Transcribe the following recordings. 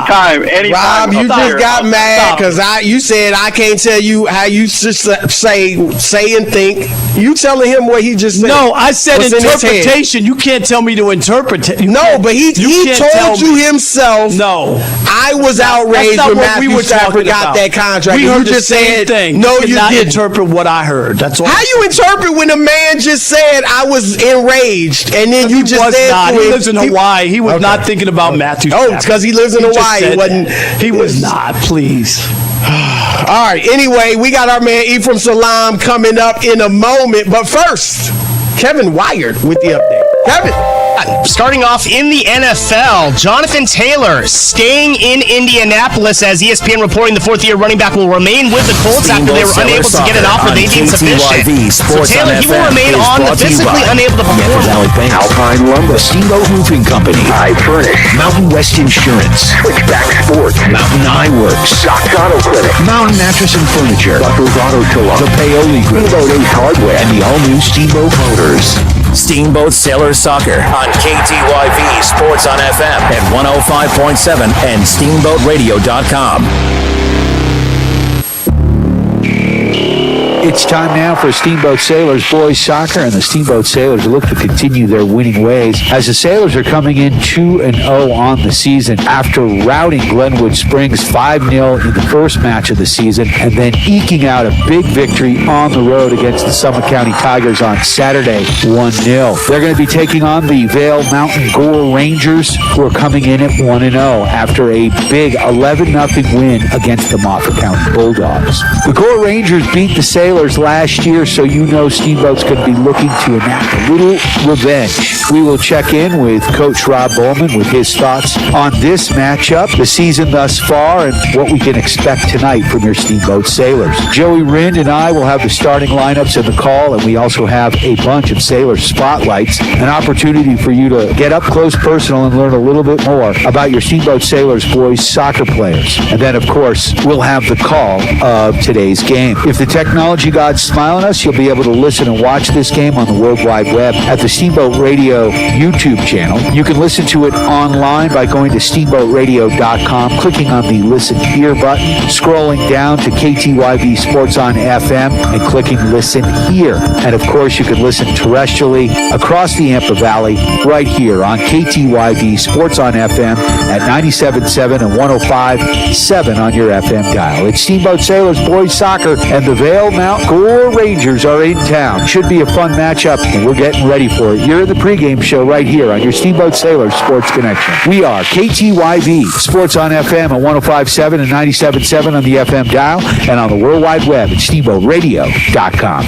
Anytime. Rob, you just got mad because you said I can't tell you how you just say and think. You telling him what he just said. No, I said interpretation. You can't tell me to interpret it. No, but he told you himself. No. I was outraged when Matthew Stafford got that contract. We heard you just said, thing. No, you didn't. Interpret what I heard. That's all. How you interpret when a man just said I was enraged and then you just said he lives in Hawaii. He was not thinking about Matthew Stafford. Oh, it's because he lives in Hawaii. He was not. Please. All right. Anyway, we got our man Ephraim Salam coming up in a moment. But first, Kevin Wired with the update. Kevin. Starting off in the NFL, Jonathan Taylor staying in Indianapolis as ESPN reporting the fourth-year running back will remain with the Colts after they were unable to get an offer they deemed sufficient. So Taylor, he will remain on, but physically unable to perform. Alpine Lumber, Steamboat Roofing Company, I Furnish, Mountain West Insurance, Switchback Sports, Mountain Eye Works, Doc's Auto Clinic, Mountain Mattress and Furniture, Buckles Auto Salon, the Paoli Group, Steamboat Ace Hardware, and the all-new Steamboat Motors. Steamboat Sailors Soccer on KTYV Sports on FM at 105.7 and SteamboatRadio.com. It's time now for Steamboat Sailors Boys Soccer, and the Steamboat Sailors look to continue their winning ways as the Sailors are coming in 2-0 on the season after routing Glenwood Springs 5-0 in the first match of the season and then eking out a big victory on the road against the Summit County Tigers on Saturday, 1-0. They're going to be taking on the VAIL Mountain GORE Rangers, who are coming in at 1-0 after a big 11-0 win against the Moffat County Bulldogs. The GORE Rangers beat the Sailors last year, so you know Steamboat's going to be looking to enact a little revenge. We will check in with Coach Rob Bowman with his thoughts on this matchup, the season thus far, and what we can expect tonight from your Steamboat Sailors. Joey Rind and I will have the starting lineups in the call, and we also have a bunch of Sailor spotlights, an opportunity for you to get up close personal and learn a little bit more about your Steamboat Sailors boys soccer players. And then, of course, we'll have the call of today's game. If the technology gods smile on us, you'll be able to listen and watch this game on the World Wide Web at the Steamboat Radio YouTube channel. You can listen to it online by going to SteamboatRadio.com, clicking on the Listen Here button, scrolling down to KTYV Sports on FM, and clicking Listen Here. And, of course, you can listen terrestrially across the Yampa Valley right here on KTYV Sports on FM at 97.7 and 105.7 on your FM dial. It's Steamboat Sailors Boys Soccer, and the VAIL Mountain GORE Rangers are in town. Should be a fun matchup, and we're getting ready for it. You're in the pregame show right here on your Steamboat Sailors Sports Connection. We are KTYV Sports on FM at 105.7 and 97.7 on the FM dial, and on the World Wide Web at SteamboatRadio.com.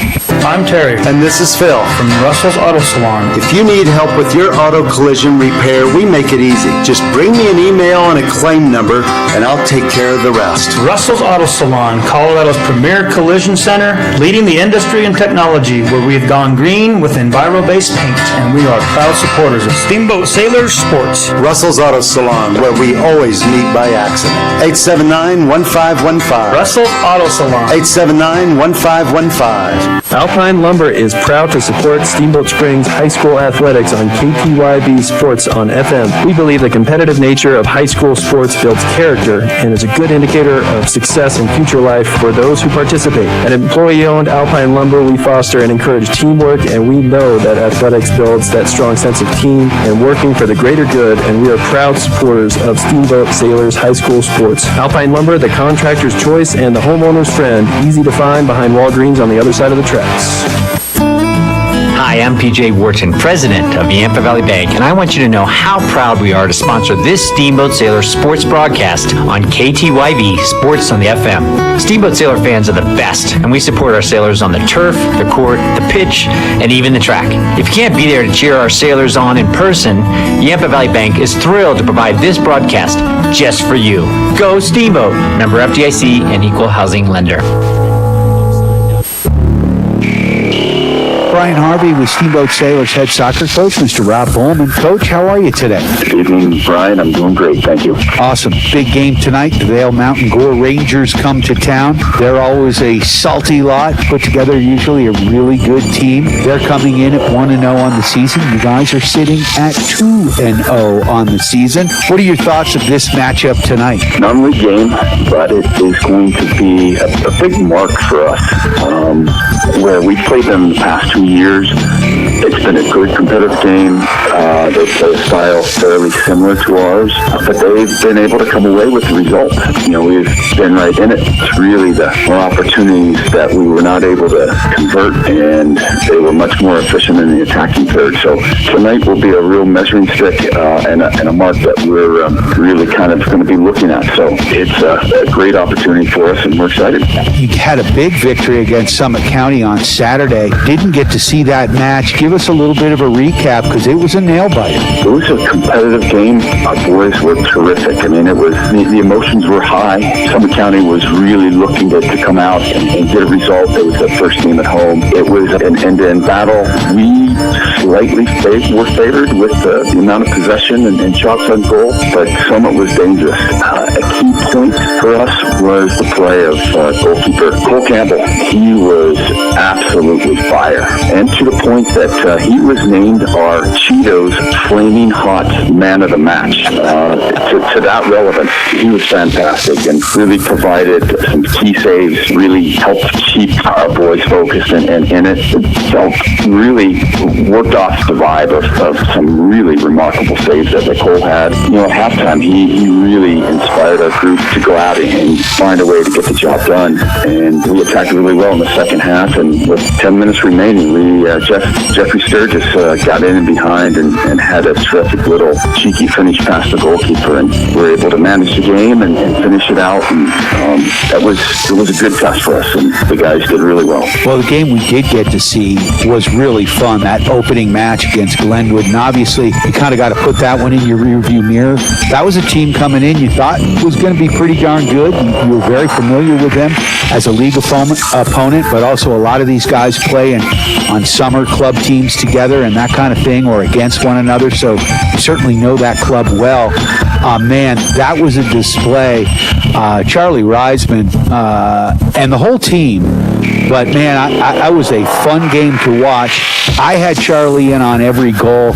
I'm Terry, and this is Phil from Russell's Auto Salon. If you need help with your auto collision repair, we make it easy. Just bring me an email and a claim number, and I'll take care of the rest. Russell's Auto Salon, Colorado's premier collision center, leading the industry in technology, where we have gone green with Enviro-based paint, and we are proud supporters of Steamboat Sailors Sports. Russell's Auto Salon, where we always meet by accident. 879-1515. Russell's Auto Salon. 879-1515. Alpine Lumber is proud to support Steamboat Springs High School athletics on KTYV Sports on FM. We believe the competitive nature of high school sports builds character and is a good indicator of success in future life for those who participate. At employee-owned Alpine Lumber, we foster and encourage teamwork, and we know that athletics builds that strong sense of team and working for the greater good, and we are proud supporters of Steamboat Sailors High School sports. Alpine Lumber, the contractor's choice and the homeowner's friend, easy to find behind Walgreens on the other side of the tracks. Hi, I'm PJ Wharton, president of the Yampa Valley Bank, and I want you to know how proud we are to sponsor this Steamboat Sailor sports broadcast on KTYV Sports on the FM. Steamboat Sailor fans are the best, and we support our sailors on the turf, the court, the pitch, and even the track. If you can't be there to cheer our sailors on in person, Yampa Valley Bank is thrilled to provide this broadcast just for you. Go Steamboat! Member FDIC and Equal Housing Lender. Brian Harvey with Steamboat Sailors head soccer coach, Mr. Rob Bowman. Coach, how are you today? Good evening, Brian. I'm doing great. Thank you. Awesome. Big game tonight. The VAIL Mountain Gore Rangers come to town. They're always a salty lot, put together usually a really good team. They're coming in at 1-0 on the season. You guys are sitting at 2-0 on the season. What are your thoughts of this matchup tonight? Non-league game, but it is going to be a big mark for us. Where we've played them the past 2 years, it's been a good competitive game. They play a style fairly similar to ours, but they've been able to come away with the result. We've been right in it. It's really the opportunities that we were not able to convert, and they were much more efficient in the attacking third. So tonight will be a real measuring stick and a mark that we're really kind of going to be looking at. So it's a great opportunity for us, and we're excited. You had a big victory against Summit County on Saturday. Didn't get to see that match. Give us a little bit of a recap, because it was a nail-biter. It was a competitive game. Our boys were terrific. I mean, it was the emotions were high. Summit County was really looking to come out and get a result. It was the first game at home. It was an end-to-end battle. We slightly were favored with the amount of possession and shots on goal, but Summit was dangerous. A key point for us was the play of goalkeeper Cole Campbell. He was absolutely fire, and to the point that he was named our Cheetos Flaming Hot Man of the Match. To that relevance, he was fantastic and really provided some key saves, really helped keep our boys focused, and it felt really worked off the vibe of some really remarkable saves that Cole had. At halftime, he really inspired our group to go out and find a way to get the job done, and we attacked really well in the second half, and with 10 minutes remaining, Jeffrey Sturgis got in and behind and had a terrific little cheeky finish past the goalkeeper, and we were able to manage the game and finish it out, and it was a good test for us, and the guys did really well. Well, the game we did get to see was really fun, that opening match against Glenwood, and obviously you kind of got to put that one in your rearview mirror. That was a team coming in you thought was going to be pretty darn good. You were very familiar with them as a league opponent, but also a lot of these guys play on summer club teams together and that kind of thing, or against one another, so you certainly know that club well. Man, that was a display. Charlie Reisman and the whole team. But, man, I was a fun game to watch. I had Charlie in on every goal.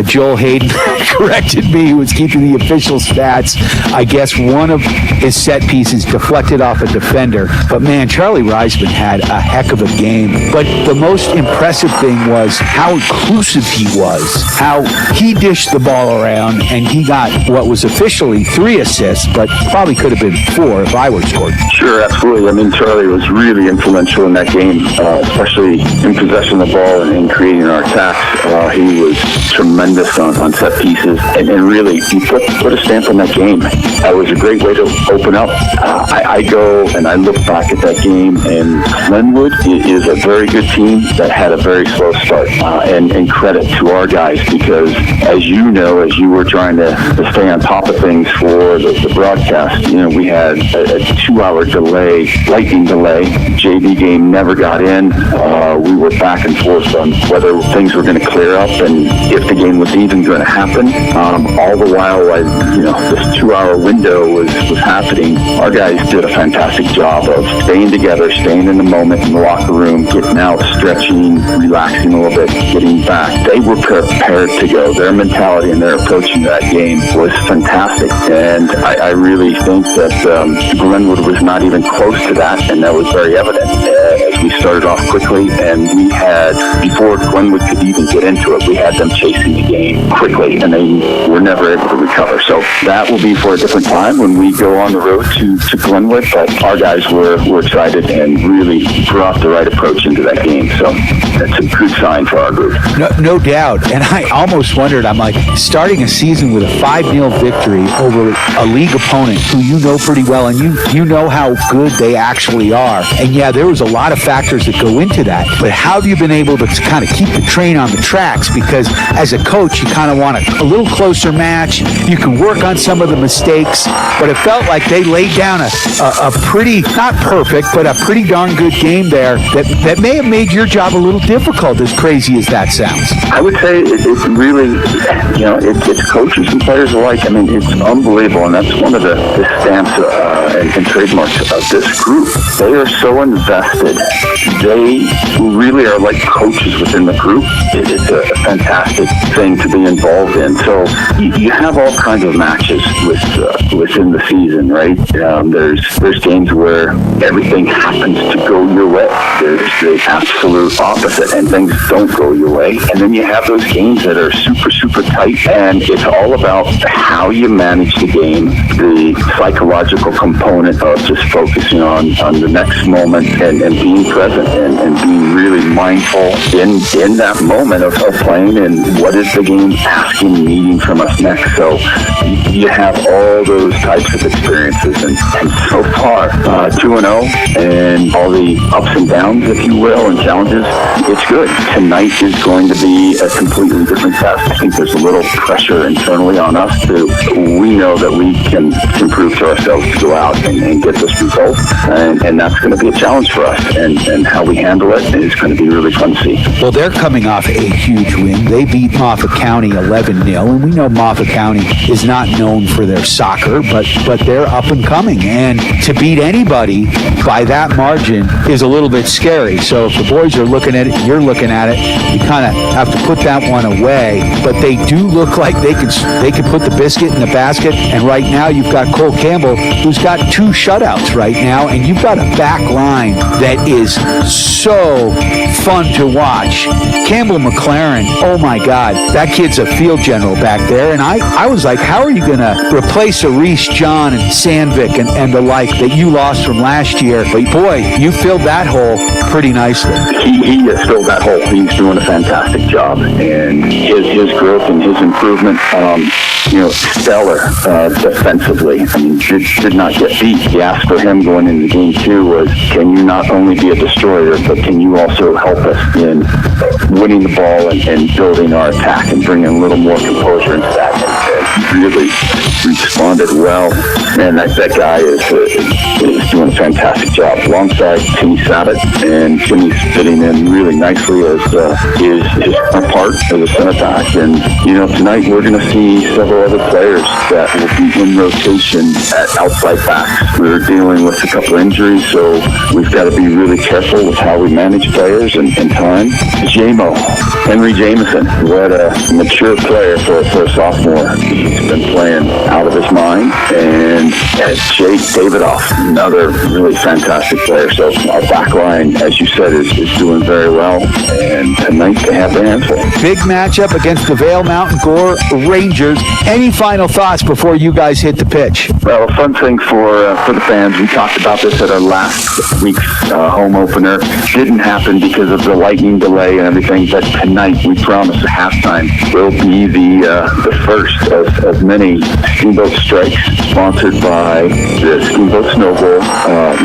Joel Hayden corrected me, who was keeping the official stats. I guess one of his set pieces deflected off a defender. But, man, Charlie Reisman had a heck of a game. But the most impressive thing was how inclusive he was, how he dished the ball around, and he got what was officially 3 assists, but probably could have been 4 if I were scored. Sure, absolutely. I mean, Charlie was really influential in that game, especially in possession of the ball and creating our attacks. He was tremendous on set pieces, and really he put a stamp on that game. That was a great way to open up. I go and I look back at that game, and Glenwood is a very good team that had a very slow start, and credit to our guys, because as you know, as you were trying to stay on top of things for the broadcast, we had a 2-hour delay, lightning delay. JV game never got in. We were back and forth on whether things were going to clear up and if the game was even going to happen. All the while, this 2-hour window was happening, our guys did a fantastic job of staying together, staying in the moment in the locker room, getting out, stretching, relaxing a little bit, getting back. They were prepared to go. Their mentality and their approach to that game was fantastic, and I really think that Glenwood was not even close to that, and that was very evident as we started off quickly, and we had, before Glenwood could even get into it, we had them chasing the game quickly, and they were never able to recover. So that will be for a different time when we go on the road to Glenwood, but our guys were excited and really brought the right approach into that game, so that's a good sign for our group. No doubt, and I almost wondered, I'm like, starting a season with a 5-0 victory over a league opponent who you know pretty well, and you know how good they actually are, and yeah, there was a lot of factors that go into that. But how have you been able to kind of keep the train on the tracks? Because as a coach, you kind of want a little closer match. You can work on some of the mistakes, but it felt like they laid down a pretty, not perfect, but a pretty darn good game there that may have made your job a little difficult, as crazy as that sounds. I would say it's really, it's coaches and players alike. I mean, it's unbelievable, and that's one of the stamps and trademarks of this group. They are so invested. They really are like coaches within the group. It's a fantastic thing to be involved in. So you have all kinds of matches within the season, right? There's games where everything happens to go your way. There's the absolute opposite, and things don't go your way. And then you have those games that are super, super tight, and it's all about how you manage the game, the psychological component of just focusing on the next moment and being present and being really mindful in that moment of playing and what is the game asking, needing from us next. So you have all those types of experiences, and so far 2-0 and all the ups and downs, if you will, and challenges, it's good. Tonight is going to be a completely different test. I think there's a little pressure internally on us we know that we can prove to ourselves to go out and get this result, and that's going to be a challenge for us, and how we handle it is going to be really fun to see. Well, they're coming off a huge win. They beat Moffat County 11-0, and we know Moffat County is not known for their soccer, but they're up and coming, and to beat anybody by that margin is a little bit scary. So if the boys are looking at it, you're looking at it, you kind of have to put that one away, but they do look like they can put the biscuit in the basket, and right now you've got Cole Campbell, who's got 2 shutouts right now, and you've got a back line that is so fun to watch. Campbell McLaren, oh my God, that kid's a field general back there, and I was like, how are you going to replace a Reese John and Sandvik and the like that you lost from last year? But boy, you filled that hole pretty nicely. He has filled that hole. He's doing a fantastic job, and his growth and his improvement, stellar defensively. I mean, did not get beat. The ask for him going into game 2 was, can you not only be a destroyer, but can you also help us in winning the ball and building our attack and bringing a little more composure into that? And he really responded well. Man, that guy is doing a fantastic job alongside Timmy Sabat, and Timmy's fitting in really nicely as his part as a center back. And tonight we're going to see several other players that will be in rotation at outside backs. We're dealing with a couple injuries, so we've got to be really careful with how we manage players and time. Henry Jameson, what a mature player for a sophomore. He's been playing out of his mind. And Jake Davidoff, another really fantastic player. So our back line, as you said, is doing very well. And tonight they have their hands full. Big matchup against the VAIL Mountain GORE Rangers. Any final thoughts before you guys hit the pitch? Well, a fun thing for the fans, we talked about this at our last week's home opener. Didn't happen because of the lightning delay and everything, but tonight we promise the halftime will be the first of many Steamboat strikes sponsored by the Steamboat Snow Bowl.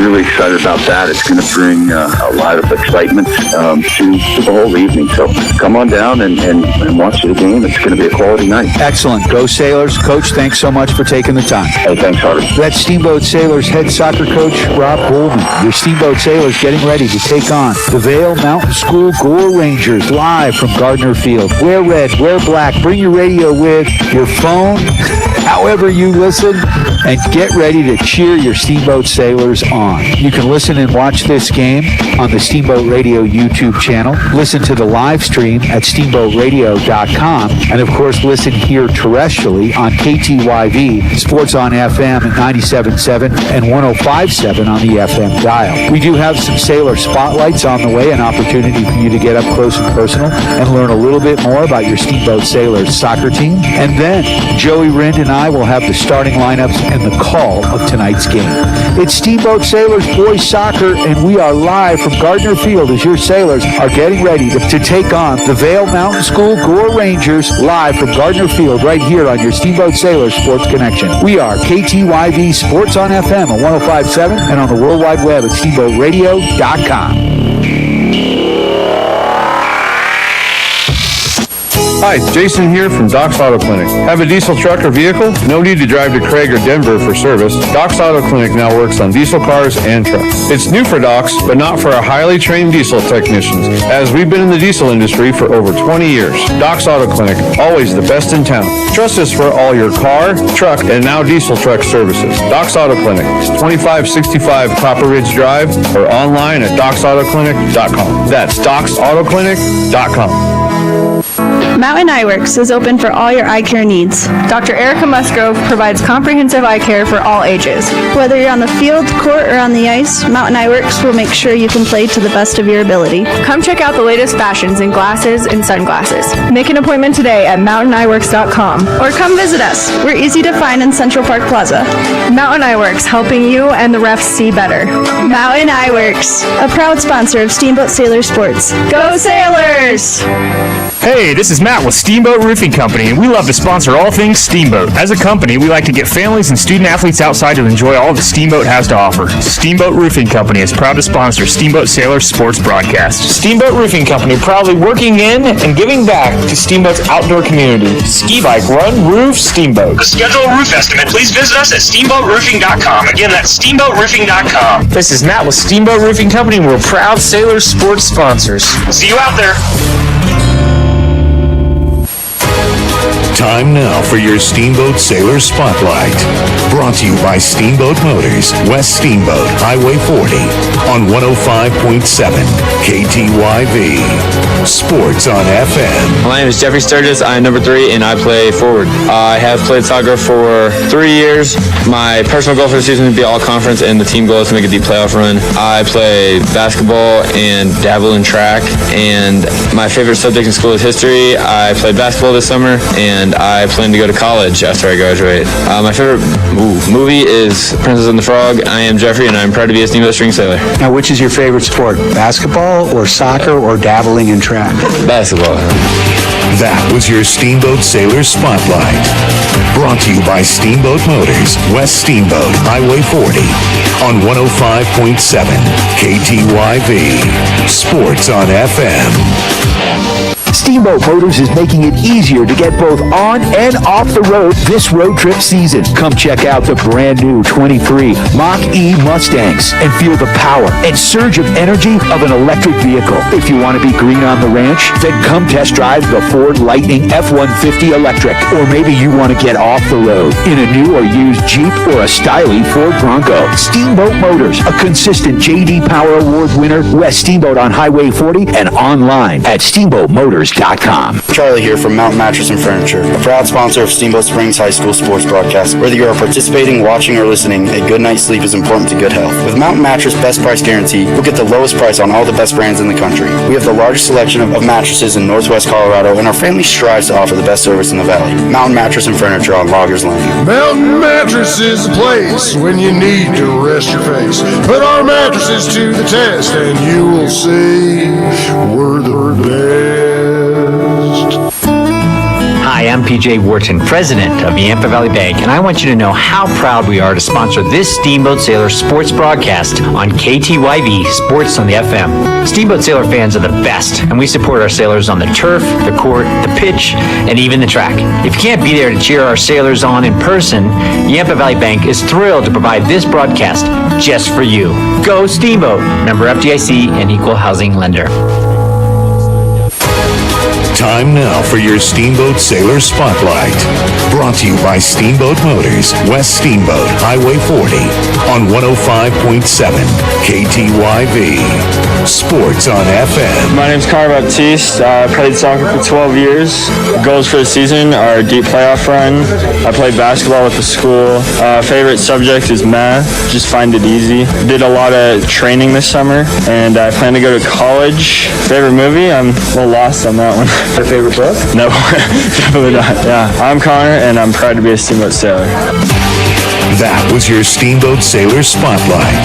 Really excited about that. It's going to bring a lot of excitement to the whole evening. So come on down and watch the game. It's going to be a quality night. Excellent. Go Sailors. Coach, thanks so much for taking the time. Hey, thanks, Harvey. That's Steamboat Sailors head soccer coach Rob Goldman. Your Steamboat Sailors getting ready to take on the VAIL Mountain School GORE Rangers live from Gardner Field. Wear red, wear black. Bring your radio with your phone, however you listen, and get ready to cheer your Steamboat Sailors on. You can listen and watch this game on the Steamboat Radio YouTube channel. Listen to the live stream at steamboatradio.com. And, of course, listen here terrestrially on KTYV, Sports on FM at 97.7 and 105.7 on the FM dial. We do have some Sailor spotlights on the way, an opportunity for you to get up close and personal and learn a little bit more about your Steamboat Sailors soccer team. And then Joey Rind and I will have the starting lineups and the call of tonight's game. It's Steamboat Sailors boys soccer, and we are live from Gardner Field as your Sailors are getting ready to take on the VAIL Mountain School GORE Rangers live from Gardner Field right here on your Steamboat Sailors Sports Connection. We are KTYV Sports on FM at 105.7 and on the World Wide Web at steamboatradio.com. Hi, Jason here from Doc's Auto Clinic. Have a diesel truck or vehicle? No need to drive to Craig or Denver for service. Doc's Auto Clinic now works on diesel cars and trucks. It's new for Doc's, but not for our highly trained diesel technicians, as we've been in the diesel industry for over 20 years. Doc's Auto Clinic, always the best in town. Trust us for all your car, truck, and now diesel truck services. Doc's Auto Clinic, 2565 Copper Ridge Drive, or online at docsautoclinic.com. That's docsautoclinic.com. Mountain Eyeworks is open for all your eye care needs. Dr. Erica Musgrove provides comprehensive eye care for all ages. Whether you're on the field, court, or on the ice, Mountain Eyeworks will make sure you can play to the best of your ability. Come check out the latest fashions in glasses and sunglasses. Make an appointment today at mountaineyeworks.com. Or come visit us. We're easy to find in Central Park Plaza. Mountain Eyeworks, helping you and the refs see better. Mountain Eyeworks, a proud sponsor of Steamboat Sailor Sports. Go Sailors! Hey, this is Matt with Steamboat Roofing Company, and we love to sponsor all things Steamboat. As a company, we like to get families and student athletes outside to enjoy all that Steamboat has to offer. Steamboat Roofing Company is proud to sponsor Steamboat Sailor Sports broadcast. Steamboat Roofing Company, proudly working in and giving back to Steamboat's outdoor community. Ski bike run, roof, Steamboat. To schedule a roof estimate, please visit us at steamboatroofing.com. Again, that's steamboatroofing.com. This is Matt with Steamboat Roofing Company, and we're proud Sailor Sports sponsors. See you out there. Time now for your Steamboat Sailor Spotlight. Brought to you by Steamboat Motors, West Steamboat, Highway 40, on 105.7 KTYV. Sports on FM. My name is Jeffrey Sturgis. I am number 3, and I play forward. I have played soccer for 3 years. My personal goal for the season is to be all conference, and the team goal is to make a deep playoff run. I play basketball and dabble in track, and my favorite subject in school is history. I played basketball this summer, and I plan to go to college after I graduate. My favorite movie is Princess and the Frog. I am Jeffrey, and I'm proud to be a Steamboat String Sailor. Now, which is your favorite sport? Basketball or soccer or dabbling in track? Basketball. That was your Steamboat Sailor Spotlight. Brought to you by Steamboat Motors, West Steamboat, Highway 40, on 105.7 KTYV. Sports on FM. Steamboat Motors is making it easier to get both on and off the road this road trip season. Come check out the brand new 23 Mach-E Mustangs and feel the power and surge of energy of an electric vehicle. If you want to be green on the ranch, then come test drive the Ford Lightning F-150 Electric. Or maybe you want to get off the road in a new or used Jeep or a stylish Ford Bronco. Steamboat Motors, a consistent J.D. Power Award winner, West Steamboat on Highway 40 and online at steamboatmotors.com. Charlie here from Mountain Mattress and Furniture, a proud sponsor of Steamboat Springs High School sports broadcast. Whether you are participating, watching, or listening, a good night's sleep is important to good health. With Mountain Mattress Best Price Guarantee, you'll get the lowest price on all the best brands in the country. We have the largest selection of mattresses in Northwest Colorado, and our family strives to offer the best service in the valley. Mountain Mattress and Furniture on Loggers Lane. Mountain Mattress is the place when you need to rest your face. Put our mattresses to the test, and you will see we're the best. Hi, I'm PJ Wharton, president of the Yampa Valley Bank, and I want you to know how proud we are to sponsor this Steamboat Sailor sports broadcast on KTYV Sports on the FM. Steamboat Sailor fans are the best, and we support our sailors on the turf, the court, the pitch, and even the track. If you can't be there to cheer our sailors on in person, Yampa Valley Bank is thrilled to provide this broadcast just for you. Go Steamboat! Member FDIC and Equal Housing Lender. Time now for your Steamboat Sailor Spotlight. Brought to you by Steamboat Motors, West Steamboat, Highway 40, on 105.7 KTYV. Sports on FM. My name's Connor Baptiste. I played soccer for 12 years. Goals for the season are a deep playoff run. I played basketball with the school. Favorite subject is math. Just find it easy. Did a lot of training this summer, and I plan to go to college. Favorite movie? I'm a little lost on that one. My favorite book? No, definitely not. Yeah, I'm Connor, and I'm proud to be a Steamboat Sailor. That was your Steamboat Sailor Spotlight.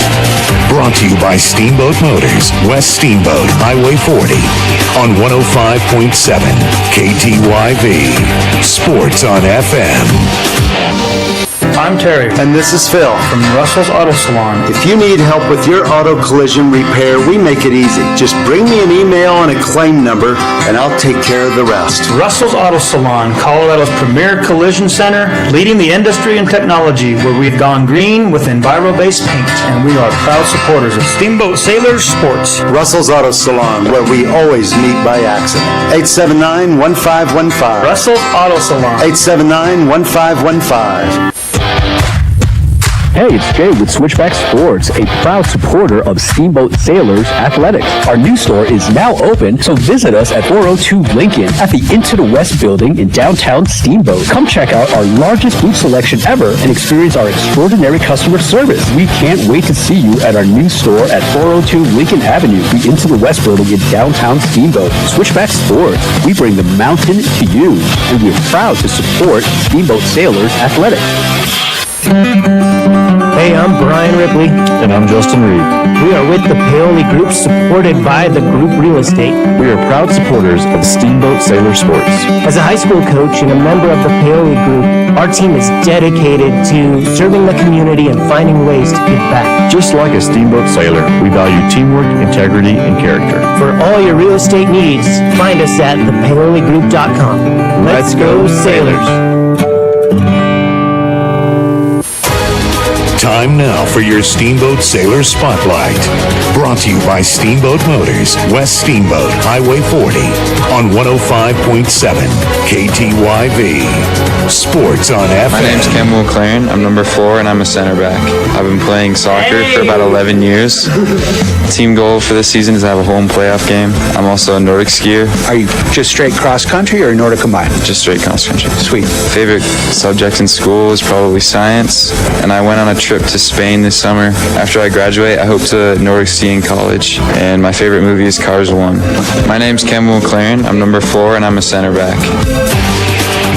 Brought to you by Steamboat Motors, West Steamboat, Highway 40, on 105.7 KTYV. Sports on FM. I'm Terry. And this is Phil. From Russell's Auto Salon. If you need help with your auto collision repair, we make it easy. Just bring me an email and a claim number, and I'll take care of the rest. Russell's Auto Salon, Colorado's premier collision center, leading the industry in technology, where we've gone green with Enviro-based paint, and we are proud supporters of Steamboat Sailors Sports. Russell's Auto Salon, where we always meet by accident. 879-1515. Russell's Auto Salon. 879-1515. Hey, it's Jay with Switchback Sports, a proud supporter of Steamboat Sailors Athletics. Our new store is now open, so visit us at 402 Lincoln at the Into the West building in downtown Steamboat. Come check out our largest boot selection ever and experience our extraordinary customer service. We can't wait to see you at our new store at 402 Lincoln Avenue, the Into the West building in downtown Steamboat. Switchback Sports, we bring the mountain to you, and we're proud to support Steamboat Sailors Athletics. Hey, I'm Brian Ripley. And I'm Justin Reed. We are with the Paoli Group, supported by the Group Real Estate. We are proud supporters of Steamboat Sailor Sports. As a high school coach and a member of the Paoli Group, our team is dedicated to serving the community and finding ways to give back. Just like a Steamboat Sailor, we value teamwork, integrity, and character. For all your real estate needs, find us at thepaoligroup.com. Let's go Sailors! Time now for your Steamboat Sailor Spotlight. Brought to you by Steamboat Motors, West Steamboat, Highway 40, on 105.7 KTYV. Sports on FM. My name's Campbell McLaren. I'm number 4, and I'm a center back. I've been playing soccer for about 11 years. Team goal for this season is to have a home playoff game. I'm also a Nordic skier. Are you just straight cross country or Nordic combined? Just straight cross country. Sweet. Favorite subject in school is probably science, and I went on a trip to Spain this summer. After I graduate, I hope to Nordic ski in college, and my favorite movie is Cars 1. My name's Campbell McLaren. I'm number 4, and I'm a center back.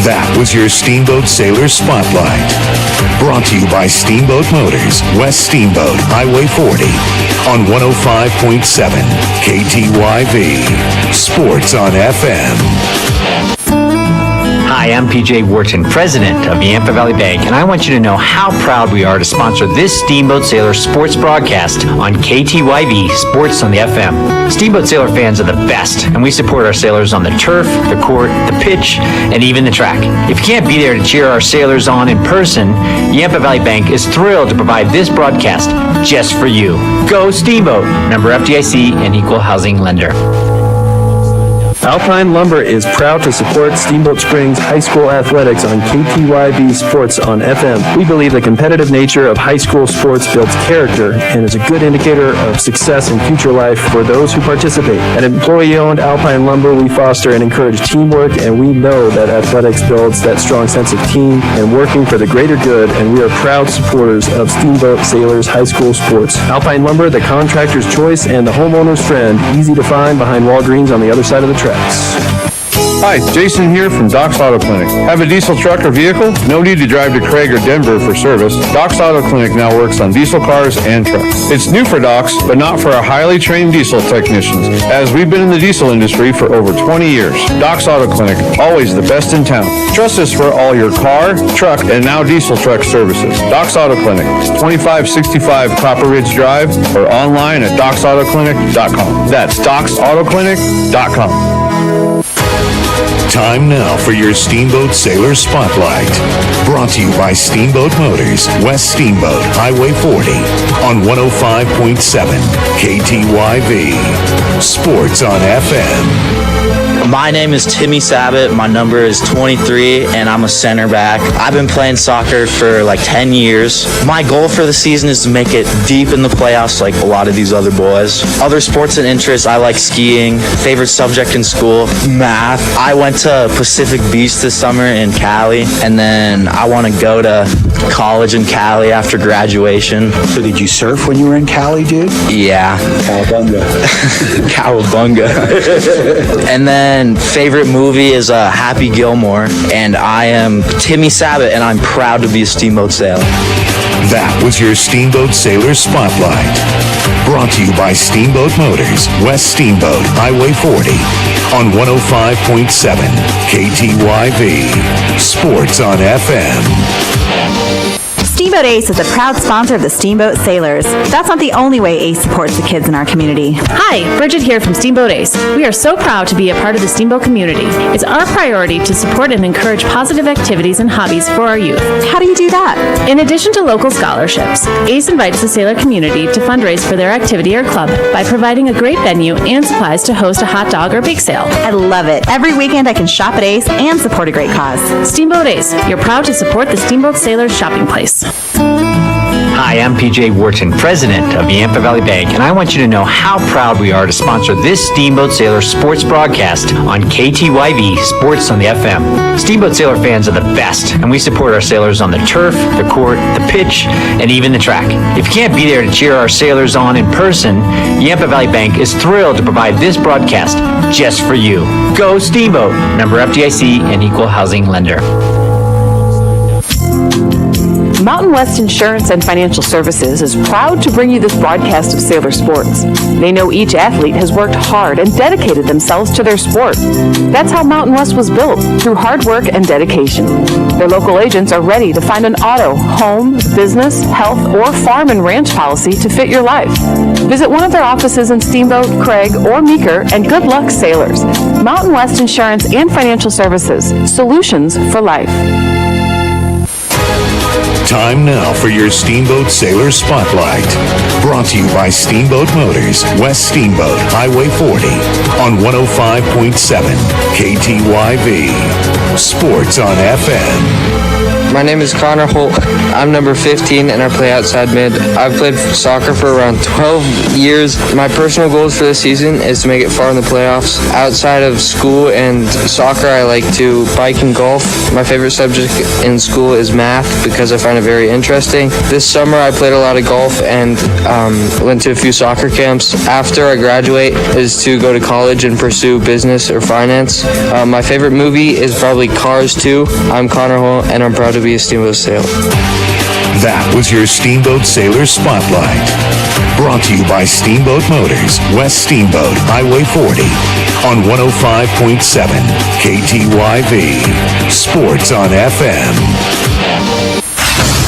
That was your Steamboat Sailor Spotlight. Brought to you by Steamboat Motors, West Steamboat, Highway 40, on 105.7 KTYV. Sports on FM. Hi, I'm PJ Wharton, president of the Yampa Valley Bank, and I want you to know how proud we are to sponsor this Steamboat Sailor sports broadcast on KTYV Sports on the FM. Steamboat Sailor fans are the best, and we support our sailors on the turf, the court, the pitch, and even the track. If you can't be there to cheer our sailors on in person, Yampa Valley Bank is thrilled to provide this broadcast just for you. Go Steamboat! Member FDIC and Equal Housing Lender. Alpine Lumber is proud to support Steamboat Springs High School athletics on KTYV Sports on FM. We believe the competitive nature of high school sports builds character and is a good indicator of success in future life for those who participate. At employee-owned Alpine Lumber, we foster and encourage teamwork, and we know that athletics builds that strong sense of team and working for the greater good, and we are proud supporters of Steamboat Sailors High School sports. Alpine Lumber, the contractor's choice and the homeowner's friend, easy to find behind Walgreens on the other side of the tracks. Hi, Jason here from Doc's Auto Clinic. Have a diesel truck or vehicle? No need to drive to Craig or Denver for service. Doc's Auto Clinic now works on diesel cars and trucks. It's new for Doc's, but not for our highly trained diesel technicians, as we've been in the diesel industry for over 20 years. Doc's Auto Clinic, always the best in town. Trust us for all your car, truck, and now diesel truck services. Doc's Auto Clinic, 2565 Copper Ridge Drive, or online at docsautoclinic.com. That's docsautoclinic.com. Time now for your Steamboat Sailor Spotlight. Brought to you by Steamboat Motors, West Steamboat, Highway 40, on 105.7 KTYV. Sports on FM. My name is Timmy Sabat. My number is 23, and I'm a center back. I've been playing soccer for like 10 years. My goal for the season is to make it deep in the playoffs like a lot of these other boys. Other sports and interests, I like skiing. Favorite subject in school, math. I went to Pacific Beach this summer in Cali, and then I want to go to college in Cali after graduation. So did you surf when you were in Cali, dude? Yeah. Cowabunga. Cowabunga. And then favorite movie is Happy Gilmore, and I am Timmy Sabat, and I'm proud to be a Steamboat Sailor. That was your Steamboat Sailor Spotlight. Brought to you by Steamboat Motors, West Steamboat, Highway 40, on 105.7 KTYV. Sports on FM. Steamboat Ace is a proud sponsor of the Steamboat Sailors. That's not the only way Ace supports the kids in our community. Hi, Bridget here from Steamboat Ace. We are so proud to be a part of the Steamboat community. It's our priority to support and encourage positive activities and hobbies for our youth. How do you do that? In addition to local scholarships, Ace invites the sailor community to fundraise for their activity or club by providing a great venue and supplies to host a hot dog or bake sale. I love it. Every weekend I can shop at Ace and support a great cause. Steamboat Ace, you're proud to support the Steamboat Sailors shopping place. Hi, I'm PJ Wharton, president of the Yampa Valley Bank, and I want you to know how proud we are to sponsor this Steamboat Sailor sports broadcast on KTYV Sports on the FM. Steamboat Sailor fans are the best, and we support our sailors on the turf, the court, the pitch, and even the track. If you can't be there to cheer our sailors on in person, Yampa Valley Bank is thrilled to provide this broadcast just for you. Go Steamboat! Member FDIC and Equal Housing Lender. Mountain West Insurance and Financial Services is proud to bring you this broadcast of sailor sports. They know each athlete has worked hard and dedicated themselves to their sport. That's how Mountain West was built, through hard work and dedication. Their local agents are ready to find an auto, home, business, health, or farm and ranch policy to fit your life. Visit one of their offices in Steamboat, Craig, or Meeker, and good luck, sailors. Mountain West Insurance and Financial Services, solutions for life. Time now for your Steamboat Sailor Spotlight. Brought to you by Steamboat Motors, West Steamboat, Highway 40, on 105.7 KTYV. Sports on FM. My name is Connor Holt. I'm number 15 and I play outside mid. I've played soccer for around 12 years. My personal goals for this season is to make it far in the playoffs. Outside of school and soccer, I like to bike and golf. My favorite subject in school is math because I find it very interesting. This summer I played a lot of golf and went to a few soccer camps. After I graduate is to go to college and pursue business or finance. My favorite movie is probably Cars 2. I'm Connor Holt and I'm proud to be a Steamboat Sailor. That was your Steamboat Sailor Spotlight. Brought to you by Steamboat Motors, West Steamboat, Highway 40, on 105.7 KTYV. Sports on FM.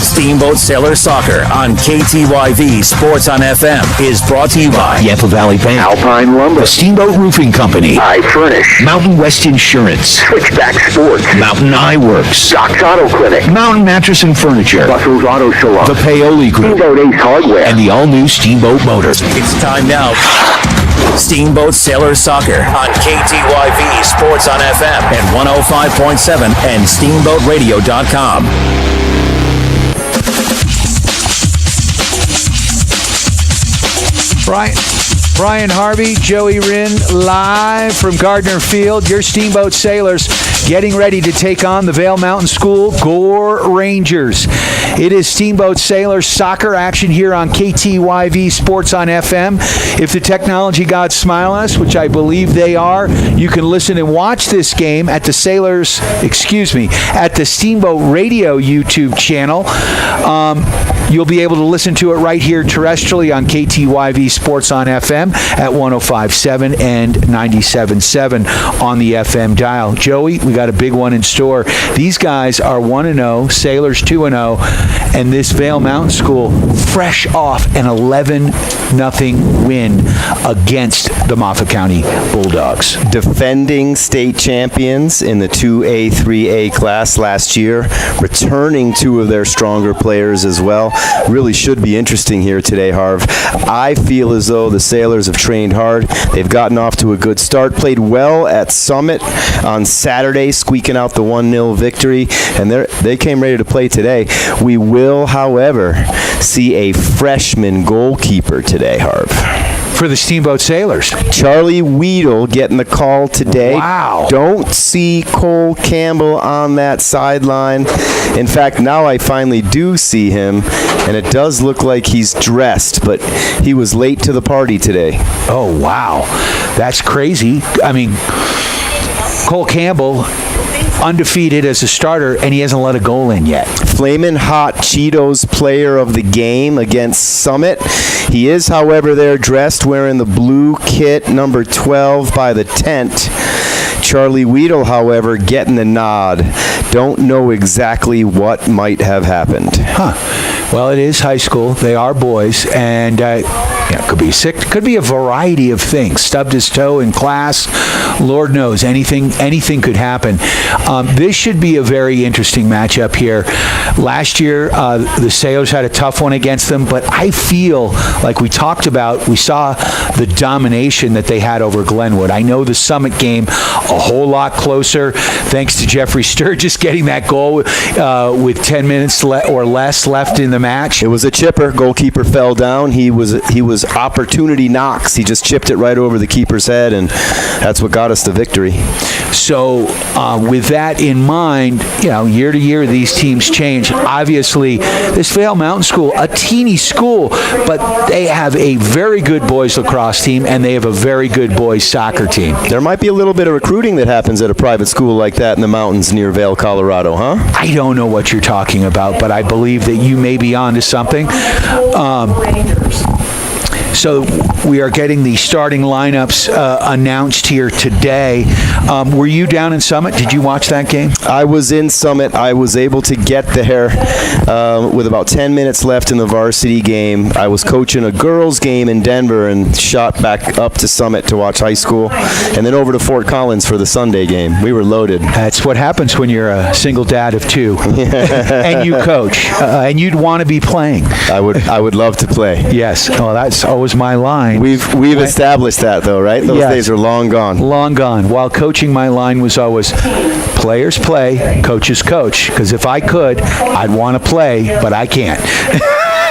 Steamboat Sailor Soccer on KTYV Sports on FM is brought to you by Yampa Valley Bank, Alpine Lumber, Steamboat Roofing Company, I Furnish, Mountain West Insurance, Switchback Sports, Mountain Eye Works, Doc's Auto Clinic, Mountain Mattress and Furniture, Russell's Auto Salon, the Paoli Group, Steamboat Ace Hardware, and the all-new Steamboat Motors. It's time now. Steamboat Sailor Soccer on KTYV Sports on FM at 105.7 and SteamboatRadio.com. Brian Harvey, Joey Rinn, live from Gardner Field. Your Steamboat Sailors getting ready to take on the Vail Mountain School GORE Rangers. It is Steamboat Sailors soccer action here on KTYV Sports on FM. If the technology gods smile on us, which I believe they are, you can listen and watch this game at the at the Steamboat Radio YouTube channel. You'll be able to listen to it right here terrestrially on KTYV Sports on FM at 105.7 and 97.7 on the FM dial. Joey, we got a big one in store. These guys are 1-0, Sailors 2-0, and this Vail Mountain School fresh off an 11-0 win against the Moffat County Bulldogs. Defending state champions in the 2A, 3A class last year, returning two of their stronger players as well. Really should be interesting here today, Harv. I feel as though the Sailors have trained hard. They've gotten off to a good start, played well at Summit on Saturday, squeaking out the 1-0 victory, and they came ready to play today. We will, however, see a freshman goalkeeper today, Harv. For the Steamboat Sailors. Charlie Weedle getting the call today. Wow. Don't see Cole Campbell on that sideline. In fact, now I finally do see him, and it does look like he's dressed, but he was late to the party today. Oh, wow. That's crazy. I mean, Cole Campbell, undefeated as a starter, and he hasn't let a goal in yet. Flamin' Hot Cheetos player of the game against Summit. He is, however, there dressed wearing the blue kit, number 12 by the tent. Charlie Weedle, however, getting the nod. Don't know exactly what might have happened. Huh. Well, it is high school. They are boys, and it could be sick. Could be a variety of things. Stubbed his toe in class. Lord knows, anything could happen. This should be a very interesting matchup here. Last year, the Sailors had a tough one against them, but I feel like we talked about, we saw the domination that they had over Glenwood. I know the Summit game a whole lot closer, thanks to Jeffrey Sturgis getting that goal with 10 minutes or less left in the match. It was a chipper. Goalkeeper fell down. He was opportunity knocks. He just chipped it right over the keeper's head, and that's what got us the victory. So with that in mind, year to year these teams change. Obviously, this VAIL Mountain School, a teeny school, but they have a very good boys lacrosse team, and they have a very good boys soccer team. There might be a little bit of recruiting that happens at a private school like that in the mountains near Vail, Colorado, huh? I don't know what you're talking about, but I believe that you may be onto something. So we are getting the starting lineups announced here today. Were you down in Summit? Did you watch that game? I was in Summit. I was able to get there with about 10 minutes left in the varsity game. I was coaching a girls' game in Denver and shot back up to Summit to watch high school, and then over to Fort Collins for the Sunday game. We were loaded. That's what happens when you're a single dad of two and you coach, and you'd want to be playing. I would love to play. Yes. Oh, that's always my line. We've established that, though, right? Those days are long gone. Long gone. While coaching, my line was always, players play, coaches coach. Because if I could, I'd want to play, but I can't.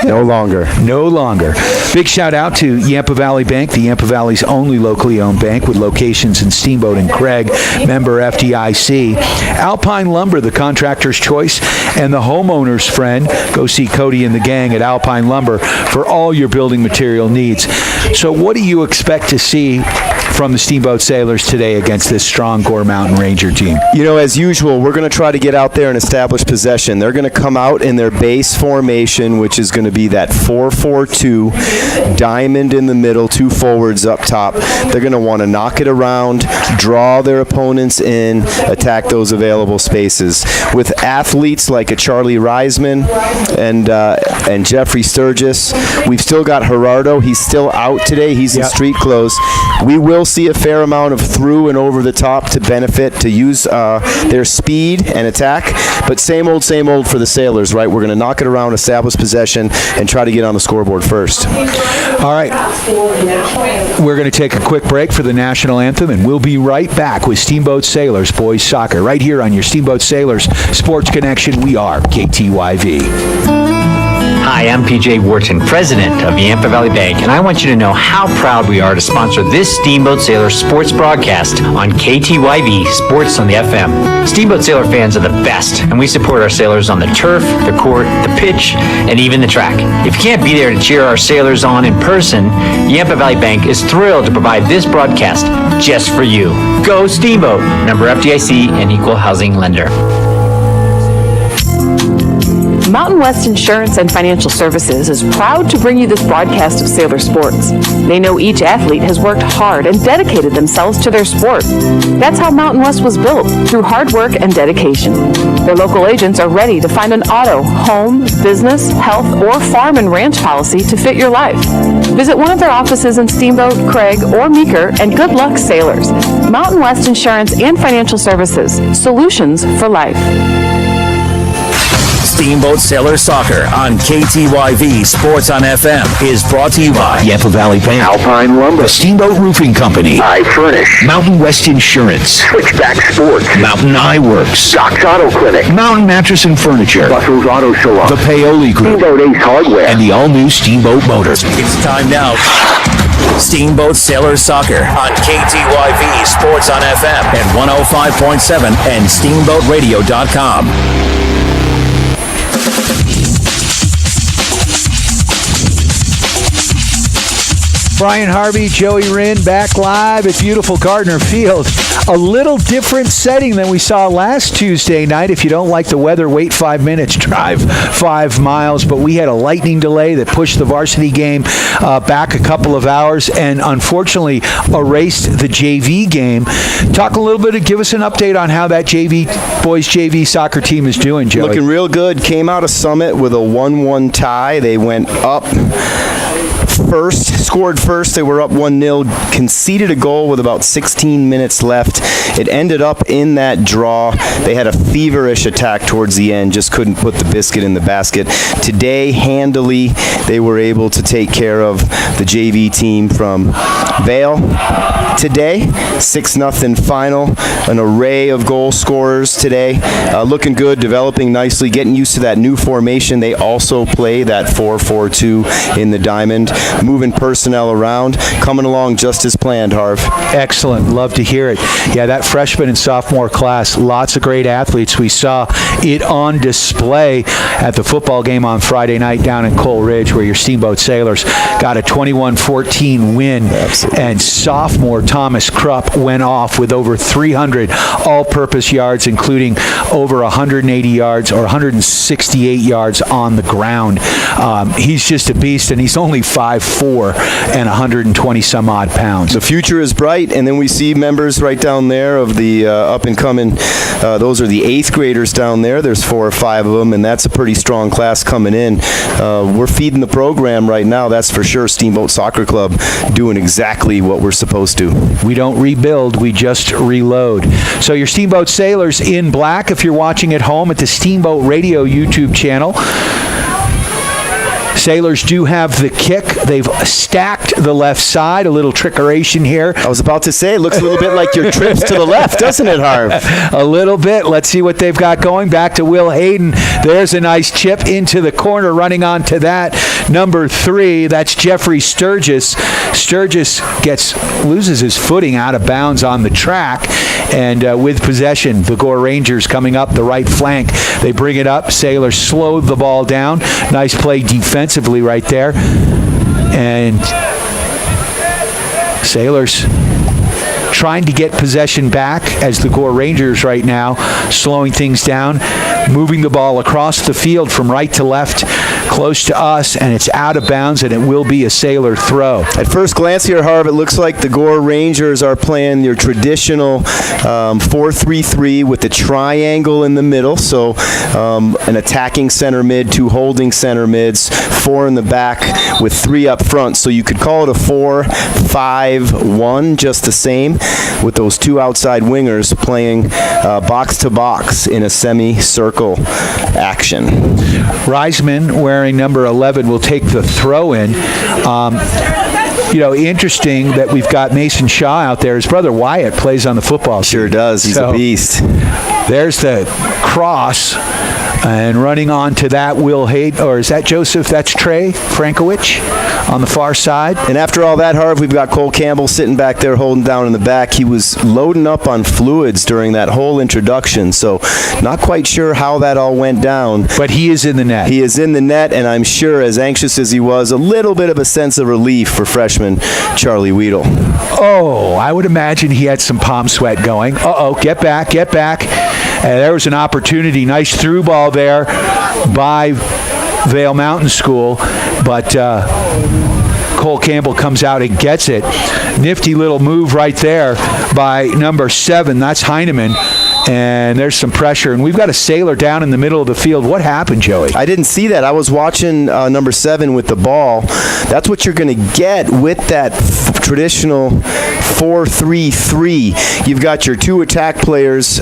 No longer. No longer. Big shout out to Yampa Valley Bank, the Yampa Valley's only locally owned bank with locations in Steamboat and Craig, member FDIC. Alpine Lumber, the contractor's choice, and the homeowner's friend. Go see Cody and the gang at Alpine Lumber for all your building material needs. So what do you expect to see from the Steamboat Sailors today against this strong Gore Mountain Ranger team? As usual, we're going to try to get out there and establish possession. They're going to come out in their base formation, which is going to be that 4-4-2, diamond in the middle, two forwards up top. They're going to want to knock it around, draw their opponents in, attack those available spaces. With athletes like a Charlie Reisman and Jeffrey Sturgis, we've still got Gerardo. He's still out today. He's in street clothes. We will see a fair amount of through and over the top to benefit, to use their speed and attack, but same old for the Sailors, right? We're going to knock it around, establish possession, and try to get on the scoreboard first. All right. We're going to take a quick break for the national anthem, and we'll be right back with Steamboat Sailors Boys Soccer, right here on your Steamboat Sailors Sports Connection. We are KTYV. Hi, I'm PJ Wharton, president of Yampa Valley Bank, and I want you to know how proud we are to sponsor this Steamboat Sailor sports broadcast on KTYV Sports on the FM. Steamboat Sailor fans are the best, and we support our sailors on the turf, the court, the pitch, and even the track. If you can't be there to cheer our sailors on in person, Yampa Valley Bank is thrilled to provide this broadcast just for you. Go Steamboat, member FDIC and equal housing lender. Mountain West Insurance and Financial Services is proud to bring you this broadcast of Sailor Sports. They know each athlete has worked hard and dedicated themselves to their sport. That's how Mountain West was built, through hard work and dedication. Their local agents are ready to find an auto, home, business, health, or farm and ranch policy to fit your life. Visit one of their offices in Steamboat, Craig, or Meeker, and good luck, sailors. Mountain West Insurance and Financial Services, solutions for life. Steamboat Sailor Soccer on KTYV Sports on FM is brought to you by Yampa Valley Bank, Alpine Lumber, the Steamboat Roofing Company, I Furnish, Mountain West Insurance, Switchback Sports, Mountain Eye Works, Doc's Auto Clinic, Mountain Mattress and Furniture, Russell's Auto Salon, the Paoli Group, Steamboat Ace Hardware, and the all-new Steamboat Motors. It's time now. Steamboat Sailor Soccer on KTYV Sports on FM at 105.7 and SteamboatRadio.com. Brian Harvey, Joey Rinn, back live at beautiful Gardner Field. A little different setting than we saw last Tuesday night. If you don't like the weather, wait 5 minutes, drive 5 miles. But we had a lightning delay that pushed the varsity game back a couple of hours and unfortunately erased the JV game. Talk a little bit, give us an update on how that boys JV soccer team is doing, Joey. Looking real good. Came out of Summit with a 1-1 tie. They went up scored first. They were up 1-0, conceded a goal with about 16 minutes left. It ended up in that draw. They had a feverish attack towards the end, just couldn't put the biscuit in the basket. Today, handily, they were able to take care of the JV team from VAIL. Today, 6-0 final. An array of goal scorers today. Looking good, developing nicely, getting used to that new formation. They also play that 4-4-2 in the diamond. Moving personnel around, coming along just as planned, Harv. Excellent. Love to hear it. Yeah, that freshman and sophomore class, lots of great athletes. We saw it on display at the football game on Friday night down in Coal Ridge, where your Steamboat Sailors got a 21-14 win. Absolutely. And sophomore Thomas Krupp went off with over 300 all-purpose yards, including over 180 yards or 168 yards on the ground. He's just a beast, and he's only 5'4" and 120 some odd pounds. The future is bright, and then we see members right down there of the up-and-coming, those are the 8th graders down there. There's 4 or 5 of them, and that's a pretty strong class coming in. We're feeding the program right now, that's for sure. Steamboat Soccer Club doing exactly what we're supposed to. We don't rebuild, we just reload. So your Steamboat Sailors in black, if you're watching at home at the Steamboat Radio YouTube channel. Sailors do have the kick. They've stacked the left side. A little trickeration here. I was about to say, it looks a little bit like your trips to the left, doesn't it, Harv? A little bit. Let's see what they've got going. Back to Will Hayden. There's a nice chip into the corner, running onto that. Number 3, that's Jeffrey Sturgis. Sturgis loses his footing out of bounds on the track. And with possession, the GORE Rangers coming up the right flank. They bring it up. Sailors slow the ball down. Nice play defensively right there. And Sailors trying to get possession back as the GORE Rangers right now, slowing things down, moving the ball across the field from right to left, close to us, and it's out of bounds, and it will be a Sailor throw. At first glance here, Harv, it looks like the GORE Rangers are playing your traditional 4-3-3 with the triangle in the middle, so an attacking center mid, 2 holding center mids, 4 in the back with 3 up front, so you could call it a 4-5-1, just the same, with those 2 outside wingers playing box to box in a semicircle action. Reisman, wearing number 11, will take the throw in. Interesting that we've got Mason Shaw out there. His brother Wyatt plays on the football team. Sure does. He's a beast. There's the cross. And running on to that, Will Hayden, or is that Joseph? That's Trey Frankowicz on the far side. And after all that, Harv, we've got Cole Campbell sitting back there holding down in the back. He was loading up on fluids during that whole introduction, so not quite sure how that all went down. But he is in the net. He is in the net, and I'm sure, as anxious as he was, a little bit of a sense of relief for freshman Charlie Weedle. Oh, I would imagine he had some palm sweat going. Get back. And there was an opportunity. Nice through ball there by VAIL Mountain School, but Cole Campbell comes out and gets it. Nifty little move right there by number 7. That's Heineman. And there's some pressure, and we've got a Sailor down in the middle of the field. What happened, Joey? I didn't see that. I was watching number 7 with the ball. That's what you're going to get with that traditional 4-3-3. You've got your 2 attack players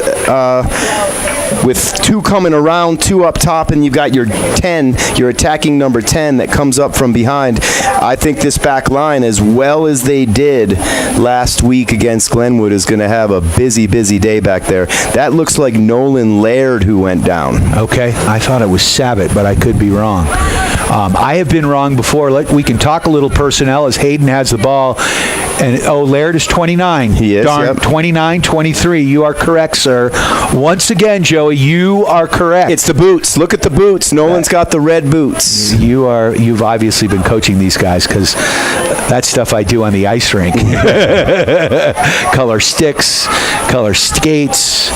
with 2 coming around, 2 up top, and you've got your 10, your attacking number 10 that comes up from behind. I think this back line, as well as they did last week against Glenwood, is going to have a busy day back there. That looks like Nolan Laird who went down. Okay, I thought it was Sabat, but I could be wrong. I have been wrong before. We can talk a little personnel as Hayden has the ball. And, Laird is 29. He is, Darn, yep. 29, 23. You are correct, sir. Once again, Joey, you are correct. It's the boots. Look at the boots. Nolan's got the red boots. You've obviously been coaching these guys because that's stuff I do on the ice rink. Color sticks, color skates,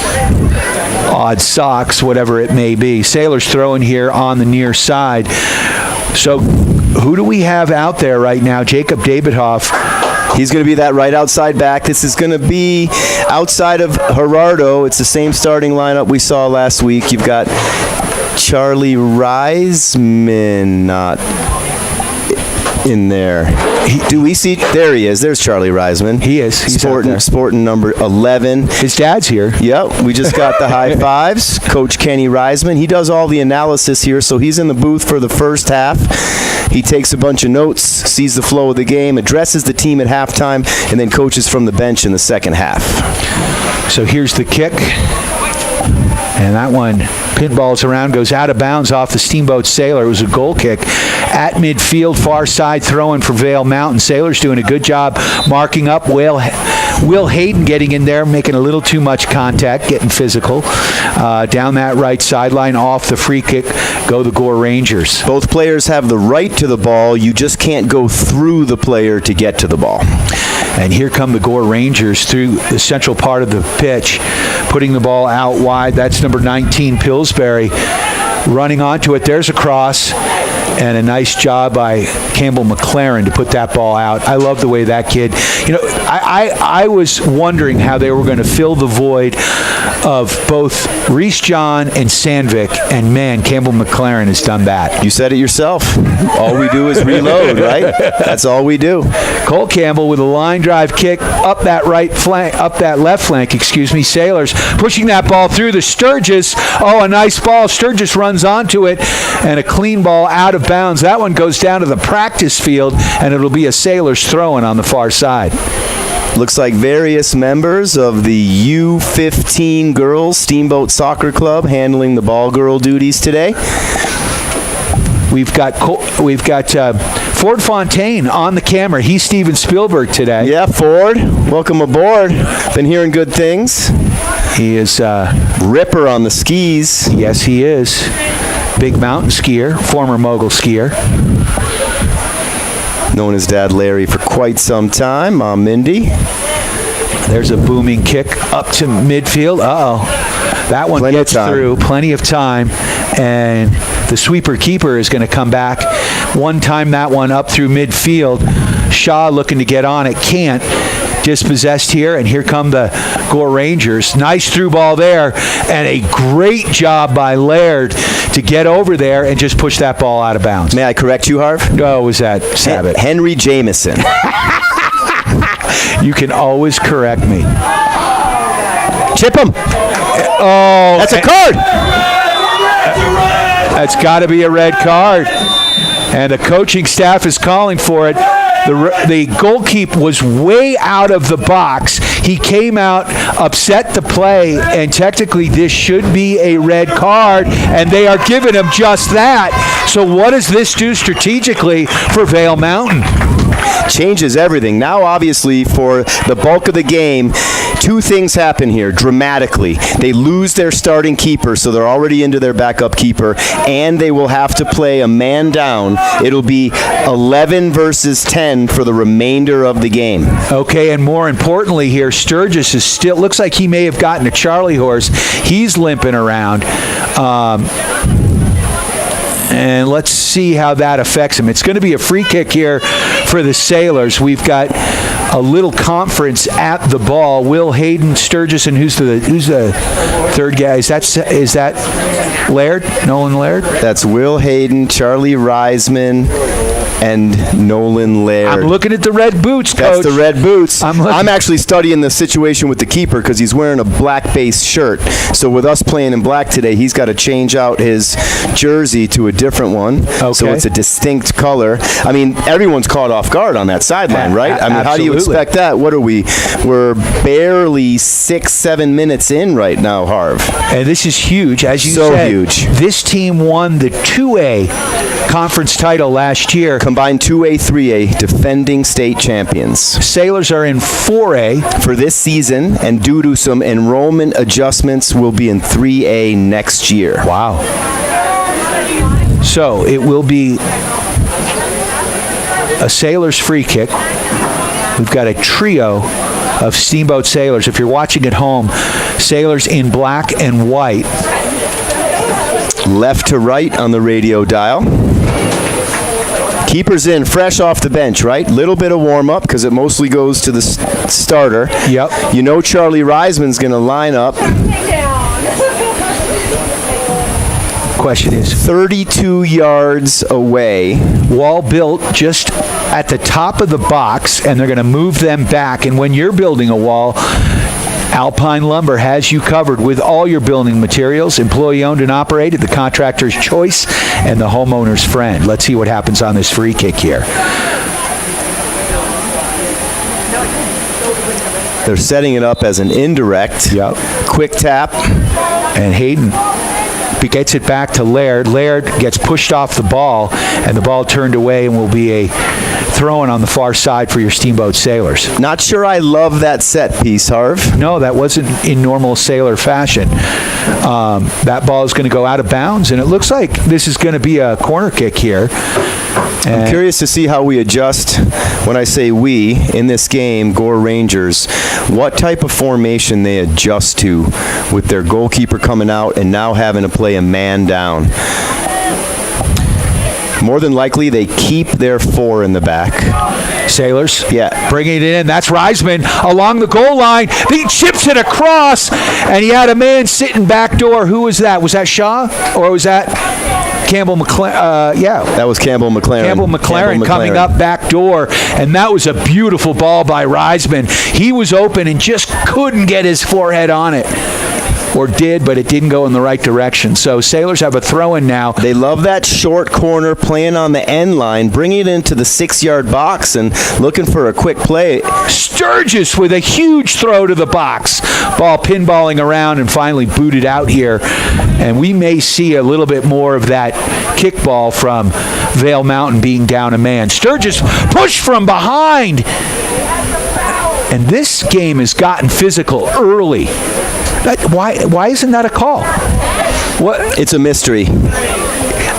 odd socks, whatever it may be. Sailors throwing here on the near side. So who do we have out there right now? Jacob Davidhoff. He's going to be that right outside back. This is going to be outside of Gerardo. It's the same starting lineup we saw last week. You've got Charlie Reisman not in there. Do we see? There he is. There's Charlie Reisman. He is. He's sporting number 11. His dad's here. Yep. We just got the high fives. Coach Kenny Reisman. He does all the analysis here, so he's in the booth for the first half. He takes a bunch of notes, sees the flow of the game, addresses the team at halftime, and then coaches from the bench in the second half. So here's the kick. And that one pinballs around, goes out of bounds off the Steamboat Sailor. It was a goal kick at midfield, far side throwing for Vail Mountain. Sailors doing a good job marking up. Will Hayden getting in there, making a little too much contact, getting physical. Down that right sideline, off the free kick, go the Gore Rangers. Both players have the right to the ball. You just can't go through the player to get to the ball. And here come the Gore Rangers through the central part of the pitch, putting the ball out wide. That's number 19, Pillsbury, running onto it. There's a cross. And a nice job by Campbell McLaren to put that ball out. I love the way that kid, I was wondering how they were going to fill the void of both Reese John and Sandvik, and man, Campbell McLaren has done that. You said it yourself. All we do is reload, right? That's all we do. Cole Campbell with a line drive kick up that left flank, Sailors pushing that ball through the Sturgis. Oh, a nice ball. Sturgis runs onto it, and a clean ball out of bounds. That one goes down to the practice field, and it'll be a Sailors throwing on the far side. Looks like various members of the U15 Girls Steamboat Soccer Club handling the ball girl duties today. We've got Ford Fontaine on the camera. He's Steven Spielberg today. Yeah, Ford, welcome aboard. Been hearing good things. He is Ripper on the skis. Yes, he is. Big mountain skier, former mogul skier. Known as Dad Larry for quite some time. Mom Mindy. There's a booming kick up to midfield. Uh-oh. That one gets through. Plenty of time. And the sweeper keeper is going to come back. One time that one up through midfield. Shaw looking to get on it. Can't. Dispossessed here, and here come the Gore Rangers. Nice through ball there, and a great job by Laird to get over there and just push that ball out of bounds. May I correct you, Harv? Oh, was that Sabat? Henry Jameson. You can always correct me. Chip him. Oh, that's a card. That's got to be a red card, and the coaching staff is calling for it. The goalkeeper was way out of the box. He came out, upset the play, and technically this should be a red card, and they are giving him just that. So what does this do strategically for Vail Mountain? Changes everything. Now, obviously, for the bulk of the game, two things happen here dramatically. They lose their starting keeper, so they're already into their backup keeper, and they will have to play a man down. It'll be 11 versus 10 for the remainder of the game. Okay, and more importantly here, Sturgis is still, looks like he may have gotten a Charlie horse. He's limping around. And let's see how that affects him. It's going to be a free kick here for the Sailors. We've got a little conference at the ball. Will Hayden, Sturgis, and who's the third guy? Is that Laird? Nolan Laird? That's Will Hayden, Charlie Reisman, and Nolan Laird. I'm looking at the red boots, Coach. That's the red boots. I'm actually studying the situation with the keeper because he's wearing a black-based shirt. So with us playing in black today, he's got to change out his jersey to a different one. Okay. So it's a distinct color. I mean, everyone's caught off guard on that sideline, right? I mean, how do you expect that? What are we? We're barely 6-7 minutes in right now, Harv. And this is huge. As you said, huge. This team won the 2A conference title last year. Combined 2A, 3A, defending state champions. Sailors are in 4A for this season, and due to some enrollment adjustments, will be in 3A next year. Wow. So it will be a Sailors free kick. We've got a trio of Steamboat Sailors. If you're watching at home, Sailors in black and white. Left to right on the radio dial. Keeper's in, fresh off the bench, right? Little bit of warm-up because it mostly goes to the starter. Yep. You know Charlie Reisman's going to line up. Question is 32 yards away. Wall built just at the top of the box, and they're going to move them back. And when you're building a wall, Alpine Lumber has you covered with all your building materials, employee-owned and operated, the contractor's choice, and the homeowner's friend. Let's see what happens on this free kick here. They're setting it up as an indirect. Yep. Quick tap. And Hayden gets it back to Laird. Laird gets pushed off the ball, and the ball turned away and will be a throw-in on the far side for your Steamboat Sailors. Not sure I love that set piece, Harv. No, that wasn't in normal Sailor fashion. That ball is going to go out of bounds, and it looks like this is going to be a corner kick here. I'm curious to see how we adjust when I say we in this game, Gore Rangers, what type of formation they adjust to with their goalkeeper coming out and now having to play a man down. More than likely, they keep their 4 in the back. Sailors? Yeah. Bringing it in. That's Reisman along the goal line. He chips it across, and he had a man sitting back door. Who was that? Was that Shaw? Or was that Campbell McLaren? Yeah. That was Campbell McLaren. Campbell McLaren coming up back door, and that was a beautiful ball by Reisman. He was open and just couldn't get his forehead on it. Or did, but it didn't go in the right direction. So Sailors have a throw-in now. They love that short corner, playing on the end line, bringing it into the 6-yard box and looking for a quick play. Sturgis with a huge throw to the box. Ball pinballing around and finally booted out here. And we may see a little bit more of that kickball from Vail Mountain being down a man. Sturgis pushed from behind. And this game has gotten physical early. Why isn't that a call? What? It's a mystery.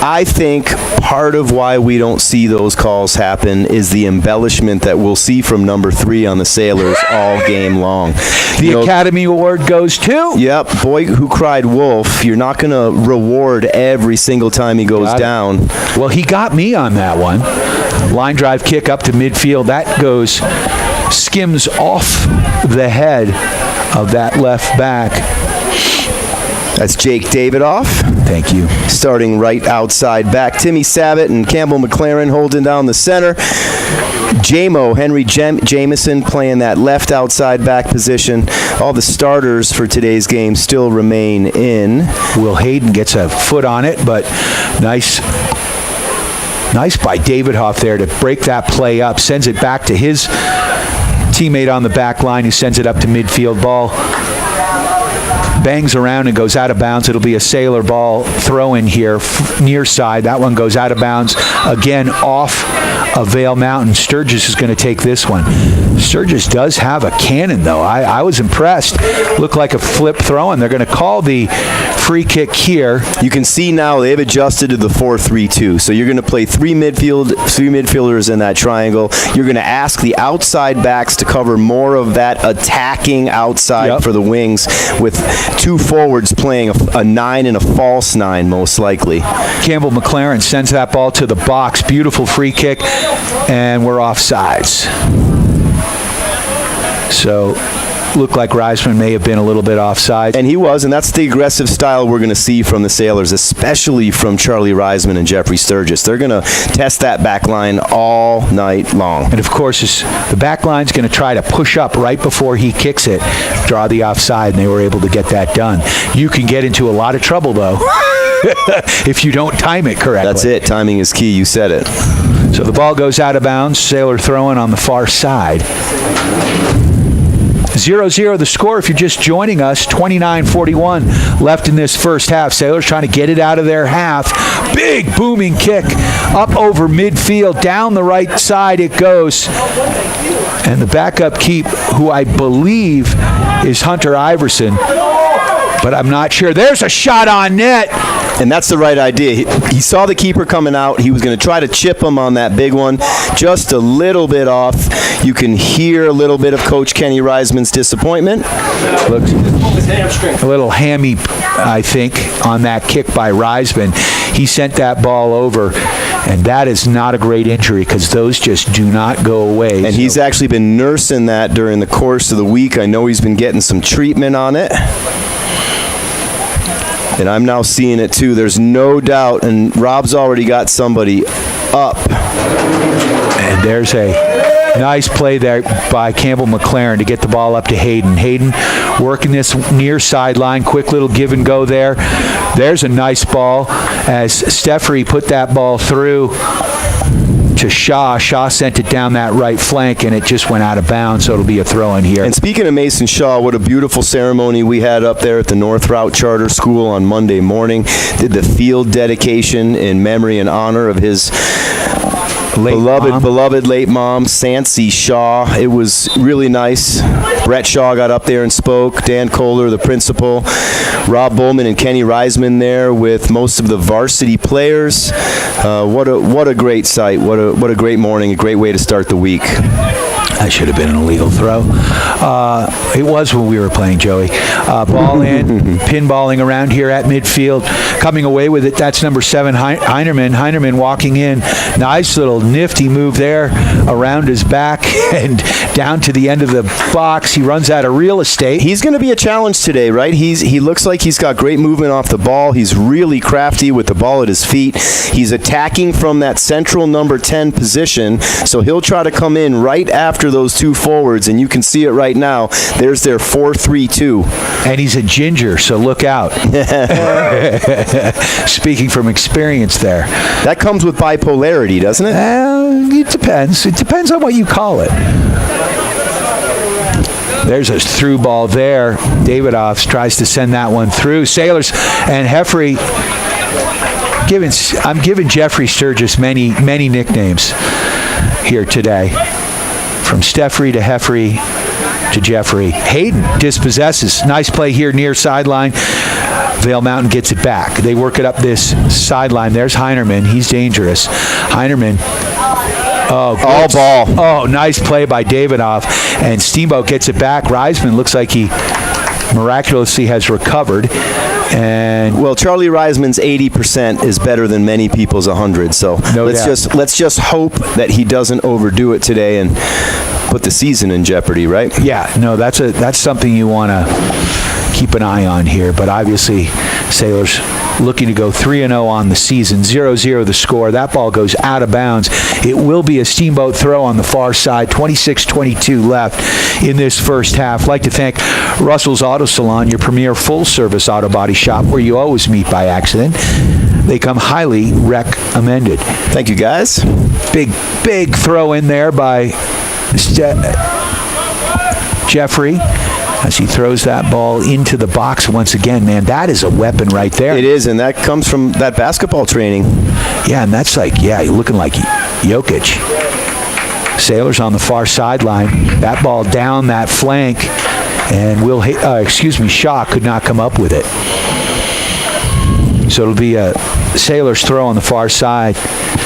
I think part of why we don't see those calls happen is the embellishment that we'll see from number 3 on the Sailors all game long. The Academy Award goes to? Yep, Boy Who Cried Wolf. You're not going to reward every single time he goes down. Well, he got me on that one. Line drive kick up to midfield. That skims off the head of that left back. That's Jake Davidoff. Thank you. Starting right outside back. Timmy Sabat and Campbell McLaren holding down the center. Henry Jameson playing that left outside back position. All the starters for today's game still remain in. Will Hayden gets a foot on it, but nice by Davidoff there to break that play up. Sends it back to his teammate on the back line, who sends it up to midfield. Ball bangs around and goes out of bounds. It'll be a Sailor ball throw in here, near side. That one goes out of bounds again, off of Vail Mountain. Sturgis is going to take this one. Sturgis does have a cannon, though. I was impressed. Looked like a flip throw, and they're going to call the free kick here. You can see now they've adjusted to the 4-3-2. So you're going to play three midfielders in that triangle. You're going to ask the outside backs to cover more of that attacking outside for the wings, with 2 forwards playing a 9 and a false 9, most likely. Campbell McLaren sends that ball to the box. Beautiful free kick, and we're offsides. So, looked like Reisman may have been a little bit offside. And he was, and that's the aggressive style we're going to see from the Sailors, especially from Charlie Reisman and Jeffrey Sturgis. They're going to test that back line all night long. And, of course, the back line's going to try to push up right before he kicks it, draw the offside, and they were able to get that done. You can get into a lot of trouble, though, if you don't time it correctly. That's it. Timing is key. You said it. So the ball goes out of bounds. Sailor throwing on the far side. 0-0 the score if you're just joining us. 29:41 left in this first half. Sailors trying to get it out of their half. Big booming kick up over midfield. Down the right side it goes. And the backup keep, who I believe is Hunter Iverson, but I'm not sure. There's a shot on net. And that's the right idea. He saw the keeper coming out. He was going to try to chip him on that big one. Just a little bit off. You can hear a little bit of Coach Kenny Reisman's disappointment. Looks a little hammy, I think, on that kick by Reisman. He sent that ball over. And that is not a great injury because those just do not go away. And he's actually been nursing that during the course of the week. I know he's been getting some treatment on it. And I'm now seeing it too. There's no doubt. And Rob's already got somebody up. And there's a nice play there by Campbell McLaren to get the ball up to Hayden. Hayden working this near sideline. Quick little give and go there. There's a nice ball as Steffery put that ball through to Shaw. Shaw sent it down that right flank, and it just went out of bounds, so it'll be a throw in here. And speaking of Mason Shaw, what a beautiful ceremony we had up there at the North Route Charter School on Monday morning. Did the field dedication in memory and honor of his beloved late mom, Sancy Shaw. It was really nice. Brett Shaw got up there and spoke. Dan Kohler, the principal. Rob Bowman and Kenny Reisman there with most of the varsity players. What a great sight. What a great morning. A great way to start the week. That should have been an illegal throw. It was when we were playing, Joey. Ball in, pinballing around here at midfield. Coming away with it, that's number 7, Heinerman. Heinerman walking in. Nice little nifty move there around his back and down to the end of the box. He runs out of real estate. He's going to be a challenge today, right? He looks like he's got great movement off the ball. He's really crafty with the ball at his feet. He's attacking from that central number 10 position, so he'll try to come in right after those two forwards, and you can see it right now. There's their 4-3-2. And he's a ginger, so look out. Speaking from experience there. That comes with bipolarity, doesn't it? It depends. It depends on what you call it. There's a through ball there. Davidoff tries to send that one through. Sailors and Heffrey. I'm giving Jeffrey Sturgis many nicknames here today. From Steffery to Heffrey to Jeffrey. Hayden dispossesses. Nice play here near sideline. Vail Mountain gets it back. They work it up this sideline. There's Heinerman. He's dangerous. Heinerman. Oh, all ball. Oh, nice play by Davidoff. And Steamboat gets it back. Reisman looks like he miraculously has recovered. And well, Charlie Reisman's 80% is better than many people's 100. So let's just hope that he doesn't overdo it today and put the season in jeopardy, right? Yeah, no, that's something you want to keep an eye on here. But obviously, Sailors looking to go 3-0 on the season. 0-0 the score. That ball goes out of bounds. It will be a Steamboat throw on the far side. 26:22 left in this first half. I'd like to thank Russell's Auto Salon, your premier full-service auto body shop where you always meet by accident. They come highly recommended. Thank you, guys. Big throw in there by Jeffrey as he throws that ball into the box once again. Man, that is a weapon right there. It is, and that comes from that basketball training. Yeah, and that's like, you're looking like Jokic. Sailors on the far sideline. That ball down that flank, and Shaw could not come up with it. So it'll be a Sailors throw on the far side.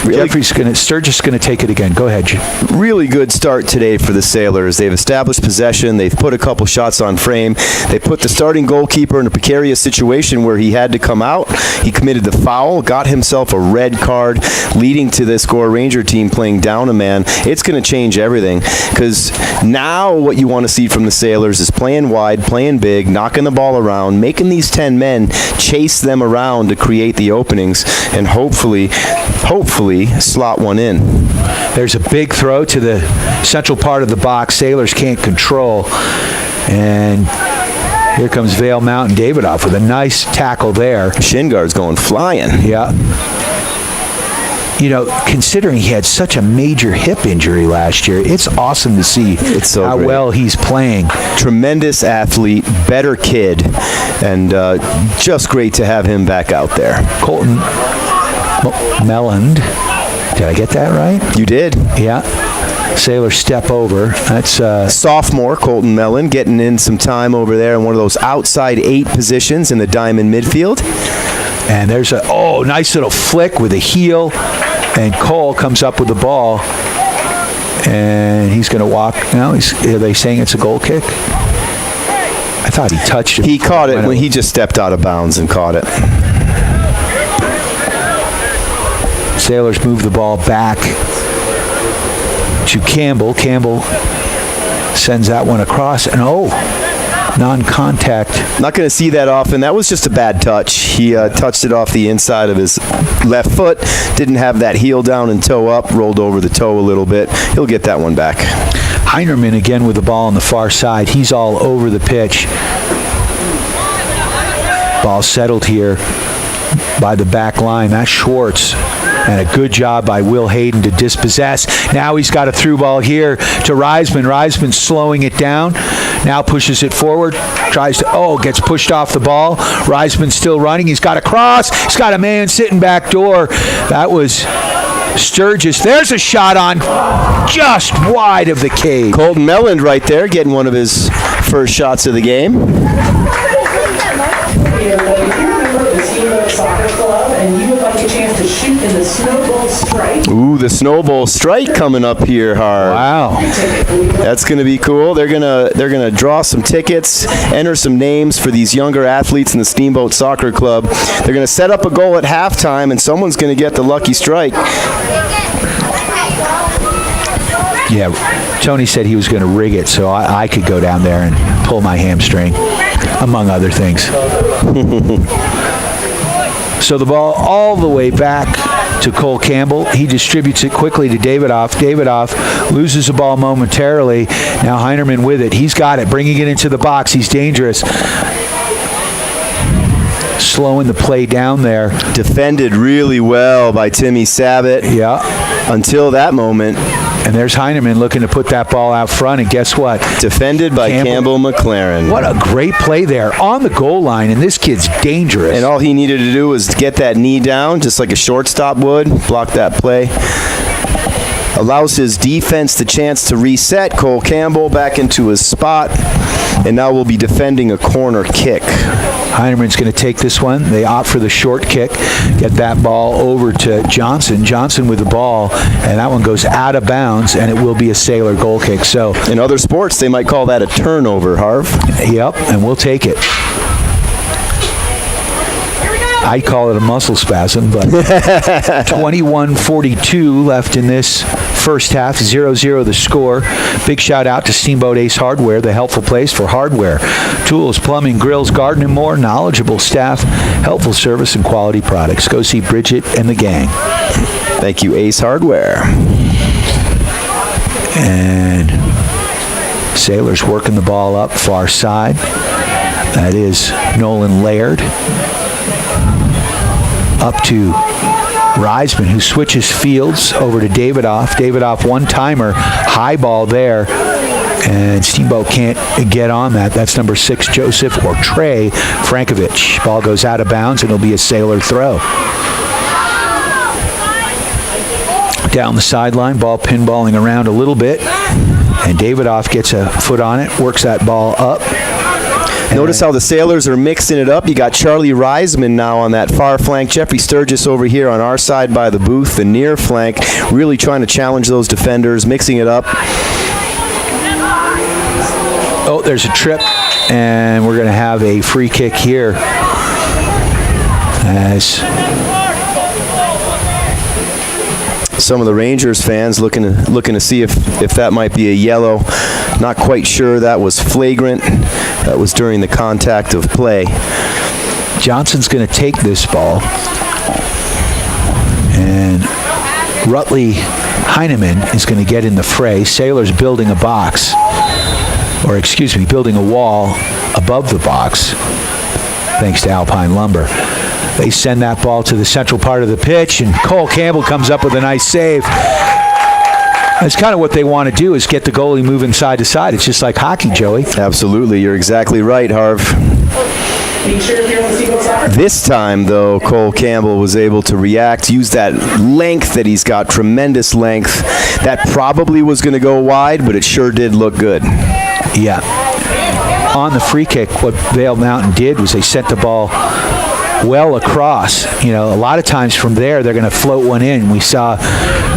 Sturgis going to take it again. Go ahead, Jim. Really good start today for the Sailors. They've established possession. They've put a couple shots on frame. They put the starting goalkeeper in a precarious situation where he had to come out. He committed the foul, got himself a red card, leading to this GORE Ranger team playing down a man. It's going to change everything because now what you want to see from the Sailors is playing wide, playing big, knocking the ball around, making these 10 men chase them around to create the openings, and hopefully slot one in. There's a big throw to the central part of the box. Sailors can't control. And here comes Vail Mountain. Davidoff with a nice tackle there. Shin guard's going flying. Yeah. considering he had such a major hip injury last year, it's awesome to see how well he's playing. Tremendous athlete, better kid, and just great to have him back out there. Colton Melland. Did I get that right? You did. Yeah. Sailor step over. That's sophomore Colton Mellon getting in some time over there in one of those outside 8 positions in the diamond midfield. And there's a nice little flick with a heel, and Cole comes up with the ball, and he's going to walk. Now, are they saying it's a goal kick? I thought he touched it. He caught it when he just stepped out of bounds and caught it. Sailors move the ball back to Campbell. Campbell sends that one across, and non-contact. Not going to see that often. That was just a bad touch. He touched it off the inside of his left foot. Didn't have that heel down and toe up. Rolled over the toe a little bit. He'll get that one back. Heinerman again with the ball on the far side. He's all over the pitch. Ball settled here by the back line. That's Schwartz. And a good job by Will Hayden to dispossess. Now he's got a through ball here to Reisman. Reisman slowing it down. Now pushes it forward. Tries to, gets pushed off the ball. Reisman still running. He's got a cross. He's got a man sitting back door. That was Sturgis. There's a shot on just wide of the cage. Colton Melland right there getting one of his first shots of the game. Soccer Club, and you would like a chance to shoot in the Snowball Strike. Ooh, the Snowball Strike coming up here, Harv. Wow. That's going to be cool. They're gonna draw some tickets, enter some names for these younger athletes in the Steamboat Soccer Club. They're going to set up a goal at halftime, and someone's going to get the lucky strike. Yeah, Tony said he was going to rig it so I could go down there and pull my hamstring, among other things. So the ball all the way back to Cole Campbell. He distributes it quickly to Davidoff. Davidoff loses the ball momentarily. Now Heinerman with it. He's got it, bringing it into the box. He's dangerous. Slowing the play down there. Defended really well by Timmy Sabat. Yeah. Until that moment. And there's Heinerman looking to put that ball out front, and guess what? Defended by Campbell McLaren. What a great play there on the goal line, and this kid's dangerous. And all he needed to do was get that knee down, just like a shortstop would, block that play. Allows his defense the chance to reset. Cole Campbell back into his spot, and now we'll be defending a corner kick. Heinerman's going to take this one. They opt for the short kick. Get that ball over to Johnson. Johnson with the ball, and that one goes out of bounds, and it will be a Sailor goal kick. So in other sports, they might call that a turnover, Harv. Yep, and we'll take it. I call it a muscle spasm, but 21:42 left in this first half, 0-0 the score. Big shout out to Steamboat Ace Hardware, the helpful place for hardware, tools, plumbing, grills, garden, and more. Knowledgeable staff, helpful service, and quality products. Go see Bridget and the gang. Thank you, Ace Hardware. And Sailors working the ball up far side. That is Nolan Laird. Up to Reisman, who switches fields over to Davidoff. Davidoff one-timer, high ball there, and Steamboat can't get on that. That's number 6, Joseph or Trey Frankovich. Ball goes out of bounds, and it'll be a Sailor throw. Down the sideline, ball pinballing around a little bit, and Davidoff gets a foot on it, works that ball up. Notice how the Sailors are mixing it up. You got Charlie Reisman now on that far flank. Jeffrey Sturgis over here on our side by the booth, the near flank, really trying to challenge those defenders, mixing it up. Oh, there's a trip, and we're going to have a free kick here. As some of the Rangers fans looking to see if that might be a yellow. Not quite sure. That was flagrant. That was during the contact of play. Johnson's going to take this ball, and Rutley Heineman is going to get in the fray. Sailor's building a box, or excuse me, building a wall above the box, thanks to Alpine Lumber. They send that ball to the central part of the pitch, and Cole Campbell comes up with a nice save. That's kind of what they want to do, is get the goalie moving side to side. It's just like hockey, Joey. Absolutely. You're exactly right, Harv. This time, though, Cole Campbell was able to react, use that length that he's got, tremendous length. That probably was going to go wide, but it sure did look good. Yeah. On the free kick, what VAIL Mountain did was they sent the ball well across. You know, a lot of times from there, they're going to float one in. We saw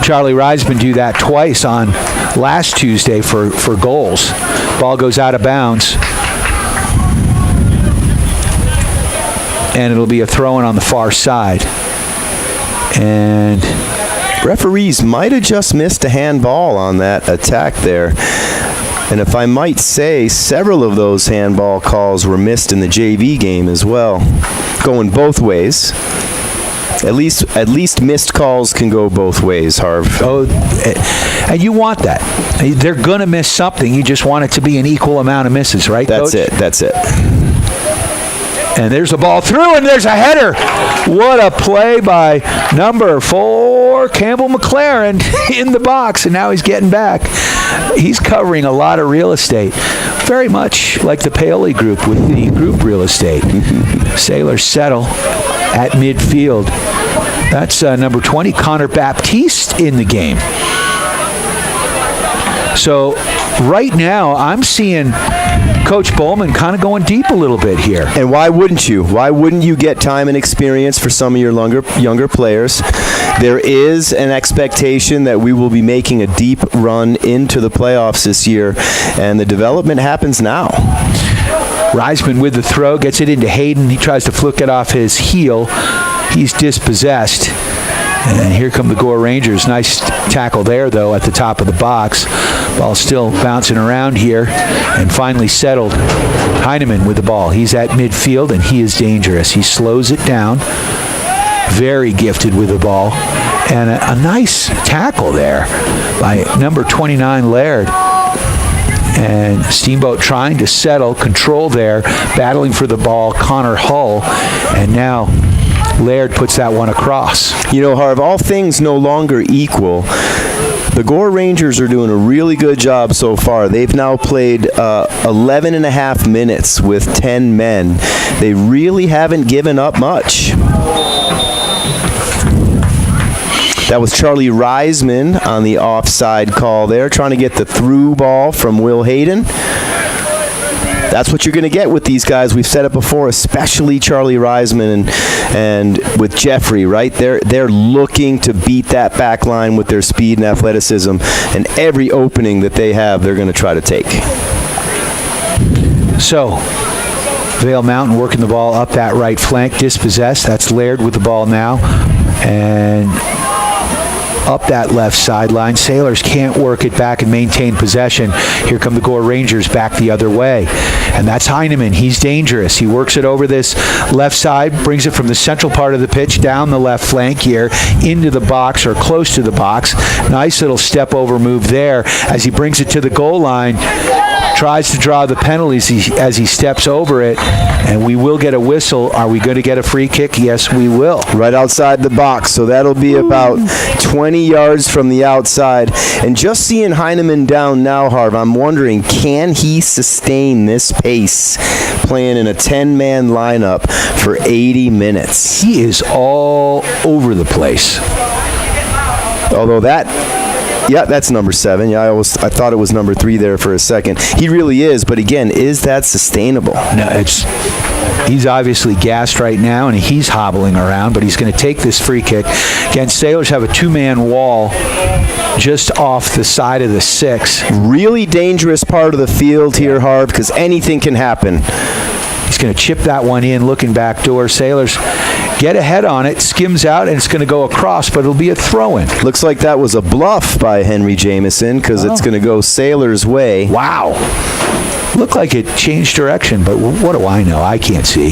Charlie Reisman do that twice on last Tuesday for goals. Ball goes out of bounds, and it'll be a throw-in on the far side. And referees might have just missed a handball on that attack there. And if I might say, several of those handball calls were missed in the JV game as well, going both ways. At least missed calls can go both ways, Harv. Oh, and you want that. They're going to miss something. You just want it to be an equal amount of misses, right, Coach? That's it. And there's a ball through, and there's a header. What a play by number 4, Campbell McLaren, in the box, and now he's getting back. He's covering a lot of real estate, very much like the Paoli group with the group real estate. Sailors settle at midfield. That's number 20, Connor Baptiste, in the game. So right now, I'm seeing Coach Bowman kind of going deep a little bit here. And why wouldn't you? Why wouldn't you get time and experience for some of your younger players? There is an expectation that we will be making a deep run into the playoffs this year, and the development happens now. Reisman with the throw, gets it into Hayden. He tries to flick it off his heel. He's dispossessed. And here come the Gore Rangers. Nice tackle there, though, at the top of the box. Ball still bouncing around here, and finally settled. Heineman with the ball. He's at midfield, and he is dangerous. He slows it down. Very gifted with the ball. And a nice tackle there by number 29, Laird. And Steamboat trying to settle, control there, battling for the ball, Connor Hull. And now Laird puts that one across. You know, Harv, all things no longer equal. The Gore Rangers are doing a really good job so far. They've now played 11 and a half minutes with 10 men. They really haven't given up much. That was Charlie Reisman on the offside call there, trying to get the through ball from Will Hayden. That's what you're going to get with these guys. We've said it before, especially Charlie Reisman and with Jeffrey, right? They're looking to beat that back line with their speed and athleticism, and every opening that they have, they're going to try to take. So, VAIL Mountain working the ball up that right flank, dispossessed. That's Laird with the ball now. And up that left sideline. Sailors can't work it back and maintain possession. Here come the Gore Rangers back the other way. And that's Heineman. He's dangerous. He works it over this left side, brings it from the central part of the pitch down the left flank here into the box or close to the box. Nice little step over move there as he brings it to the goal line. Tries to draw the penalties as he steps over it, and we will get a whistle. Are we going to get a free kick? Yes, we will. Right outside the box, so that'll be about 20 yards from the outside. And just seeing Heineman down now, Harv, I'm wondering, can he sustain this pace playing in a 10-man lineup for 80 minutes? He is all over the place. Although that's number 7. Yeah, I thought it was number 3 there for a second. He really is, but again, is that sustainable? No, he's obviously gassed right now, and he's hobbling around, but he's going to take this free kick. Again, Sailors have a 2-man wall just off the side of the 6. Really dangerous part of the field here, Harv, because anything can happen. He's going to chip that one in, looking back door. Sailors get ahead on it, skims out, and it's going to go across, but it'll be a throw-in. Looks like that was a bluff by Henry Jameson, because it's going to go Sailors' way. Wow. Looked like it changed direction, but what do I know? I can't see.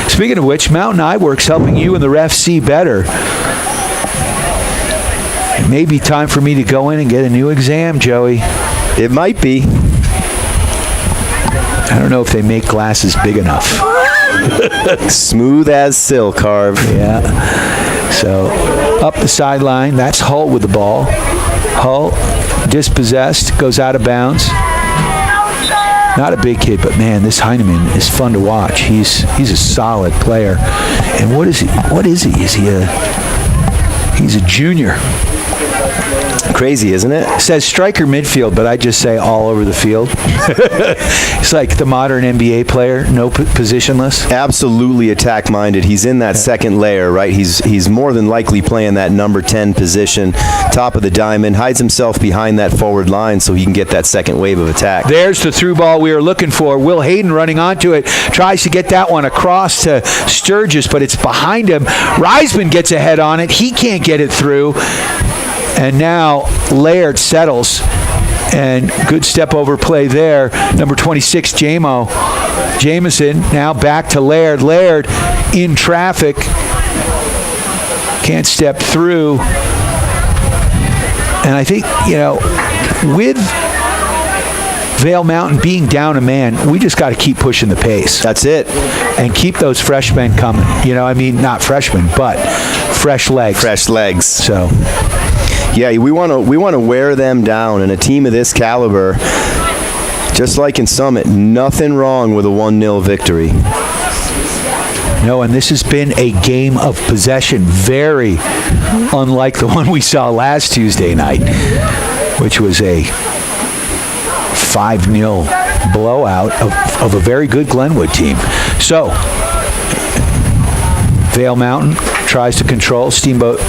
Speaking of which, Mountain Eyeworks helping you and the refs see better. It may be time for me to go in and get a new exam, Joey. It might be. I don't know if they make glasses big enough. Smooth as silk, Harv. Yeah. So up the sideline, that's Hull with the ball. Hull dispossessed, goes out of bounds. Not a big kid, but man, this Heineman is fun to watch. He's a solid player. And what is he? He's a junior. Crazy, isn't it? It says striker midfield, but I just say all over the field. It's like the modern NBA player, no positionless. Absolutely attack-minded. He's in that second layer, right? He's more than likely playing that number 10 position, top of the diamond, hides himself behind that forward line so he can get that second wave of attack. There's the through ball we were looking for. Will Hayden running onto it, tries to get that one across to Sturgis, but it's behind him. Reisman gets ahead on it. He can't get it through. And now Laird settles, and good step over play there. Number 26, Jamison, now back to Laird. Laird in traffic, can't step through. And I think, with Vail Mountain being down a man, we just got to keep pushing the pace. That's it. And keep those freshmen coming. Not freshmen, but fresh legs. Fresh legs. So... yeah, we want to wear them down, and a team of this caliber, just like in Summit, nothing wrong with a 1-0 victory. No, and this has been a game of possession, very unlike the one we saw last Tuesday night, which was a 5-0 blowout of a very good Glenwood team. So, Vail Mountain tries to control. Steamboat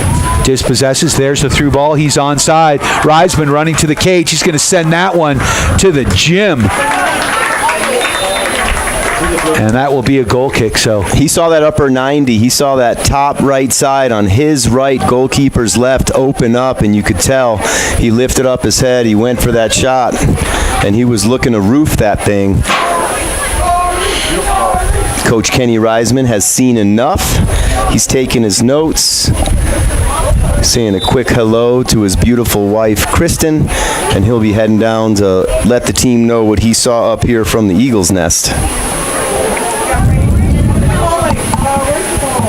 dispossesses. There's the through ball. He's onside. Reisman running to the cage. He's going to send that one to the gym. And that will be a goal kick. So he saw that upper 90. He saw that top right side on his right, goalkeeper's left, open up, and you could tell he lifted up his head. He went for that shot, and he was looking to roof that thing. Coach Kenny Reisman has seen enough. He's taken his notes, saying a quick hello to his beautiful wife, Kristen, and he'll be heading down to let the team know what he saw up here from the Eagle's Nest.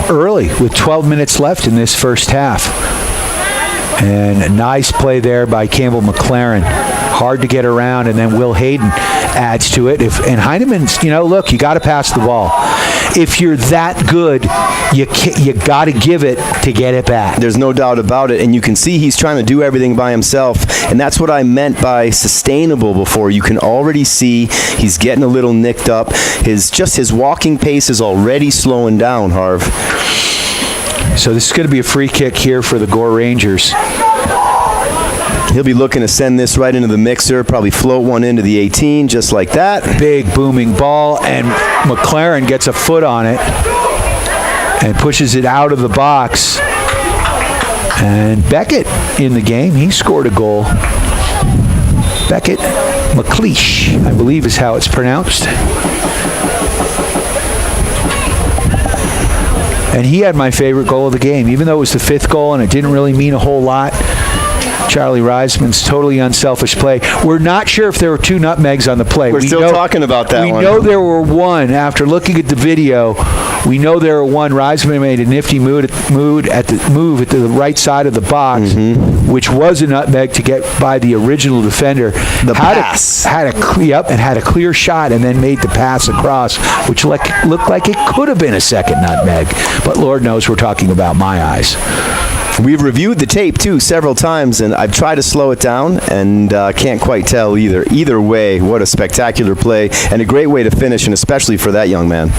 Early, with 12 minutes left in this first half. And a nice play there by Campbell McLaren. Hard to get around, and then Will Hayden adds to it. And Heinemann's, look, you got to pass the ball. If you're that good, you got to give it to get it back. There's no doubt about it, and you can see he's trying to do everything by himself, and that's what I meant by sustainable before. You can already see he's getting a little nicked up. His walking pace is already slowing down, Harv. So this is going to be a free kick here for the Gore Rangers. He'll be looking to send this right into the mixer, probably float one into the 18, just like that. Big booming ball, and McLaren gets a foot on it and pushes it out of the box. And Beckett in the game, he scored a goal. Beckett McLeish, I believe is how it's pronounced. And he had my favorite goal of the game, even though it was the 5th goal and it didn't really mean a whole lot. Charlie Reisman's totally unselfish play. We're not sure if there were 2 nutmegs on the play. We're still talking about that one. We know there were one. After looking at the video, we know there were one. Reisman made a nifty move at the right side of the box, which was a nutmeg to get by the original defender. The pass. Had a clear shot and then made the pass across, which looked like it could have been a second nutmeg. But Lord knows we're talking about my eyes. We've reviewed the tape, too, several times, and I've tried to slow it down and can't quite tell either. Either way, what a spectacular play and a great way to finish, and especially for that young man.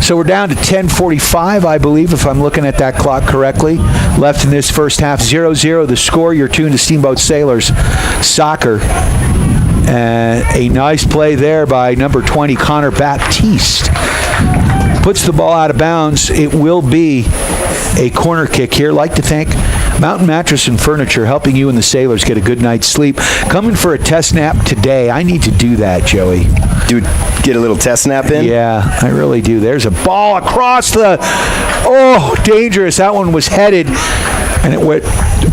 So we're down to 10:45, I believe, if I'm looking at that clock correctly. Left in this first half, 0-0 the score. You're tuned to Steamboat Sailors Soccer. And a nice play there by number 20, Connor Baptiste. Puts the ball out of bounds. It will be a corner kick here. Like to thank Mountain Mattress and Furniture, helping you and the Sailors get a good night's sleep. Coming for a test nap today. I need to do that, Joey. Dude, get a little test nap in? Yeah, I really do. There's a ball across dangerous. That one was headed And it went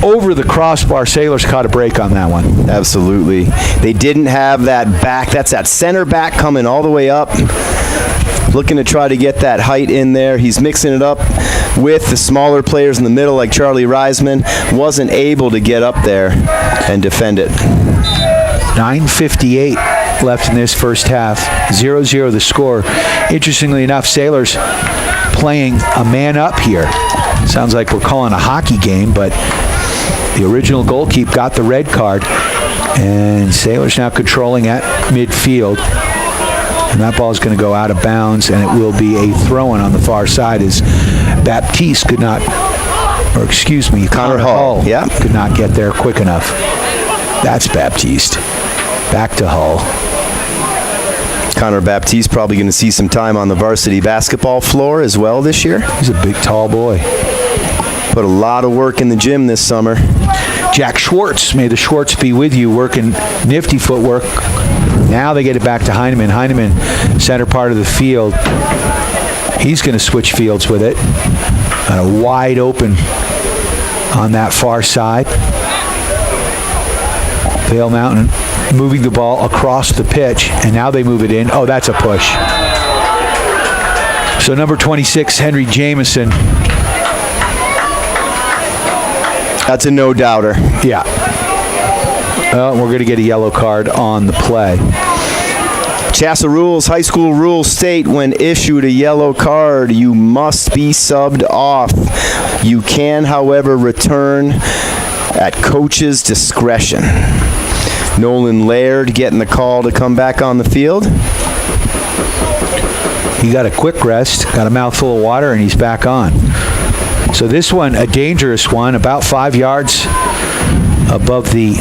over the crossbar. Sailors caught a break on that one. Absolutely. They didn't have that back. That's that center back coming all the way up. Looking to try to get that height in there. He's mixing it up with the smaller players in the middle like Charlie Reisman. Wasn't able to get up there and defend it. 9:58 left in this first half. 0-0 the score. Interestingly enough, Sailors playing a man up here. Sounds like we're calling a hockey game, but the original goalkeeper got the red card, and Sailors now controlling at midfield. And that ball is going to go out of bounds, and it will be a throw-in on the far side as Baptiste could not, or excuse me, Connor Hull could not get there quick enough. That's Baptiste. Back to Hull. Connor Baptiste probably going to see some time on the varsity basketball floor as well this year. He's a big, tall boy. Put a lot of work in the gym this summer. Jack Schwartz, may the Schwartz be with you, working nifty footwork. Now they get it back to Heineman. Heineman, center part of the field. He's going to switch fields with it. And a wide open on that far side. VAIL Mountain moving the ball across the pitch, and now they move it in. Oh, that's a push. So number 26, Henry Jameson. That's a no-doubter. Yeah. Well, we're going to get a yellow card on the play. CHSAA rules, high school rules state when issued a yellow card, you must be subbed off. You can, however, return at coach's discretion. Nolan Laird getting the call to come back on the field. He got a quick rest, got a mouthful of water, and he's back on. So this one, a dangerous one, about 5 yards above the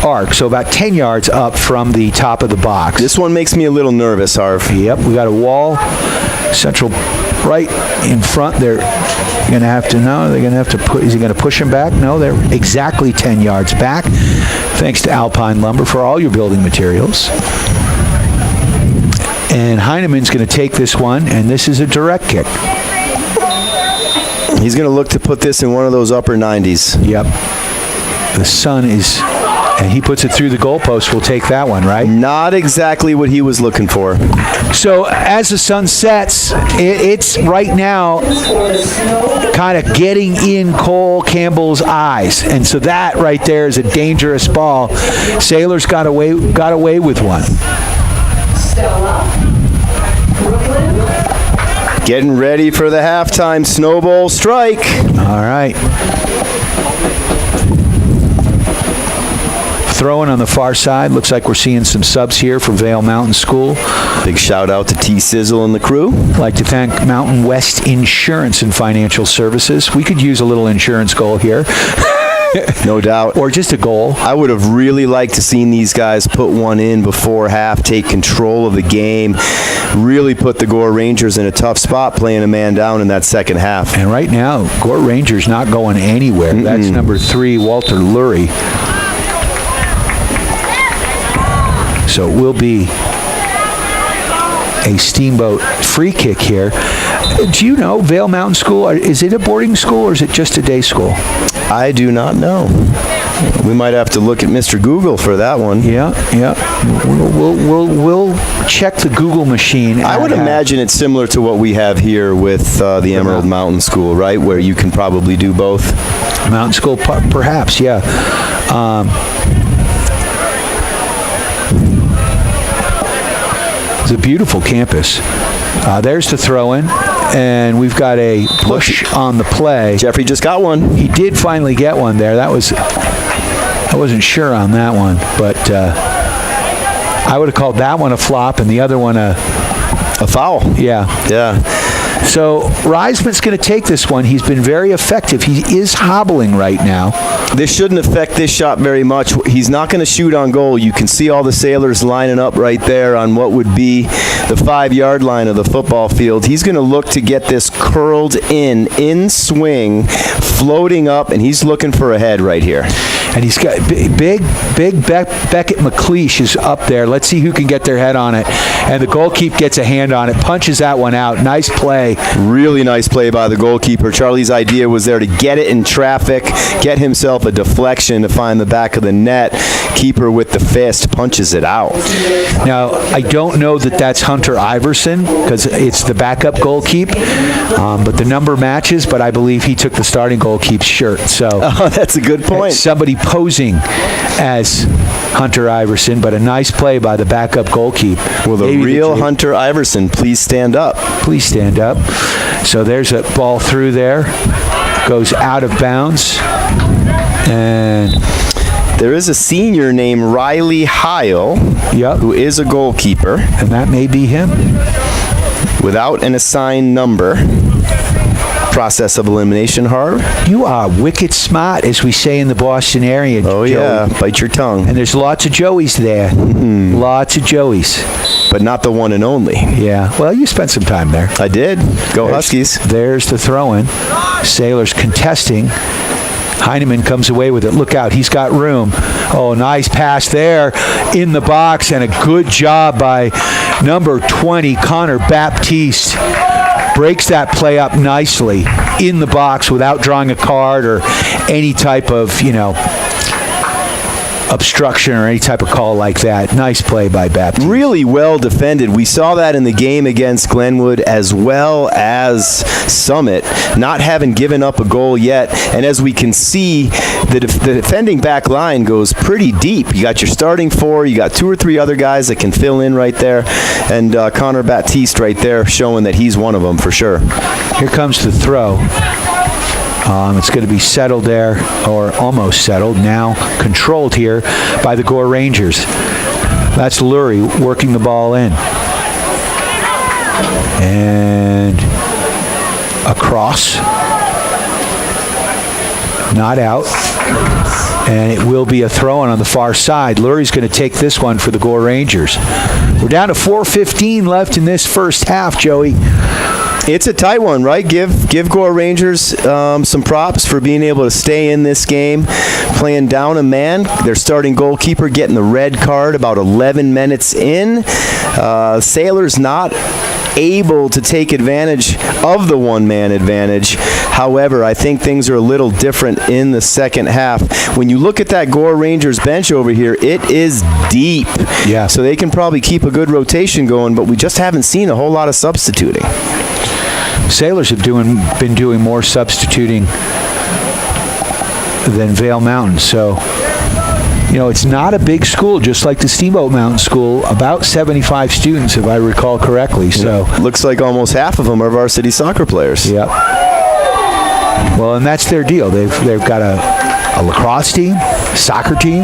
arc, so about 10 yards up from the top of the box. This one makes me a little nervous, Harv. Yep, we got a wall, central right in front. They're going to have to, no, they're going to have to put, is he going to push him back? No, they're exactly 10 yards back. Thanks to Alpine Lumber for all your building materials. And Heineman's going to take this one, and this is a direct kick. He's going to look to put this in one of those upper 90s. Yep. The sun is, and he puts it through the goalpost. We'll take that one, right? Not exactly what he was looking for. So as the sun sets, it's right now kind of getting in Cole Campbell's eyes. And so that right there is a dangerous ball. Sailors got away with one. Getting ready for the halftime snowball strike. All right. Throwing on the far side. Looks like we're seeing some subs here for VAIL Mountain School. Big shout out to T-Sizzle and the crew. I'd like to thank Mountain West Insurance and Financial Services. We could use a little insurance goal here. No doubt. Or just a goal. I would have really liked to seen these guys put one in before half, take control of the game, really put the GORE Rangers in a tough spot playing a man down in that second half. And right now, GORE Rangers not going anywhere. That's number 3, Walter Lurie. So it will be a Steamboat free kick here. Do you know VAIL Mountain School, is it a boarding school or is it just a day school? I do not know. We might have to look at Mr. Google for that one. Yeah. We'll check the Google machine. I would imagine it's similar to what we have here with the Emerald Mountain School, right? Where you can probably do both. Mountain School, perhaps, yeah. It's a beautiful campus. There's the throw-in, and we've got a push on the play. Jeffrey just got one. He did finally get one there. I wasn't sure on that one, but I would have called that one a flop and the other one a foul. Yeah. So Reisman's going to take this one. He's been very effective. He is hobbling right now. This shouldn't affect this shot very much. He's not going to shoot on goal. You can see all the Sailors lining up right there on what would be the 5-yard line of the football field. He's going to look to get this curled in swing, floating up, and he's looking for a head right here. And he's got big Beckett McLeish is up there. Let's see who can get their head on it. and the goalkeeper gets a hand on it, punches that one out. Nice play. Really nice play by the goalkeeper. Charlie's idea was there to get it in traffic, get himself a deflection to find the back of the net. Keeper with the fist punches it out. Now, I don't know that that's Hunter Iverson because it's the backup goalkeep, but the number matches, but I believe he took the starting goalkeep's shirt. So that's a good point. Somebody posing as Hunter Iverson, but a nice play by the backup goalkeep. Will the real Hunter Iverson please stand up? Please stand up. So there's a ball through there. Goes out of bounds. And there is a senior named Riley Heil, who is a goalkeeper. And that may be him. Without an assigned number. Process of elimination, Harv. You are wicked smart, as we say in the Boston area. Oh, Joey. Yeah. Bite your tongue. And there's lots of Joeys there. Mm-hmm. Lots of Joeys. But not the one and only. Yeah. Well, you spent some time there. I did. Go Huskies. There's the throw-in. Sailors contesting. Heineman comes away with it. Look out. He's got room. Oh, nice pass there in the box, and a good job by number 20, Connor Baptiste. Breaks that play up nicely in the box without drawing a card or any type of, obstruction or any type of call like that. Nice play by Baptiste. Really well defended. We saw that in the game against Glenwood as well as Summit, not having given up a goal yet. And as we can see, the defending back line goes pretty deep. You got your starting four, you got 2 or 3 other guys that can fill in right there, and Connor Baptiste right there showing that he's one of them for sure. Here comes the throw. It's going to be settled there, or almost settled, now controlled here by the Gore Rangers. That's Lurie working the ball in. And across. Not out. And it will be a throw-in on the far side. Lurie's going to take this one for the Gore Rangers. We're down to 4:15 left in this first half, Joey. It's a tight one, right? Give Gore Rangers some props for being able to stay in this game, playing down a man. Their starting goalkeeper getting the red card about 11 minutes in. Sailors not able to take advantage of the one-man advantage. However, I think things are a little different in the second half. When you look at that Gore Rangers bench over here, it is deep. Yeah. So they can probably keep a good rotation going, but we just haven't seen a whole lot of substituting. Sailors have been doing more substituting than VAIL Mountain. So, it's not a big school, just like the Steamboat Mountain School. About 75 students, if I recall correctly. So looks like almost half of them are varsity soccer players. Yep. Well, and that's their deal. They've got a lacrosse team, soccer team.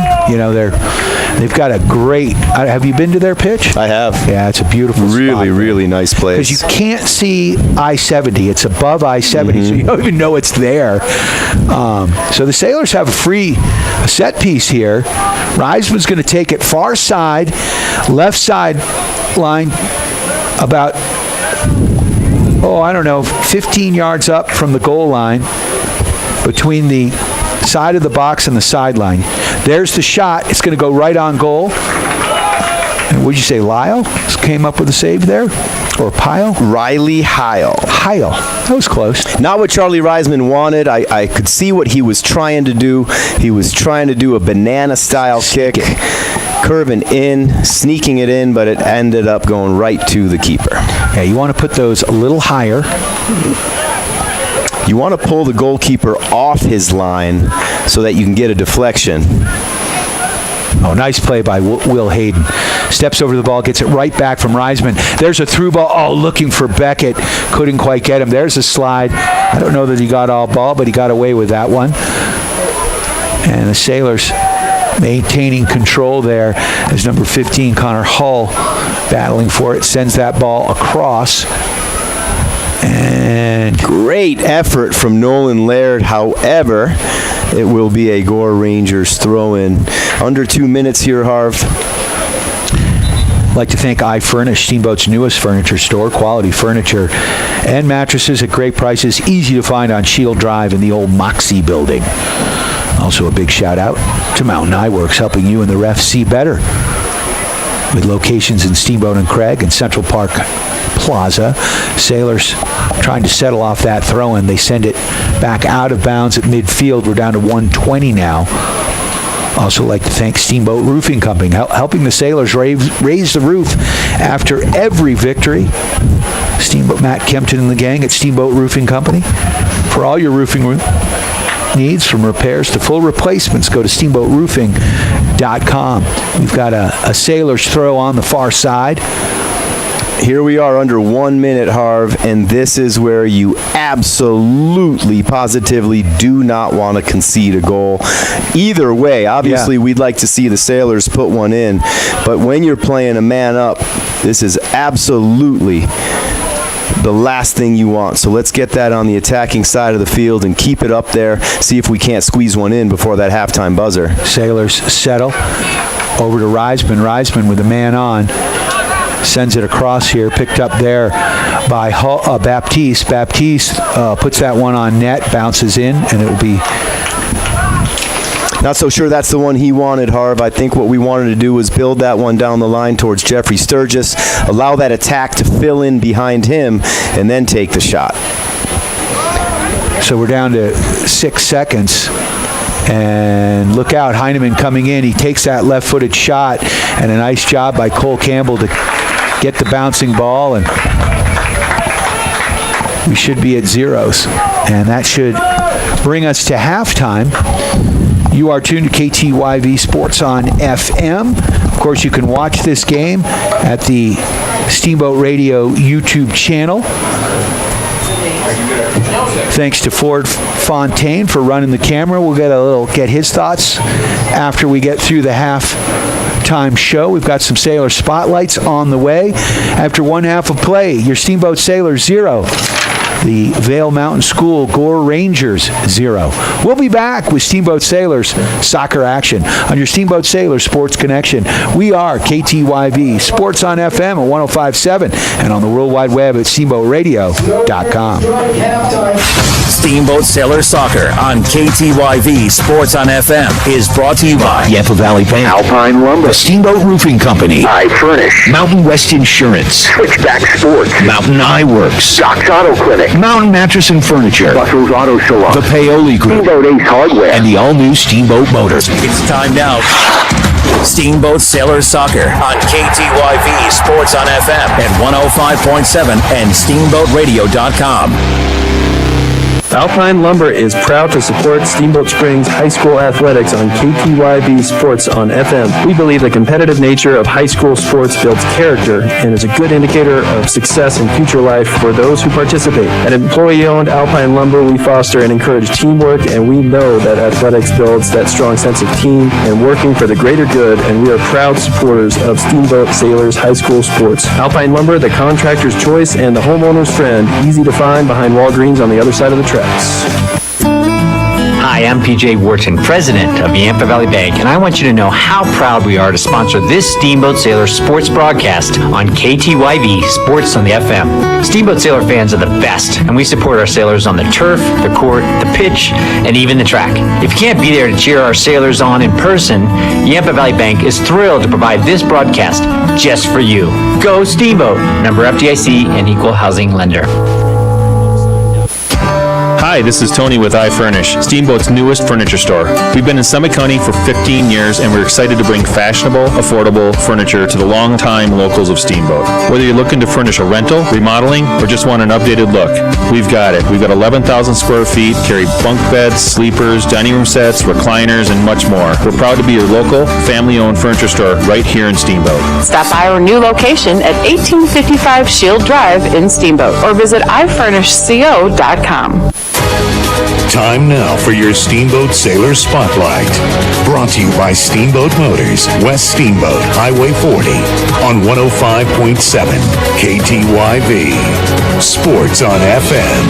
They've got a great. Have you been to their pitch? I have. Yeah, it's a beautiful spot. Really nice place. Because you can't see I-70. It's above I-70, so you don't even know it's there. So the Sailors have a set piece here. Reisman's going to take it far side, left side line, about 15 yards up from the goal line, between the side of the box and the sideline. There's the shot. It's going to go right on goal. And would you say Lyle came up with a save there? Or Pyle? Riley Heil. That was close. Not what Charlie Reisman wanted. I could see what he was trying to do. He was trying to do a banana-style kick, curving in, sneaking it in, but it ended up going right to the keeper. Yeah, you want to put those a little higher. You want to pull the goalkeeper off his line so that you can get a deflection. Oh, nice play by Will Hayden. Steps over the ball, gets it right back from Reisman. There's a through ball. Oh, looking for Beckett. Couldn't quite get him. There's a slide. I don't know that he got all ball, but he got away with that one. And the Sailors maintaining control there as number 15, Connor Hull, battling for it. Sends that ball across. And great effort from Nolan Laird. However, it will be a Gore Rangers throw-in. Under 2 minutes here, Harv. I'd like to thank iFurnish, Steamboat's newest furniture store. Quality furniture and mattresses at great prices. Easy to find on Shield Drive in the old Moxie building. Also a big shout out to Mountain Eye Works, helping you and the refs see better. with locations in Steamboat and Craig and Central Park Plaza. Sailors trying to settle off that throw-in. They send it back out of bounds at midfield. We're down to 120 now. Also like to thank Steamboat Roofing Company, helping the Sailors raise the roof after every victory. Steamboat Matt Kempton and the gang at Steamboat Roofing Company. For all your roofing needs, from repairs to full replacements, go to steamboatroofing.com. We've got a Sailors throw on the far side. Here we are under 1 minute, Harv, and this is where you absolutely, positively do not want to concede a goal. Either way, obviously we'd like to see the Sailors put one in, but when you're playing a man up, this is absolutely the last thing you want. So let's get that on the attacking side of the field and keep it up there. See if we can't squeeze one in before that halftime buzzer. Sailors settle over to Reisman. Reisman with a man on. Sends it across here, picked up there by Baptiste. Baptiste puts that one on net, bounces in, and it will be... Not so sure that's the one he wanted, Harv. I think what we wanted to do was build that one down the line towards Jeffrey Sturgis, allow that attack to fill in behind him, and then take the shot. So we're down to 6 seconds. And look out, Heineman coming in. He takes that left-footed shot, and a nice job by Cole Campbell to get the bouncing ball, and we should be at zeros. And that should bring us to halftime. You are tuned to KTYV Sports on FM. Of course, you can watch this game at the Steamboat Radio YouTube channel. Thanks to Ford Fontaine for running the camera. We'll get his thoughts after we get through the halftime show. We've got some Sailor spotlights on the way. After one half of play, your Steamboat Sailors 0. The VAIL Mountain School GORE Rangers 0. We'll be back with Steamboat Sailors soccer action on your Steamboat Sailors Sports Connection. We are KTYV Sports on FM at 105.7 and on the World Wide Web at steamboatradio.com. Steamboat Sailor Soccer on KTYV Sports on FM is brought to you by Yampa Valley Bank, Alpine Lumber, the Steamboat Roofing Company, I Furnish, Mountain West Insurance, Switchback Sports, Mountain Eye Works, Doc's Auto Clinic, Mountain Mattress and Furniture, Russell's Auto Salon, the Paoli Group, Steamboat Ace Hardware, and the all-new Steamboat Motors. It's time now. Steamboat Sailor Soccer on KTYV Sports on FM at 105.7 and steamboatradio.com. Alpine Lumber is proud to support Steamboat Springs High School athletics on KTYV Sports on FM. We believe the competitive nature of high school sports builds character and is a good indicator of success in future life for those who participate. At employee-owned Alpine Lumber, we foster and encourage teamwork, and we know that athletics builds that strong sense of team and working for the greater good, and we are proud supporters of Steamboat Sailors High School sports. Alpine Lumber, the contractor's choice and the homeowner's friend, easy to find behind Walgreens on the other side of the tracks. Hi, I'm PJ Wharton, president of Yampa Valley Bank, and I want you to know how proud we are to sponsor this Steamboat Sailor sports broadcast on KTYV Sports on the FM. Steamboat Sailor fans are the best, and we support our sailors on the turf, the court, the pitch, and even the track. If you can't be there to cheer our sailors on in person, Yampa Valley Bank is thrilled to provide this broadcast just for you. Go Steamboat! Member FDIC and Equal Housing Lender. Hi, this is Tony with I Furnish, Steamboat's newest furniture store. We've been in Summit County for 15 years, and we're excited to bring fashionable, affordable furniture to the long-time locals of Steamboat. Whether you're looking to furnish a rental, remodeling, or just want an updated look, we've got it. We've got 11,000 square feet, carry bunk beds, sleepers, dining room sets, recliners, and much more. We're proud to be your local, family-owned furniture store right here in Steamboat. Stop by our new location at 1855 Shield Drive in Steamboat or visit ifurnishco.com. Time now for your Steamboat Sailor Spotlight. Brought to you by Steamboat Motors, West Steamboat, Highway 40, on 105.7 KTYV. Sports on FM.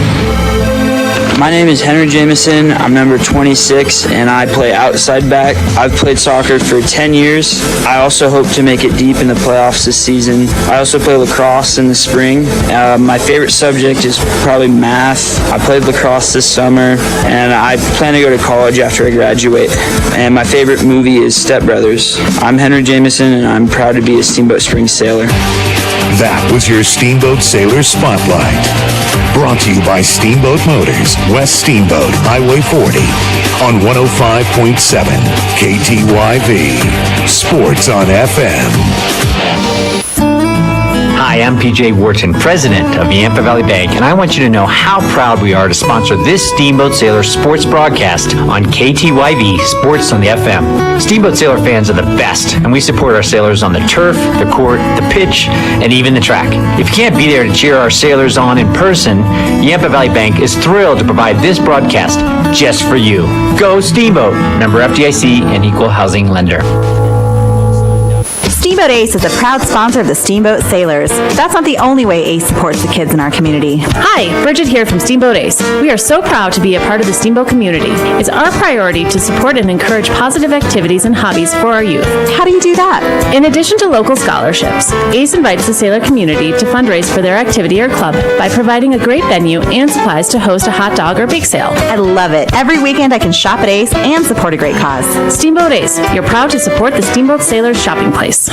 My name is Henry Jameson. I'm number 26, and I play outside back. I've played soccer for 10 years. I also hope to make it deep in the playoffs this season. I also play lacrosse in the spring. My favorite subject is probably math. I played lacrosse this summer, and I plan to go to college after I graduate. And my favorite movie is Step Brothers. I'm Henry Jameson, and I'm proud to be a Steamboat Springs sailor. That was your Steamboat Sailor Spotlight. Brought to you by Steamboat Motors, West Steamboat, Highway 40, on 105.7 KTYV. Sports on FM. Hi, I'm PJ Wharton, president of the Yampa Valley Bank, and I want you to know how proud we are to sponsor this Steamboat Sailor sports broadcast on KTYV Sports on the FM. Steamboat Sailor fans are the best, and we support our sailors on the turf, the court, the pitch, and even the track. If you can't be there to cheer our sailors on in person, Yampa Valley Bank is thrilled to provide this broadcast just for you. Go Steamboat! Member FDIC and Equal Housing Lender. Steamboat Ace is a proud sponsor of the Steamboat Sailors. That's not the only way Ace supports the kids in our community. Hi, Bridget here from Steamboat Ace. We are so proud to be a part of the Steamboat community. It's our priority to support and encourage positive activities and hobbies for our youth. How do you do that? In addition to local scholarships, Ace invites the sailor community to fundraise for their activity or club by providing a great venue and supplies to host a hot dog or bake sale. I love it. Every weekend I can shop at Ace and support a great cause. Steamboat Ace, you're proud to support the Steamboat Sailors shopping place.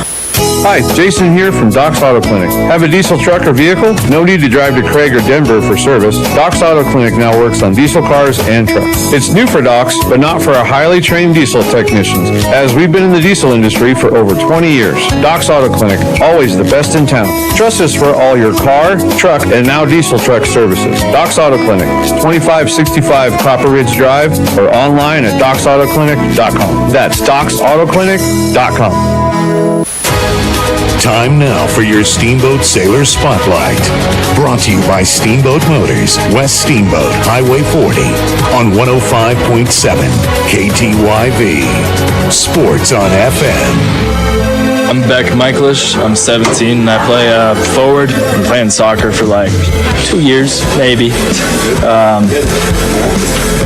Hi, Jason here from Doc's Auto Clinic. Have a diesel truck or vehicle? No need to drive to Craig or Denver for service. Doc's Auto Clinic now works on diesel cars and trucks. It's new for Doc's, but not for our highly trained diesel technicians, as we've been in the diesel industry for over 20 years. Doc's Auto Clinic, always the best in town. Trust us for all your car, truck, and now diesel truck services. Doc's Auto Clinic, 2565 Copper Ridge Drive, or online at docsautoclinic.com. That's docsautoclinic.com. Time now for your Steamboat Sailor Spotlight. Brought to you by Steamboat Motors, West Steamboat, Highway 40, on 105.7 KTYV. Sports on FM. I'm Beck Michaelish. I'm 17 and I play forward. I'm playing soccer for like 2 years, maybe.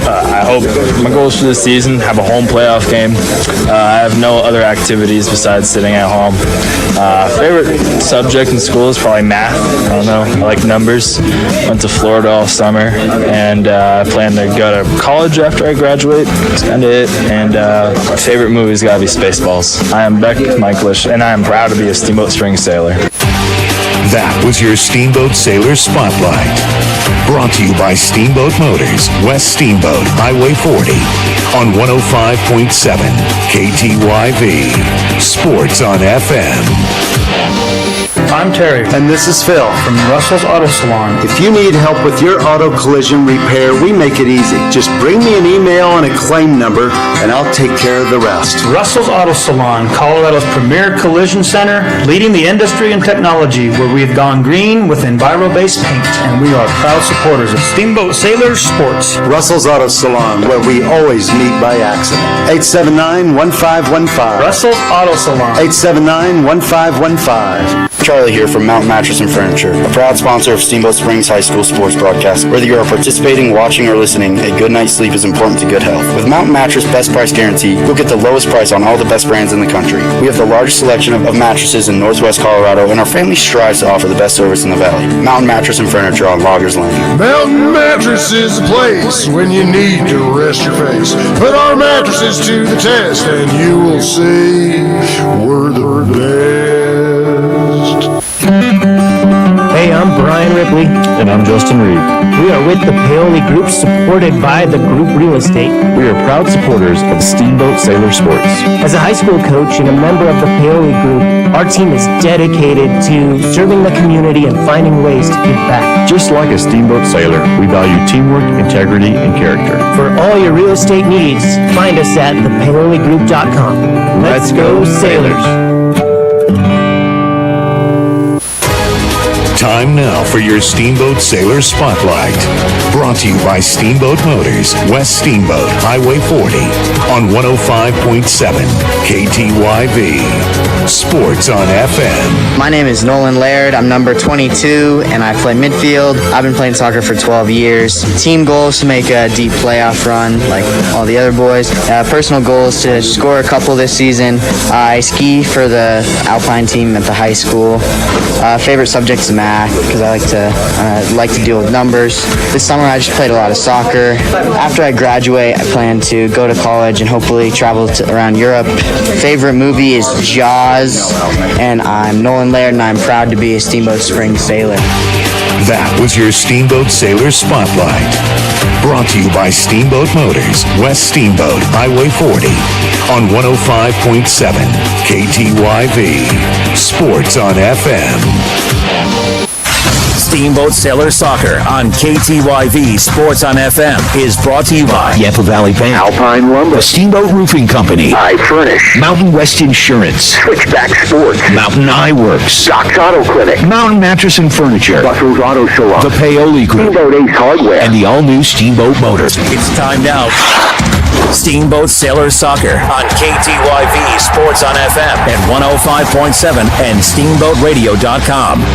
I hope my goals for this season, have a home playoff game. I have no other activities besides sitting at home. Favorite subject in school is probably math. I don't know. I like numbers. Went to Florida all summer and I plan to go to college after I graduate. That's kind of it. And my favorite movie's got to be Spaceballs. I am Beck Michaelish and I am proud to be a Steamboat Springs sailor. That was your Steamboat Sailor Spotlight. Brought to you by Steamboat Motors, West Steamboat, Highway 40, on 105.7 KTYV. Sports on FM. I'm Terry. And this is Phil from Russell's Auto Salon. If you need help with your auto collision repair, we make it easy. Just bring me an email and a claim number, and I'll take care of the rest. Russell's Auto Salon, Colorado's premier collision center, leading the industry in technology, where we have gone green with Enviro-based paint, and we are proud supporters of Steamboat Sailors Sports. Russell's Auto Salon, where we always meet by accident. 879-1515. Russell's Auto Salon. 879-1515. Charlie here from Mountain Mattress and Furniture, a proud sponsor of Steamboat Springs High School sports broadcast. Whether you are participating, watching, or listening, a good night's sleep is important to good health. With Mountain Mattress Best Price Guarantee, you'll get the lowest price on all the best brands in the country. We have the largest selection of mattresses in Northwest Colorado, and our family strives to offer the best service in the valley. Mountain Mattress and Furniture on Loggers Lane. Mountain Mattress is the place when you need to rest your face. Put our mattresses to the test, and you will see we're the best. Hey, I'm Brian Ripley. And I'm Justin Reed. We are with the Paoli Group, supported by the Group Real Estate. We are proud supporters of Steamboat Sailor Sports. As a high school coach and a member of the Paoli Group, our team is dedicated to serving the community and finding ways to give back. Just like a Steamboat Sailor, we value teamwork, integrity, and character. For all your real estate needs, find us at thepaoligroup.com. Let's go Sailors! Time now for your Steamboat Sailor Spotlight. Brought to you by Steamboat Motors, West Steamboat, Highway 40, on 105.7 KTYV. Sports on FM. My name is Nolan Laird. I'm number 22, and I play midfield. I've been playing soccer for 12 years. Team goal is to make a deep playoff run like all the other boys. Personal goal is to score a couple this season. I ski for the Alpine team at the high school. Favorite subject is math because I like to deal with numbers. This summer I just played a lot of soccer. After I graduate, I plan to go to college and hopefully travel around Europe. Favorite movie is Jaws, and I'm Nolan Laird, and I'm proud to be a Steamboat Springs sailor. That was your Steamboat Sailor Spotlight. Brought to you by Steamboat Motors, West Steamboat, Highway 40, on 105.7 KTYV. Sports on FM. Steamboat Sailor Soccer on KTYV Sports on FM is brought to you by Yampa Valley Bank, Alpine Lumber, the Steamboat Roofing Company, I Furnish, Mountain West Insurance, Switchback Sports, Mountain Eye Works, Doc's Auto Clinic, Mountain Mattress and Furniture, Russell's Auto Salon, the Paoli Group, Steamboat Ace Hardware, and the all-new Steamboat Motors. It's time now. Steamboat Sailor Soccer on KTYV Sports on FM at 105.7 and steamboatradio.com.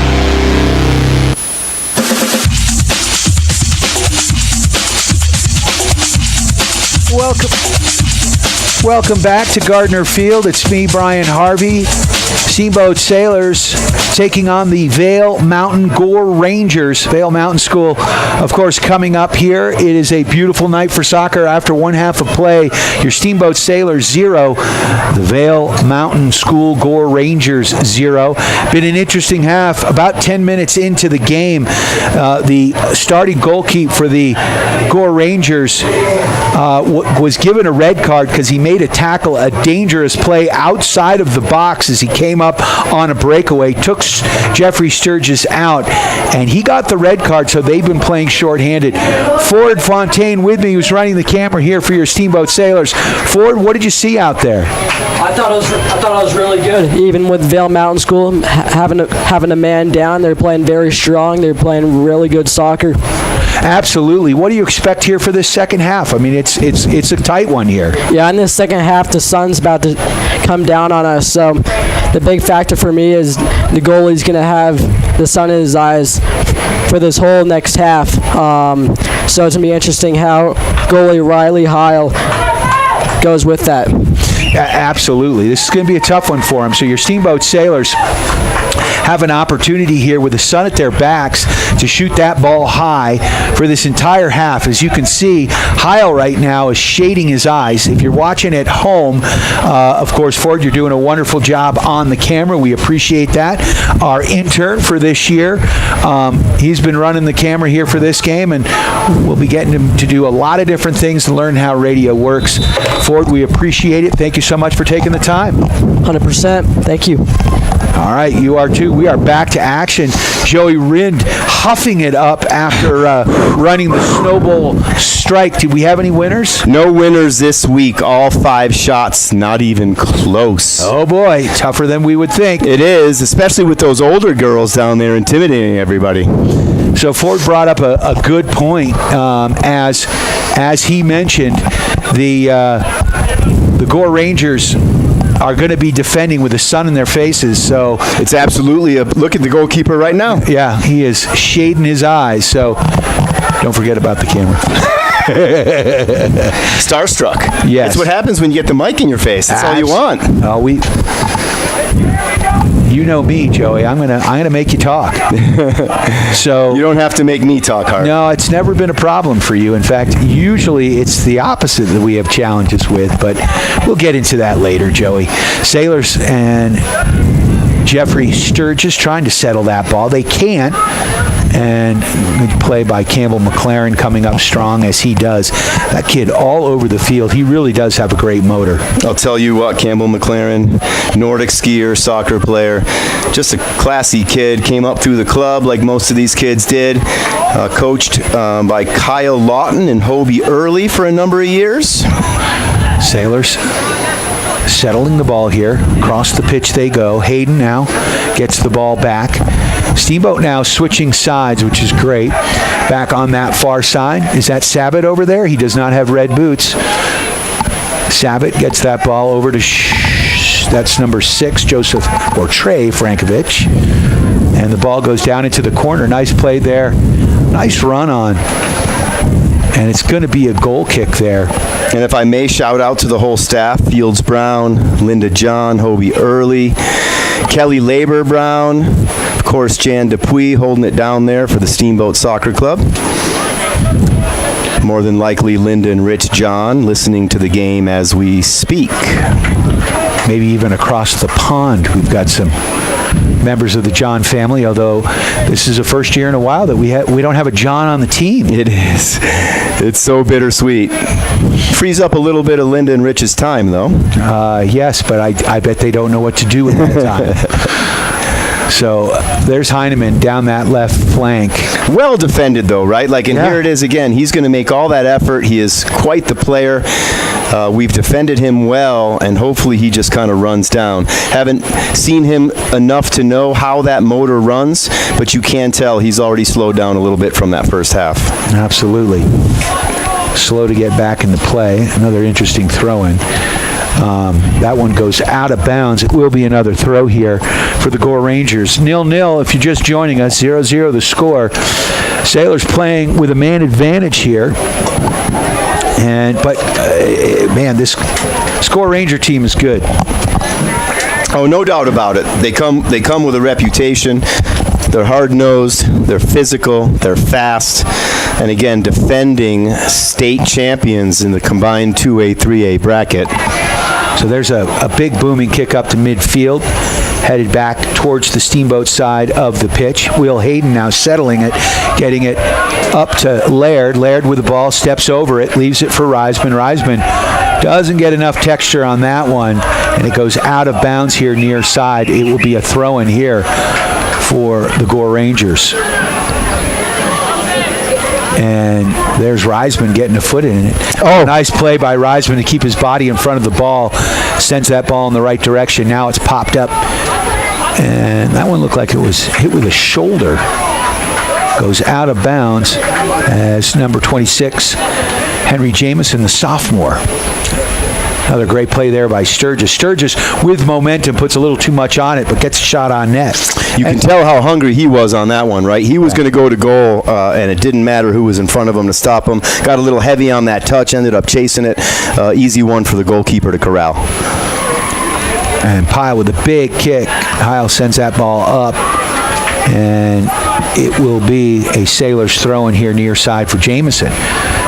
Welcome back to Gardner Field. It's me, Brian Harvey. Steamboat Sailors taking on the VAIL Mountain GORE Rangers. VAIL Mountain School, of course, coming up here. It is a beautiful night for soccer after one half of play. Your Steamboat Sailors 0, the VAIL Mountain School GORE Rangers 0. Been an interesting half. About 10 minutes into the game, the starting goalkeeper for the GORE Rangers was given a red card because he made a tackle, a dangerous play outside of the box as he came up on a breakaway, took Jeffrey Sturgis out, and he got the red card, so they've been playing shorthanded. Ford Fontaine with me, who's running the camera here for your Steamboat Sailors. Ford, what did you see out there? I thought it was really good. Even with VAIL Mountain School having a man down, they're playing very strong. They're playing really good soccer. Absolutely. What do you expect here for this second half? I mean, it's a tight one here. Yeah, in this second half, the sun's about to come down on us. So the big factor for me is the goalie's going to have the sun in his eyes for this whole next half. So it's going to be interesting how goalie Riley Heil goes with that. Yeah, absolutely. This is going to be a tough one for him. So your Steamboat Sailors have an opportunity here with the sun at their backs to shoot that ball high for this entire half. As you can see, Heil right now is shading his eyes. If you're watching at home, of course, Ford, you're doing a wonderful job on the camera. We appreciate that. Our intern for this year, he's been running the camera here for this game, and we'll be getting him to do a lot of different things to learn how radio works. Ford, we appreciate it. Thank you so much for taking the time. 100%. Thank you. All right, you are too. We are back to action. Joey Rind huffing it up after running the snowball strike. Did we have any winners? No winners this week. All 5 shots, not even close. Oh boy, tougher than we would think. It is, especially with those older girls down there intimidating everybody. So Ford brought up a good point. As he mentioned, the GORE Rangers are going to be defending with the sun in their faces, so it's absolutely a look at the goalkeeper right now. Yeah, he is shading his eyes, so don't forget about the camera. Starstruck. Yes. That's what happens when you get the mic in your face. That's all you want. You know me, Joey. I'm gonna make you talk. So you don't have to make me talk hard. No, it's never been a problem for you. In fact, usually it's the opposite that we have challenges with. But we'll get into that later, Joey. Sailors and Jeffrey Sturgis trying to settle that ball. They can't. And good play by Campbell McLaren coming up strong as he does. That kid all over the field. He really does have a great motor. I'll tell you what, Campbell McLaren, Nordic skier, soccer player, just a classy kid. Came up through the club like most of these kids did. Coached by Kyle Lawton and Hobie Early for a number of years. Sailors settling the ball here. Across the pitch they go. Hayden now gets the ball back. Steamboat now switching sides, which is great. Back on that far side. Is that Sabat over there? He does not have red boots. Sabat gets that ball over to that's number 6, Joseph or Trey Frankovich. And the ball goes down into the corner. Nice play there. Nice run on. And it's going to be a goal kick there. And if I may shout out to the whole staff, Fields Brown, Linda John, Hobie Early, Kelly Labor Brown, of course Jan Dupuy holding it down there for the Steamboat Soccer Club. More than likely Linda and Rich John listening to the game as we speak. Maybe even across the pond we've got some members of the John family, although this is the first year in a while that we don't have a John on the team. It is. It's so bittersweet. Frees up a little bit of Linda and Rich's time, though. Yes, but I bet they don't know what to do with that time. So there's Heineman down that left flank. Well defended, though, right? Here it is again. He's going to make all that effort. He is quite the player. We've defended him well, and hopefully he just kind of runs down. Haven't seen him enough to know how that motor runs, but you can tell he's already slowed down a little bit from that first half. Absolutely. Slow to get back into play. Another interesting throw-in. That one goes out of bounds. It will be another throw here for the Gore Rangers. 0-0 if you're just joining us. 0-0 the score. Sailors playing with a man advantage here. But this Gore Ranger team is good. Oh, no doubt about it. They come with a reputation. They're hard-nosed, they're physical, they're fast, and again, defending state champions in the combined 2A, 3A bracket. So there's a big booming kick up to midfield, headed back towards the Steamboat side of the pitch. Will Hayden now settling it, getting it up to Laird. Laird with the ball, steps over it, leaves it for Reisman. Reisman doesn't get enough texture on that one, and it goes out of bounds here near side. It will be a throw-in here for the Gore Rangers. And there's Reisman getting a foot in it. Oh, nice play by Reisman to keep his body in front of the ball. Sends that ball in the right direction. Now it's popped up. And that one looked like it was hit with a shoulder. Goes out of bounds as number 26, Henry Jameson, the sophomore. Another great play there by Sturgis. Sturgis, with momentum, puts a little too much on it, but gets a shot on net. You can tell how hungry he was on that one, right? He was going to go to goal, and it didn't matter who was in front of him to stop him. Got a little heavy on that touch, ended up chasing it. Easy one for the goalkeeper to corral. And Pyle with a big kick. Pyle sends that ball up, and it will be a Sailors throw in here near side for Jameson.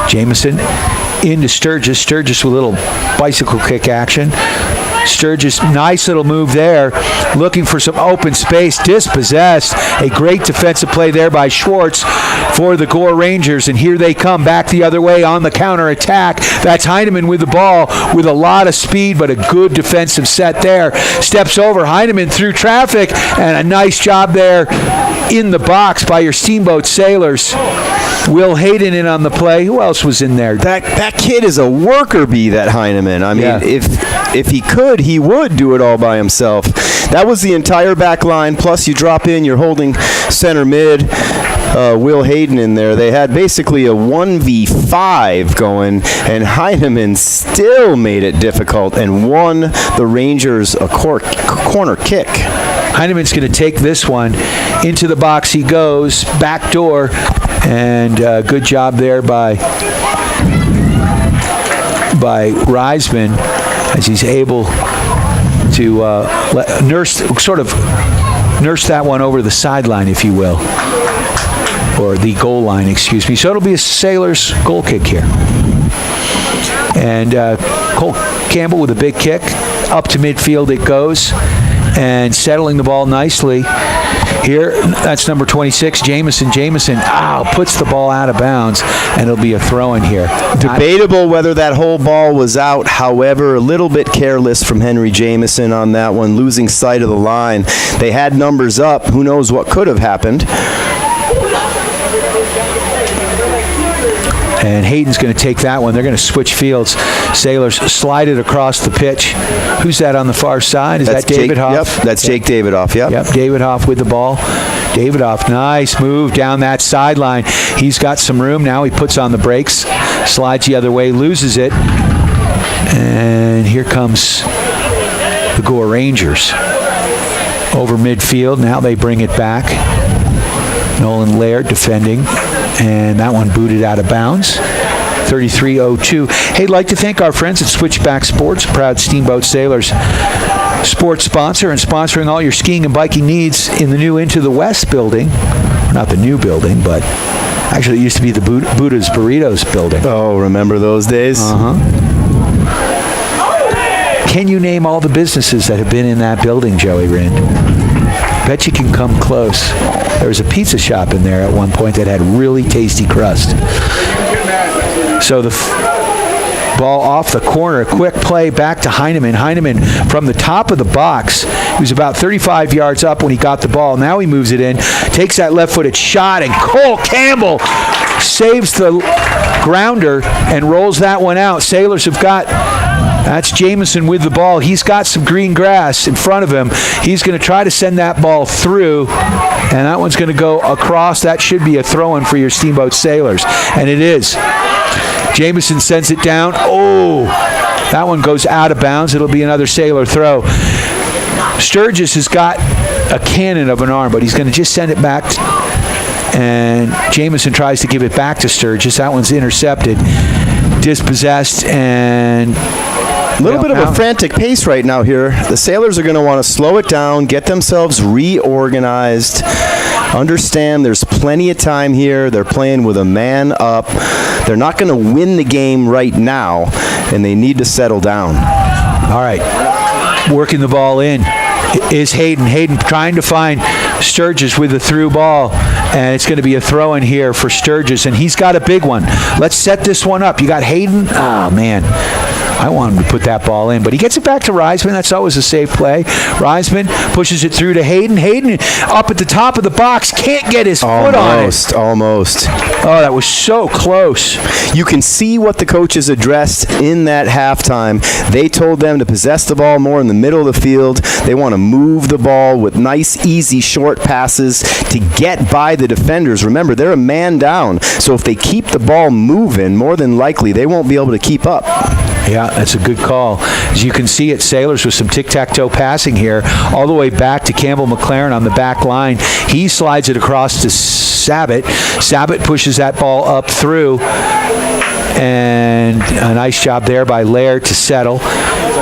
Jameson into Sturgis. Sturgis with a little bicycle kick action. Sturgis, nice little move there, looking for some open space, dispossessed. A great defensive play there by Schwartz for the Gore Rangers, and here they come back the other way on the counterattack. That's Heineman with the ball with a lot of speed, but a good defensive set there. Steps over Heineman through traffic, and a nice job there in the box by your Steamboat Sailors. Will Hayden in on the play. Who else was in there? That kid is a worker bee, that Heineman. I mean, if he could, he would do it all by himself. That was the entire back line, plus you drop in, you're holding center mid, Will Hayden in there. They had basically a 1v5 going, and Heineman still made it difficult and won the Rangers a corner kick. Heineman's going to take this one. Into the box he goes, back door, and good job there by Reisman as he's able to nurse that one over the sideline, if you will, or the goal line, excuse me. So it'll be a Sailors goal kick here. And Cole Campbell with a big kick. Up to midfield it goes, and settling the ball nicely. Here, that's number 26, Jameson. Jameson, puts the ball out of bounds, and it'll be a throw-in here. Debatable whether that whole ball was out. However, a little bit careless from Henry Jameson on that one, losing sight of the line. They had numbers up. Who knows what could have happened? And Hayden's going to take that one. They're going to switch fields. Sailors slide it across the pitch. Who's that on the far side? Is that David Hoff? Yep, that's Jake Davidoff, yep. Yep, David Hoff with the ball. Davidoff, nice move down that sideline. He's got some room now. He puts on the brakes, slides the other way, loses it. And here comes the GORE Rangers. Over midfield, now they bring it back. Nolan Laird defending, and that one booted out of bounds. 33-02. Hey, I'd like to thank our friends at Switchback Sports, proud Steamboat Sailors sports sponsor, and sponsoring all your skiing and biking needs in the new Into the West building. Not the new building, but actually it used to be the Buddha's Burritos building. Oh, remember those days? Uh-huh. Can you name all the businesses that have been in that building, Joey Rind? Bet you can come close. There was a pizza shop in there at one point that had really tasty crust. So the ball off the corner, quick play back to Heineman. Heineman from the top of the box. He was about 35 yards up when he got the ball. Now he moves it in, takes that left-footed shot, and Cole Campbell saves the grounder and rolls that one out. Sailors have got... That's Jamison with the ball. He's got some green grass in front of him. He's going to try to send that ball through, and that one's going to go across. That should be a throw-in for your Steamboat Sailors, and it is. Jamison sends it down. Oh, that one goes out of bounds. It'll be another Sailor throw. Sturgis has got a cannon of an arm, but he's going to just send it back, and Jamison tries to give it back to Sturgis. That one's intercepted, dispossessed, and... A little bit of a frantic pace right now here. The Sailors are going to want to slow it down, get themselves reorganized, understand there's plenty of time here. They're playing with a man up. They're not going to win the game right now, and they need to settle down. All right. Working the ball in is Hayden. Hayden trying to find Sturgis with the through ball, and it's going to be a throw in here for Sturgis, and he's got a big one. Let's set this one up. You got Hayden. Oh, man. I want him to put that ball in, but he gets it back to Reisman. That's always a safe play. Reisman pushes it through to Hayden. Hayden up at the top of the box, can't get his foot on it. Almost. Oh, that was so close. You can see what the coaches addressed in that halftime. They told them to possess the ball more in the middle of the field. They want to move the ball with nice, easy, short passes to get by the defenders. Remember, they're a man down, so if they keep the ball moving, more than likely they won't be able to keep up. Yeah, that's a good call. As you can see it, Sailors with some tic-tac-toe passing here, all the way back to Campbell McLaren on the back line. He slides it across to Sabat. Sabat pushes that ball up through, and a nice job there by Laird to settle.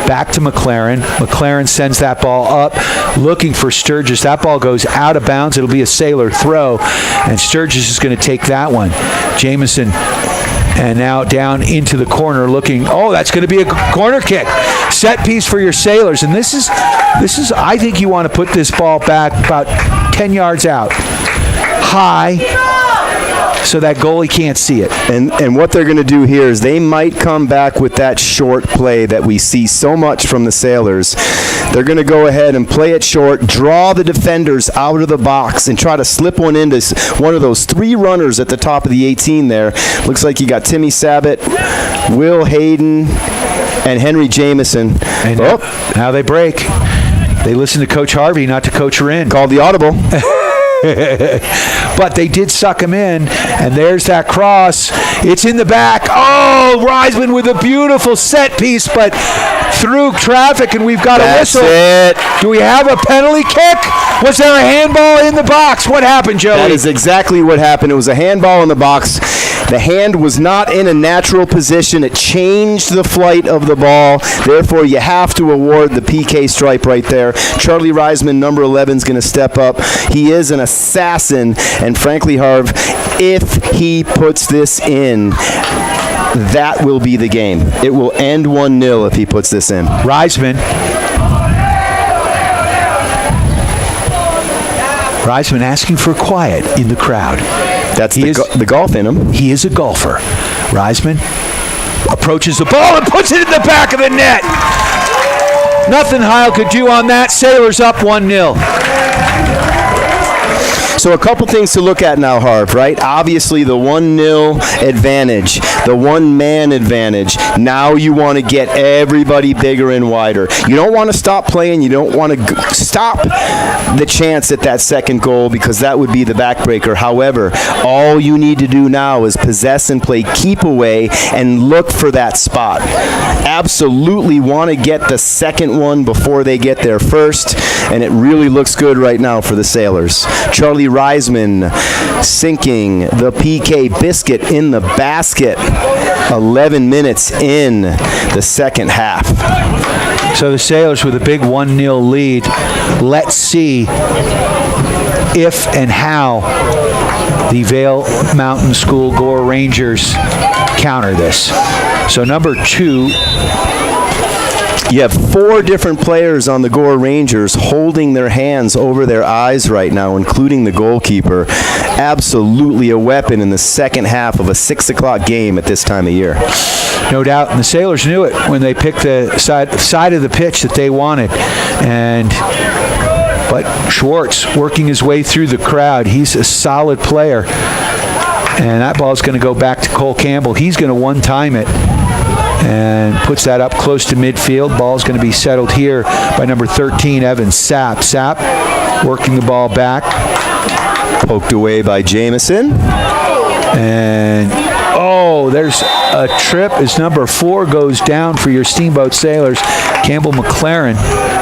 Back to McLaren. McLaren sends that ball up, looking for Sturgis. That ball goes out of bounds. It'll be a Sailor throw, and Sturgis is going to take that one. Jamison. And now down into the corner looking, oh, that's going to be a corner kick. Set piece for your Sailors. And this is, I think you want to put this ball back about 10 yards out. High, so that goalie can't see it. And what they're going to do here is they might come back with that short play that we see so much from the Sailors. They're going to go ahead and play it short, draw the defenders out of the box, and try to slip one into one of those three runners at the top of the 18 there. Looks like you got Timmy Sabat, Will Hayden, and Henry Jamison. And now they break. They listen to Coach Harvey, not to Coach Wren. Called the audible. But they did suck him in, and there's that cross. It's in the back. Oh, Reisman with a beautiful set piece, but through traffic, and we've got a whistle. That's it. Do we have a penalty kick? Was there a handball in the box? What happened, Joey? That is exactly what happened. It was a handball in the box. The hand was not in a natural position. It changed the flight of the ball. Therefore, you have to award the PK stripe right there. Charlie Reisman, number 11, is going to step up. He is an assassin. And frankly, Harv, if he puts this in, that will be the game. It will end 1-0 if he puts this in. Reisman asking for quiet in the crowd. That's the golf in him. He is a golfer. Reisman approaches the ball and puts it in the back of the net. Nothing Heil could do on that. Sailors up 1-0. So a couple things to look at now, Harv, right? Obviously the 1-0 advantage, the one-man advantage. Now you want to get everybody bigger and wider. You don't want to stop playing. You don't want to stop the chance at that second goal because that would be the backbreaker. However, all you need to do now is possess and play keep away and look for that spot. Absolutely want to get the second one before they get there first, and it really looks good right now for the Sailors. Charlie Reisman sinking the PK biscuit in the basket 11 minutes in the second half. So the Sailors with a big 1-0 lead. Let's see if and how the VAIL Mountain School GORE Rangers counter this. So number 2. You have 4 different players on the GORE Rangers holding their hands over their eyes right now, including the goalkeeper. Absolutely a weapon in the second half of a 6 o'clock game at this time of year. No doubt, and the Sailors knew it when they picked the side of the pitch that they wanted. But Schwartz working his way through the crowd. He's a solid player. And that ball's going to go back to Cole Campbell. He's going to one-time it and puts that up close to midfield. Ball's going to be settled here by number 13, Evan Sapp. Sapp working the ball back. Poked away by Jamison. And, there's a trip as number 4 goes down for your Steamboat Sailors. Campbell McLaren.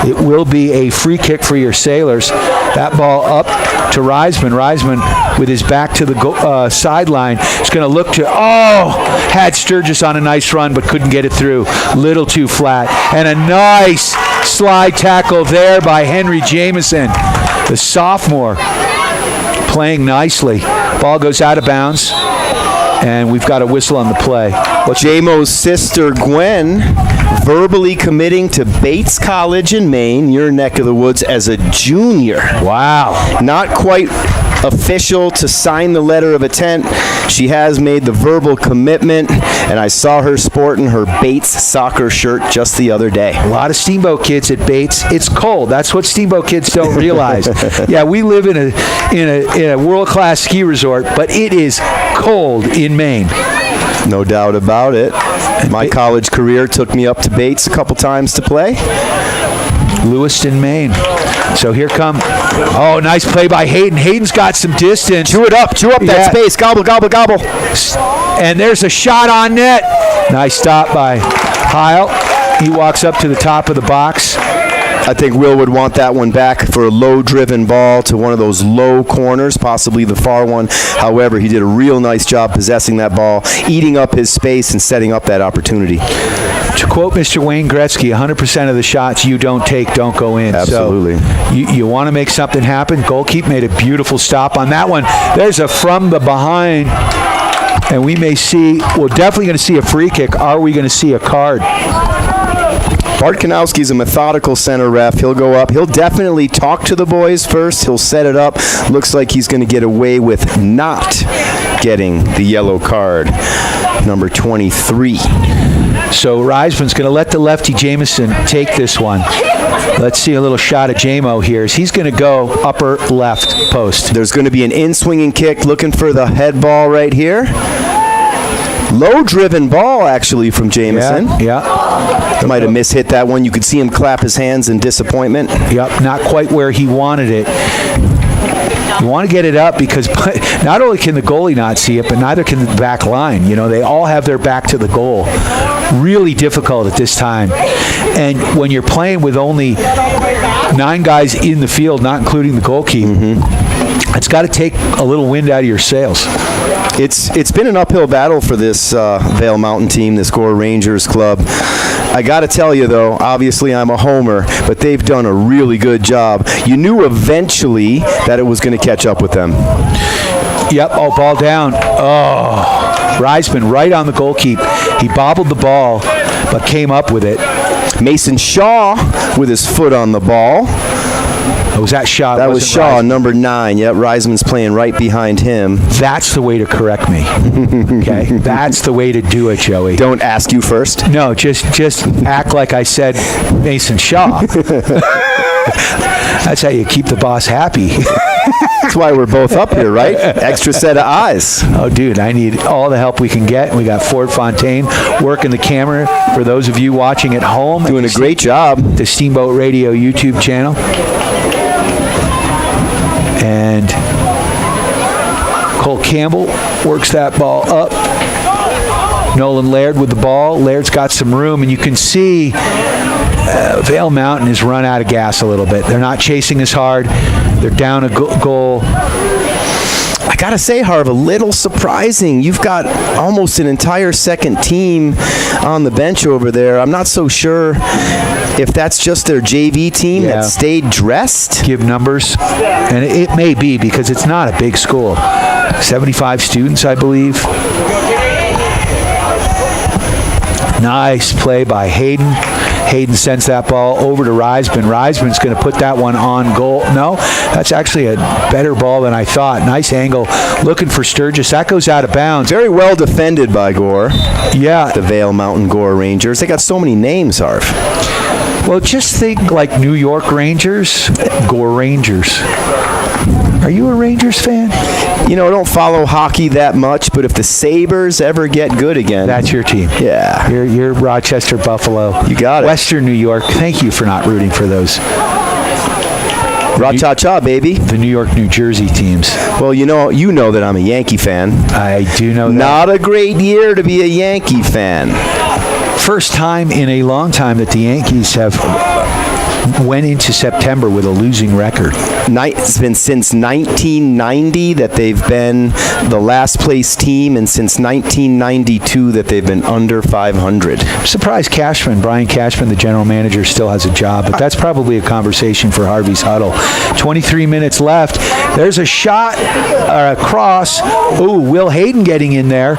It will be a free kick for your Sailors. That ball up to Reisman. Reisman with his back to the sideline is going to look to, had Sturgis on a nice run but couldn't get it through. Little too flat. And a nice slide tackle there by Henry Jamison, the sophomore, playing nicely. Ball goes out of bounds. And we've got a whistle on the play. J-Mo's sister, Gwen, verbally committing to Bates College in Maine, your neck of the woods, as a junior. Wow. Not quite official to sign the letter of intent. She has made the verbal commitment, and I saw her sporting her Bates soccer shirt just the other day. A lot of Steamboat kids at Bates. It's cold. That's what Steamboat kids don't realize. Yeah, we live in a world-class ski resort, but it is cold in Maine. No doubt about it. My college career took me up to Bates a couple times to play. Lewiston, Maine. So here come, nice play by Hayden. Hayden's got some distance. Chew up that space. Gobble, gobble, gobble. And there's a shot on net. Nice stop by Heil. He walks up to the top of the box. I think Will would want that one back for a low-driven ball to one of those low corners, possibly the far one. However, he did a real nice job possessing that ball, eating up his space and setting up that opportunity. To quote Mr. Wayne Gretzky, 100% of the shots you don't take don't go in. Absolutely. So you want to make something happen. Goalkeeper made a beautiful stop on that one. There's a from the behind. And we're definitely going to see a free kick. Are we going to see a card? Bart Kanowski's a methodical center ref. He'll go up. He'll definitely talk to the boys first. He'll set it up. Looks like he's going to get away with not getting the yellow card. Number 23. So Reisman's going to let the lefty Jamison take this one. Let's see a little shot of J-Mo here. He's going to go upper left post. There's going to be an in-swinging kick looking for the head ball right here. Low-driven ball, actually, from Jamison. Yeah. Might have mishit that one. You could see him clap his hands in disappointment. Yep, not quite where he wanted it. You want to get it up because not only can the goalie not see it, but neither can the back line. They all have their back to the goal. Really difficult at this time. And when you're playing with only 9 guys in the field, not including the goalkeeper, it's got to take a little wind out of your sails. It's been an uphill battle for this VAIL Mountain team, this GORE Rangers club. I got to tell you, though, obviously I'm a homer, but they've done a really good job. You knew eventually that it was going to catch up with them. Yep, ball down. Reisman right on the goalkeeper. He bobbled the ball, but came up with it. Mason Shaw with his foot on the ball. Was that Shaw? That was Shaw, Reisman. number 9. Yep, Reisman's playing right behind him. That's the way to correct me. Okay, that's the way to do it, Joey. Don't ask you first. No, just act like I said Mason Shaw. That's how you keep the boss happy. That's why we're both up here, right? Extra set of eyes. Oh, dude, I need all the help we can get. We got Ford Fontaine working the camera for those of you watching at home. Doing a great job. The Steamboat Radio YouTube channel. And Cole Campbell works that ball up. Nolan Laird with the ball. Laird's got some room, and you can see VAIL Mountain has run out of gas a little bit. They're not chasing as hard. They're down a goal. I got to say, Harv, a little surprising. You've got almost an entire second team on the bench over there. I'm not so sure if that's just their JV team that stayed dressed. Give numbers. And it may be because it's not a big school. 75 students, I believe. Nice play by Hayden. Hayden sends that ball over to Reisman. Reisman's going to put that one on goal. No, that's actually a better ball than I thought. Nice angle. Looking for Sturgis. That goes out of bounds. Very well defended by GORE. Yeah. The VAIL Mountain GORE Rangers. They got so many names, Harv. Well, just think like New York Rangers, GORE Rangers. Are you a Rangers fan? You know, I don't follow hockey that much, but if the Sabres ever get good again... That's your team. Yeah. You're Rochester, Buffalo. You got it. Western New York. Thank you for not rooting for those. Ra-cha-cha, baby. The New York, New Jersey teams. Well, you know that I'm a Yankee fan. I do know that. Not a great year to be a Yankee fan. First time in a long time that the Yankees have went into September with a losing record. It's been since 1990 that they've been the last place team, and since 1992 that they've been under 500. I'm surprised Brian Cashman, the general manager, still has a job, but that's probably a conversation for Harvey's Huddle. 23 minutes left. There's a shot, a cross. Ooh, Will Hayden getting in there.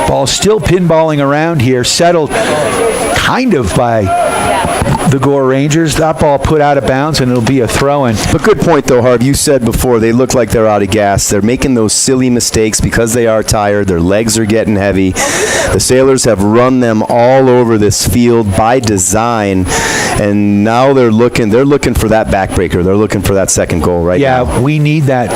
Ball still pinballing around here, settled kind of by the GORE Rangers. That ball put out of bounds, and it'll be a throw-in. But good point, though, Harv. You said before they look like they're out of gas. They're making those silly mistakes because they are tired. Their legs are getting heavy. The Sailors have run them all over this field by design, and now they're looking for that backbreaker. They're looking for that second goal now. Yeah, we need that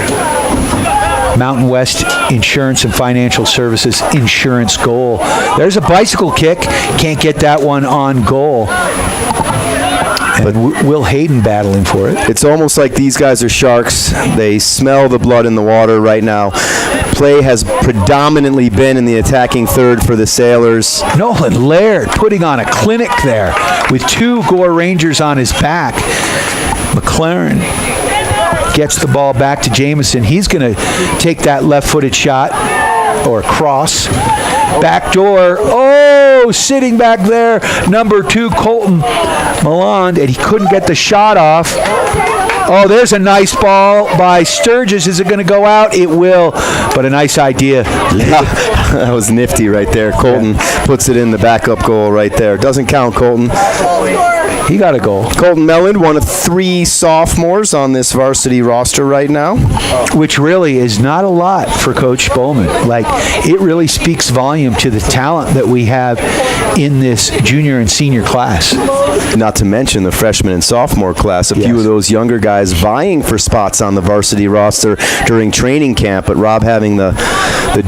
Mountain West Insurance and Financial Services insurance goal. There's a bicycle kick. Can't get that one on goal. But Will Hayden battling for it. It's almost like these guys are sharks. They smell the blood in the water right now. Play has predominantly been in the attacking third for the Sailors. Nolan Laird putting on a clinic there with two GORE Rangers on his back. McLaren gets the ball back to Jamison. He's going to take that left-footed shot or cross. Back door. Oh, sitting back there, number 2, Colton Milland, and he couldn't get the shot off. Oh, there's a nice ball by Sturgis. Is it going to go out? It will, but a nice idea. Yeah, that was nifty right there. Colton puts it in the backup goal right there. Doesn't count, Colton. He got a goal. Colton Melland, one of 3 sophomores on this varsity roster right now. Which really is not a lot for Coach Bowman. Like, it really speaks volume to the talent that we have in this junior and senior class. Not to mention the freshman and sophomore class. A few of those younger guys vying for spots on the varsity roster during training camp, but Rob having the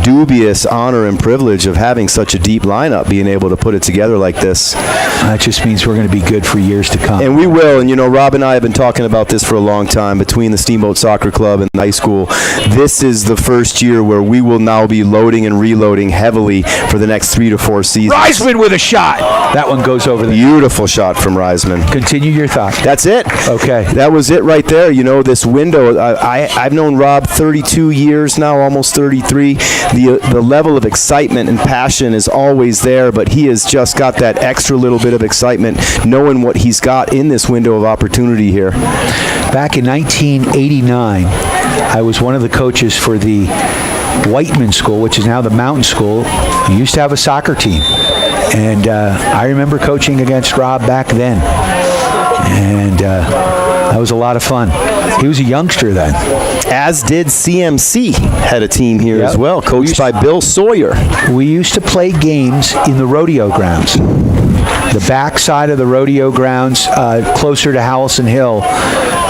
dubious honor and privilege of having such a deep lineup, being able to put it together like this. That just means we're going to be good for years to come. And we will. And, you know, Rob and I have been talking about this for a long time between the Steamboat Soccer Club and the high school. This is the first year where we will now be loading and reloading heavily for the next 3 to 4 seasons. Reisman with a shot. That one goes over the Beautiful shot from Reisman. Continue your thought. That's it. Okay. That was it right there. You know, this window, I've known Rob 32 years now, almost 33. The level of excitement and passion is always there, but he has just got that extra little bit of excitement knowing what he's got in this window of opportunity here. Back in 1989, I was one of the coaches for the Whiteman School, which is now the Mountain School. We used to have a soccer team. And I remember coaching against Rob back then. And that was a lot of fun. He was a youngster then. As did CMC, had a team here as well, coached by Bill Sawyer. We used to play games in the rodeo grounds. the back side of the rodeo grounds, closer to Howelson Hill,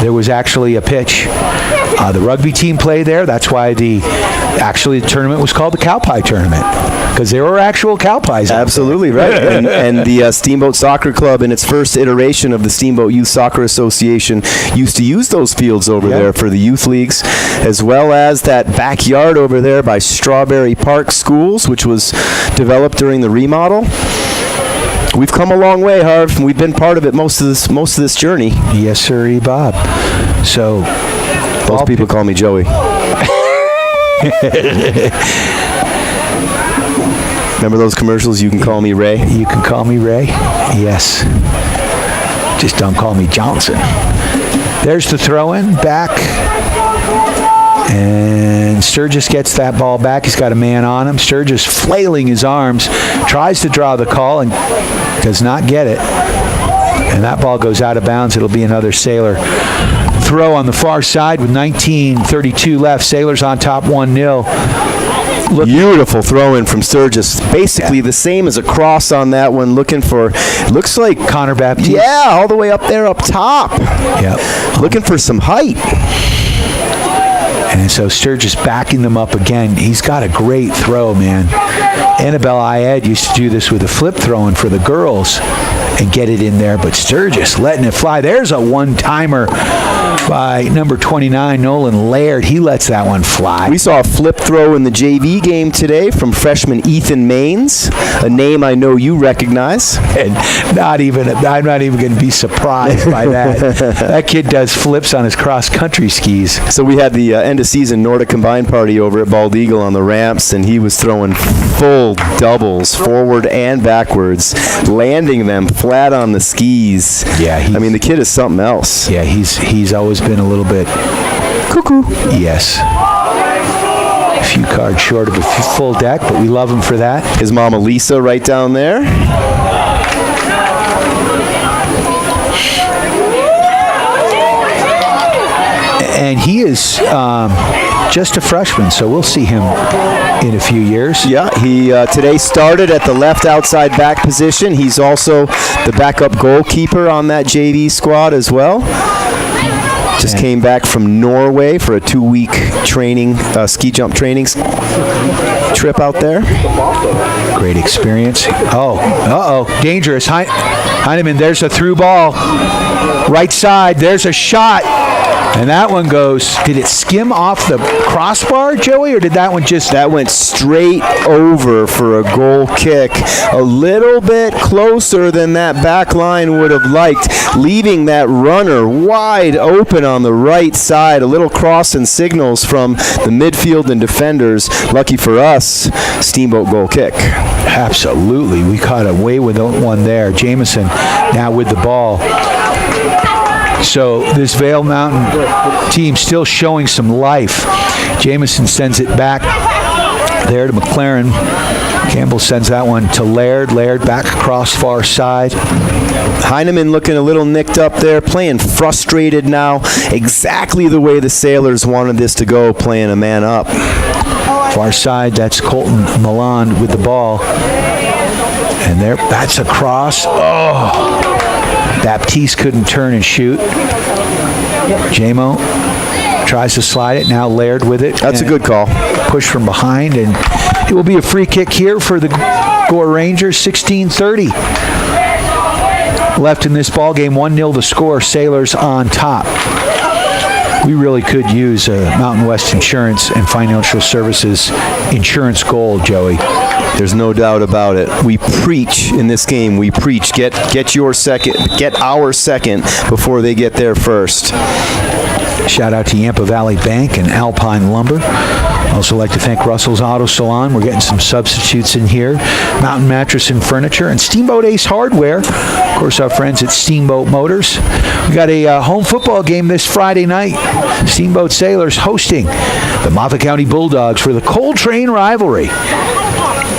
there was actually a pitch. The rugby team played there. That's why the tournament was called the Cow Pie Tournament, because there were actual cow pies. Absolutely right. and the Steamboat Soccer Club, in its first iteration of the Steamboat Youth Soccer Association, used to use those fields over there for the youth leagues, as well as that backyard over there by Strawberry Park Schools, which was developed during the remodel. We've come a long way, Harv. We've been part of it most of this journey. Yes, sir, Bob. So most people call me Joey. Remember those commercials? You can call me Ray. You can call me Ray. Yes. Just don't call me Johnson. There's the throw-in back. And Sturgis gets that ball back. He's got a man on him. Sturgis flailing his arms, tries to draw the call and does not get it. And that ball goes out of bounds. It'll be another Sailor throw on the far side with 19:32 left. Sailors on top 1-0. Beautiful throw-in from Sturgis. Basically the same as a cross on that one, looking for, looks like Connor Baptiste. Yeah, all the way up there up top. Yep. Looking for some height. And so Sturgis backing them up again. He's got a great throw, man. Annabelle Ayed used to do this with a flip throwing for the girls and get it in there, but Sturgis letting it fly. There's a one-timer by number 29, Nolan Laird. He lets that one fly. We saw a flip throw in the JV game today from freshman Ethan Maines, a name I know you recognize. And I'm not even going to be surprised by that. That kid does flips on his cross-country skis. So we had the end-of-season Nordic Combined party over at Bald Eagle on the ramps, and he was throwing full doubles, forward and backwards, landing them flat on the skis. Yeah, I mean, the kid is something else. Yeah, he's always been a little bit cuckoo. Yes. A few cards short of a full deck, but we love him for that. His mama Lisa right down there. And he is just a freshman, so we'll see him in a few years. Yeah, he today started at the left outside back position. He's also the backup goalkeeper on that JV squad as well. Just came back from Norway for a 2-week training, ski jump training trip out there. Great experience. Dangerous. Heineman, there's a through ball. Right side, there's a shot. And that one goes, did it skim off the crossbar, Joey, or did that one just... That went straight over for a goal kick. A little bit closer than that back line would have liked, leaving that runner wide open on the right side. A little cross and signals from the midfield and defenders. Lucky for us, Steamboat goal kick. Absolutely. We caught away with one there. Jameson now with the ball. So this Vail Mountain team still showing some life. Jameson sends it back there to McLaren. Campbell sends that one to Laird. Laird back across far side. Heineman looking a little nicked up there, playing frustrated now. Exactly the way the Sailors wanted this to go, playing a man up. Far side, that's Colton Milan with the ball. And there, that's a cross. Oh! Baptiste couldn't turn and shoot. Jamo tries to slide it. Now Laird with it. That's a good call. Push from behind, and it will be a free kick here for the GORE Rangers. 16:30 left in this ball game. 1-0 the score. Sailors on top. We really could use Mountain West Insurance and Financial Services insurance gold, Joey. There's no doubt about it. We preach in this game. We preach. Get your second. Get our second before they get there first. Shout out to Yampa Valley Bank and Alpine Lumber. Also like to thank Russell's Auto Salon. We're getting some substitutes in here. Mountain Mattress and Furniture and Steamboat Ace Hardware. Of course, our friends at Steamboat Motors. We got a home football game this Friday night. Steamboat Sailors hosting the Moffat County Bulldogs for the Coltrane rivalry.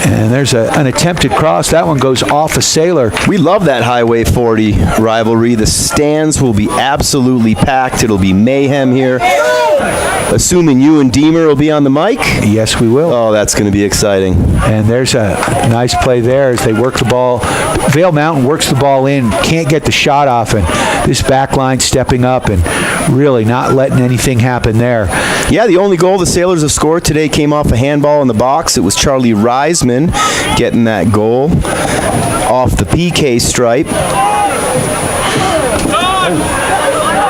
And there's an attempted cross. That one goes off a Sailor. We love that Highway 40 rivalry. The stands will be absolutely packed. It'll be mayhem here. assuming you and Deemer will be on the mic? Yes, we will. Oh, that's going to be exciting. And there's a nice play there as they work the ball. Vail Mountain works the ball in, can't get the shot off, and this back line stepping up and really not letting anything happen there. Yeah, the only goal the Sailors have scored today came off a handball in the box. It was Charlie Reisman getting that goal off the PK stripe.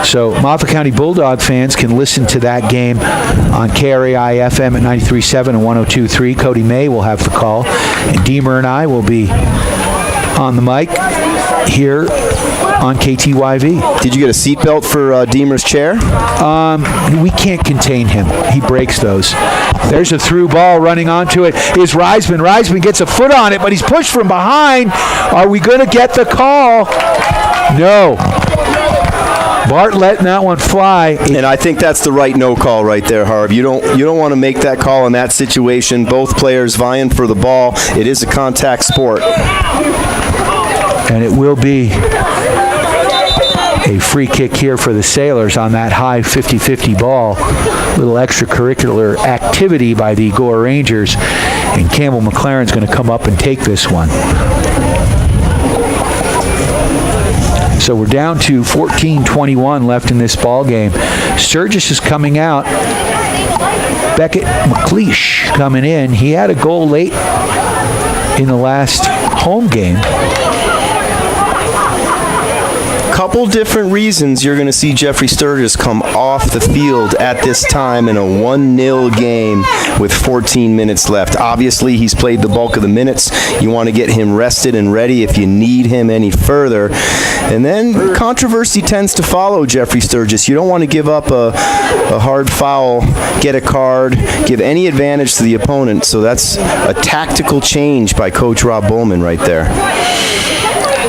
So Moffat County Bulldog fans can listen to that game on KRAI FM at 93.7 and 102.3. Cody May will have the call, and Deemer and I will be on the mic here on KTYV. Did you get a seatbelt for Deemer's chair? We can't contain him. He breaks those. There's a through ball running onto it. Is Reisman. Reisman gets a foot on it, but he's pushed from behind. Are we going to get the call? No. Bart letting that one fly. And I think that's the right no call right there, Harv. You don't want to make that call in that situation. Both players vying for the ball. It is a contact sport. And it will be a free kick here for the Sailors on that high 50-50 ball. Little extracurricular activity by the GORE Rangers. And Campbell McLaren's going to come up and take this one. So we're down to 14-21 left in this ball game. Sturgis is coming out. Beckett McLeish coming in. He had a goal late in the last home game. Couple different reasons you're going to see Jeffrey Sturgis come off the field at this time in a 1-0 game with 14 minutes left. Obviously, he's played the bulk of the minutes. You want to get him rested and ready if you need him any further. And then controversy tends to follow Jeffrey Sturgis. You don't want to give up a hard foul, get a card, give any advantage to the opponent. So that's a tactical change by Coach Rob Bowman right there.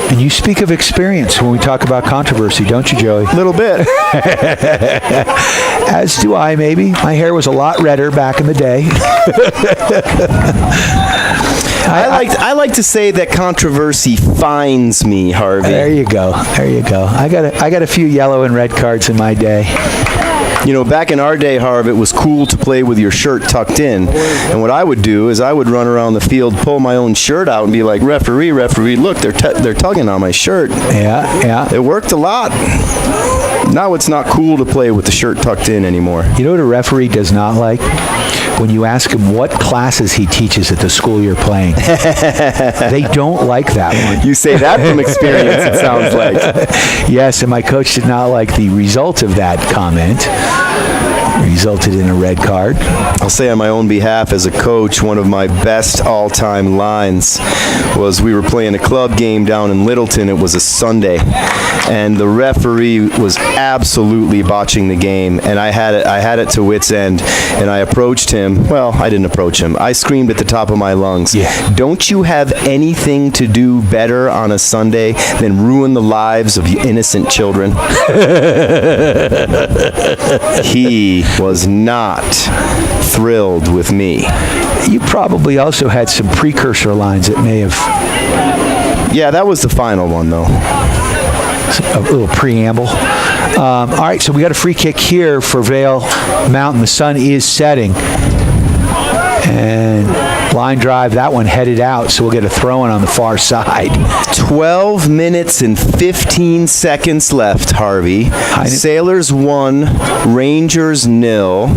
And you speak of experience when we talk about controversy, don't you, Joey? A little bit. As do I, maybe. My hair was a lot redder back in the day. I like to say that controversy finds me, Harvey. There you go. There you go. I got a few yellow and red cards in my day. You know, back in our day, Harv, it was cool to play with your shirt tucked in. And what I would do is I would run around the field, pull my own shirt out, and be like, referee, look, they're tugging on my shirt. Yeah. It worked a lot. Now it's not cool to play with the shirt tucked in anymore. You know what a referee does not like? When you ask him what classes he teaches at the school you're playing. They don't like that one. You say that from experience, it sounds like. Yes, and my coach did not like the result of that comment. Resulted in a red card. I'll say on my own behalf as a coach, one of my best all-time lines was we were playing a club game down in Littleton. It was a Sunday, and the referee was absolutely botching the game, and I had it to wit's end, and I approached him. Well, I didn't approach him. I screamed at the top of my lungs, "Don't you have anything to do better on a Sunday than ruin the lives of innocent children?" He was not thrilled with me. You probably also had some precursor lines that may have... Yeah, that was the final one, though. A little preamble. All right, so we got a free kick here for Vail Mountain. The sun is setting. And line drive, that one headed out, so we'll get a throw-in on the far side. 12 minutes and 15 seconds left, Harvey. Sailors 1, Rangers 0.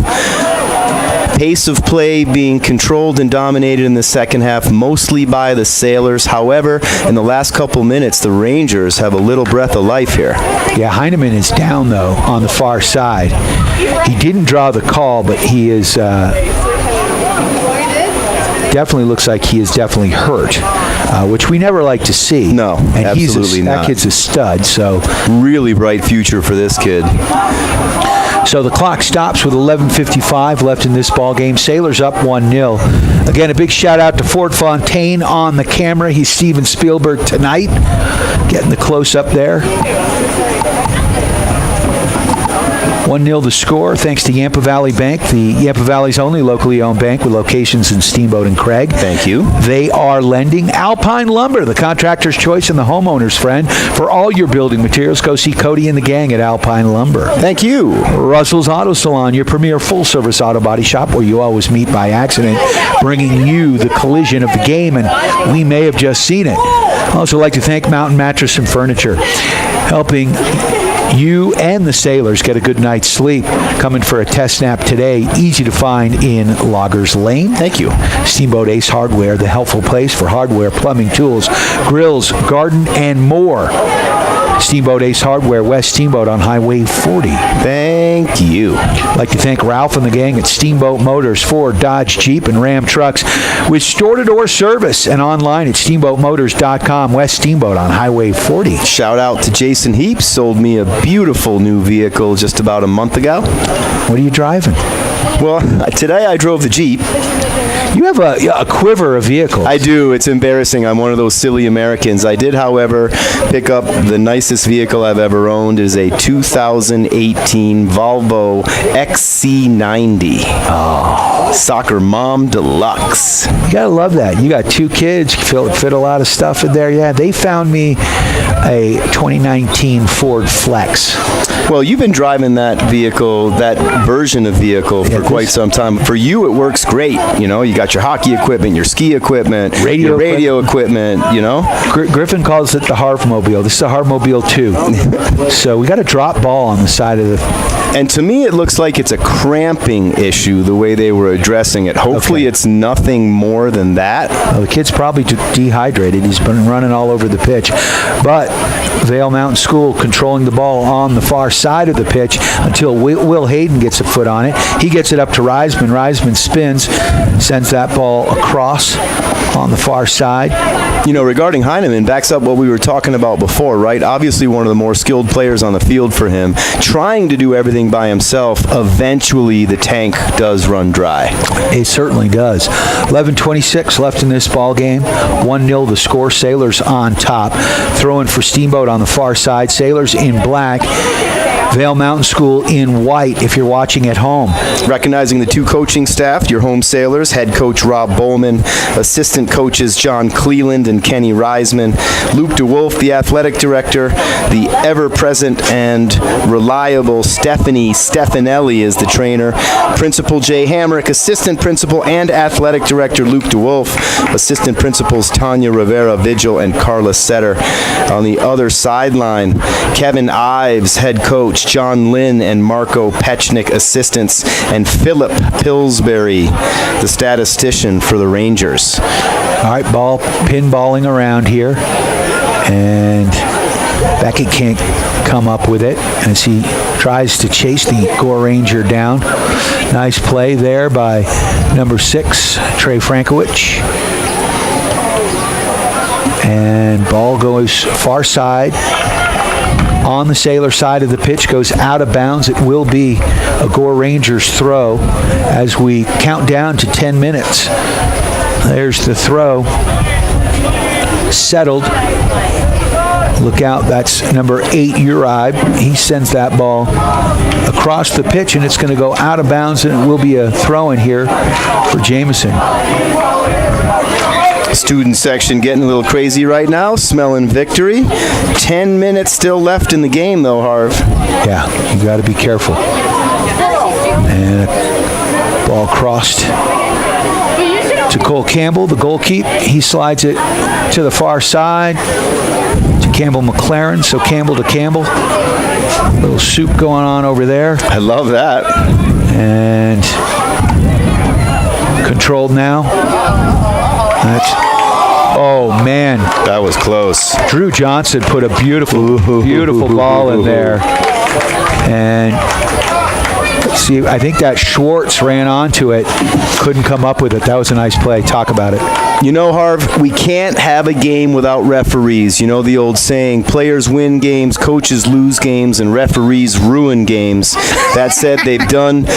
Pace of play being controlled and dominated in the second half, mostly by the Sailors. However, in the last couple minutes, the Rangers have a little breath of life here. Yeah, Heineman is down, though, on the far side. He didn't draw the call, but he is... definitely looks like he is definitely hurt, which we never like to see. No, and absolutely not. That kid's a stud, so... Really bright future for this kid. So the clock stops with 11:55 left in this ball game. Sailors up 1-0. Again, a big shout out to Ford Fontaine on the camera. He's Steven Spielberg tonight, getting the close-up there. 1-0 the score, thanks to Yampa Valley Bank, the Yampa Valley's only locally owned bank with locations in Steamboat and Craig. Thank you. They are lending. Alpine Lumber, the contractor's choice and the homeowner's friend. For all your building materials, go see Cody and the gang at Alpine Lumber. Thank you. Russell's Auto Salon, your premier full-service auto body shop where you always meet by accident, bringing you the collision of the game, and we may have just seen it. I'd also like to thank Mountain Mattress and Furniture, helping you and the sailors get a good night's sleep. Coming for a test nap today, easy to find in Loggers Lane. Thank you. Steamboat Ace Hardware, the helpful place for hardware, plumbing, tools, grills, garden, and more. Steamboat Ace Hardware, West Steamboat on Highway 40. Thank you. I'd like to thank Ralph and the gang at Steamboat Motors, Ford, Dodge, Jeep, and Ram trucks with store-to-door service and online at steamboatmotors.com. West Steamboat on Highway 40. Shout out to Jason Heaps, sold me a beautiful new vehicle just about a month ago. What are you driving? Well, today I drove the Jeep. You have a quiver of vehicles. I do. It's embarrassing. I'm one of those silly Americans. I did, however, pick up the nicest vehicle I've ever owned. It is a 2018 Volvo XC90. Oh. Soccer Mom Deluxe. You gotta love that. You got 2 kids. Fit a lot of stuff in there. Yeah, they found me a 2019 Ford Flex. Well, you've been driving that vehicle, that version of vehicle, for quite some time. For you, it works great. You know, you got your hockey equipment, your ski equipment, your radio equipment, you know. Griffin calls it the Harvmobile. This is the Harvmobile 2. So we got a drop ball on the side of the... And to me, it looks like it's a cramping issue, the way they were addressing it. Hopefully it's nothing more than that. Well, the kid's probably dehydrated. He's been running all over the pitch. But Vail Mountain School controlling the ball on the far side of the pitch until Will Hayden gets a foot on it. He gets it up to Reisman. Reisman spins, sends that ball across on the far side. You know, regarding Heineman, backs up what we were talking about before, right? Obviously one of the more skilled players on the field for him. Trying to do everything by himself, eventually the tank does run dry. It certainly does. 11:26 left in this ball game. 1-0 the score. Sailors on top. Throwing for Steamboat on the far side. Sailors in black. Vail Mountain School in white if you're watching at home. Recognizing the 2 coaching staff, your home Sailors, head coach Rob Bowman, assistant coaches John Cleland and Kenny Reisman, Luke DeWolf, the athletic director, the ever-present and reliable Stephanie Stefanelli is the trainer, Principal Jay Hamrick, assistant principal and athletic director Luke DeWolf, assistant principals Tanya Rivera Vigil and Carla Setter. On the other sideline, Kevin Ives, head coach, John Lynn and Marco Pechnick, assistants, and Philip Pillsbury, the statistician for the Rangers. All right, ball pinballing around here, and Beckett can't come up with it as he tries to chase the Gore Ranger down. Nice play there by number 6, Trey Frankowicz. And ball goes far side. On the Sailor side of the pitch, goes out of bounds. It will be a Gore Rangers throw as we count down to 10 minutes. There's the throw. Settled. Look out, that's number 8, Uribe. He sends that ball across the pitch, and it's going to go out of bounds, and it will be a throw in here for Jameson. Student section getting a little crazy right now, smelling victory. 10 minutes still left in the game, though, Harv. Yeah, you got to be careful. And ball crossed to Cole Campbell, the goalkeeper. He slides it to the far side to Campbell McLaren. So Campbell to Campbell. Little soup going on over there. I love that. And controlled now. Oh, man. That was close. Drew Johnson put a beautiful ball in there. And See, I think that Schwartz ran onto it, couldn't come up with it. That was a nice play. Talk about it. You know, Harv, we can't have a game without referees. You know the old saying, players win games, coaches lose games, and referees ruin games. That said, they've done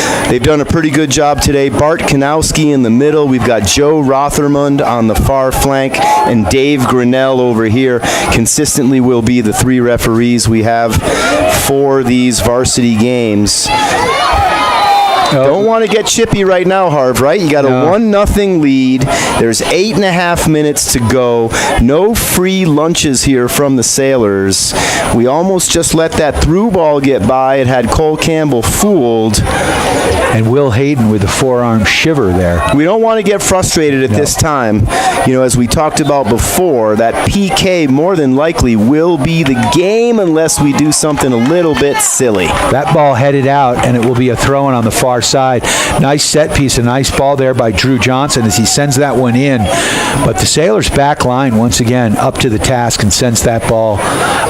a pretty good job today. Bart Kanowski in the middle. We've got Joe Rothermund on the far flank, and Dave Grinnell over here consistently will be the three referees we have for these varsity games. Don't want to get chippy right now, Harv, right? You got a 1-0 lead. There's 8.5 minutes to go. No free lunches here from the Sailors. We almost just let that through ball get by. It had Cole Campbell fooled. And Will Hayden with the forearm shiver there. We don't want to get frustrated at this time. You know, as we talked about before, that PK more than likely will be the game unless we do something a little bit silly. That ball headed out, and it will be a throw-in on the far side. Nice set piece, a nice ball there by Drew Johnson as he sends that one in. But the Sailors' back line, once again, up to the task and sends that ball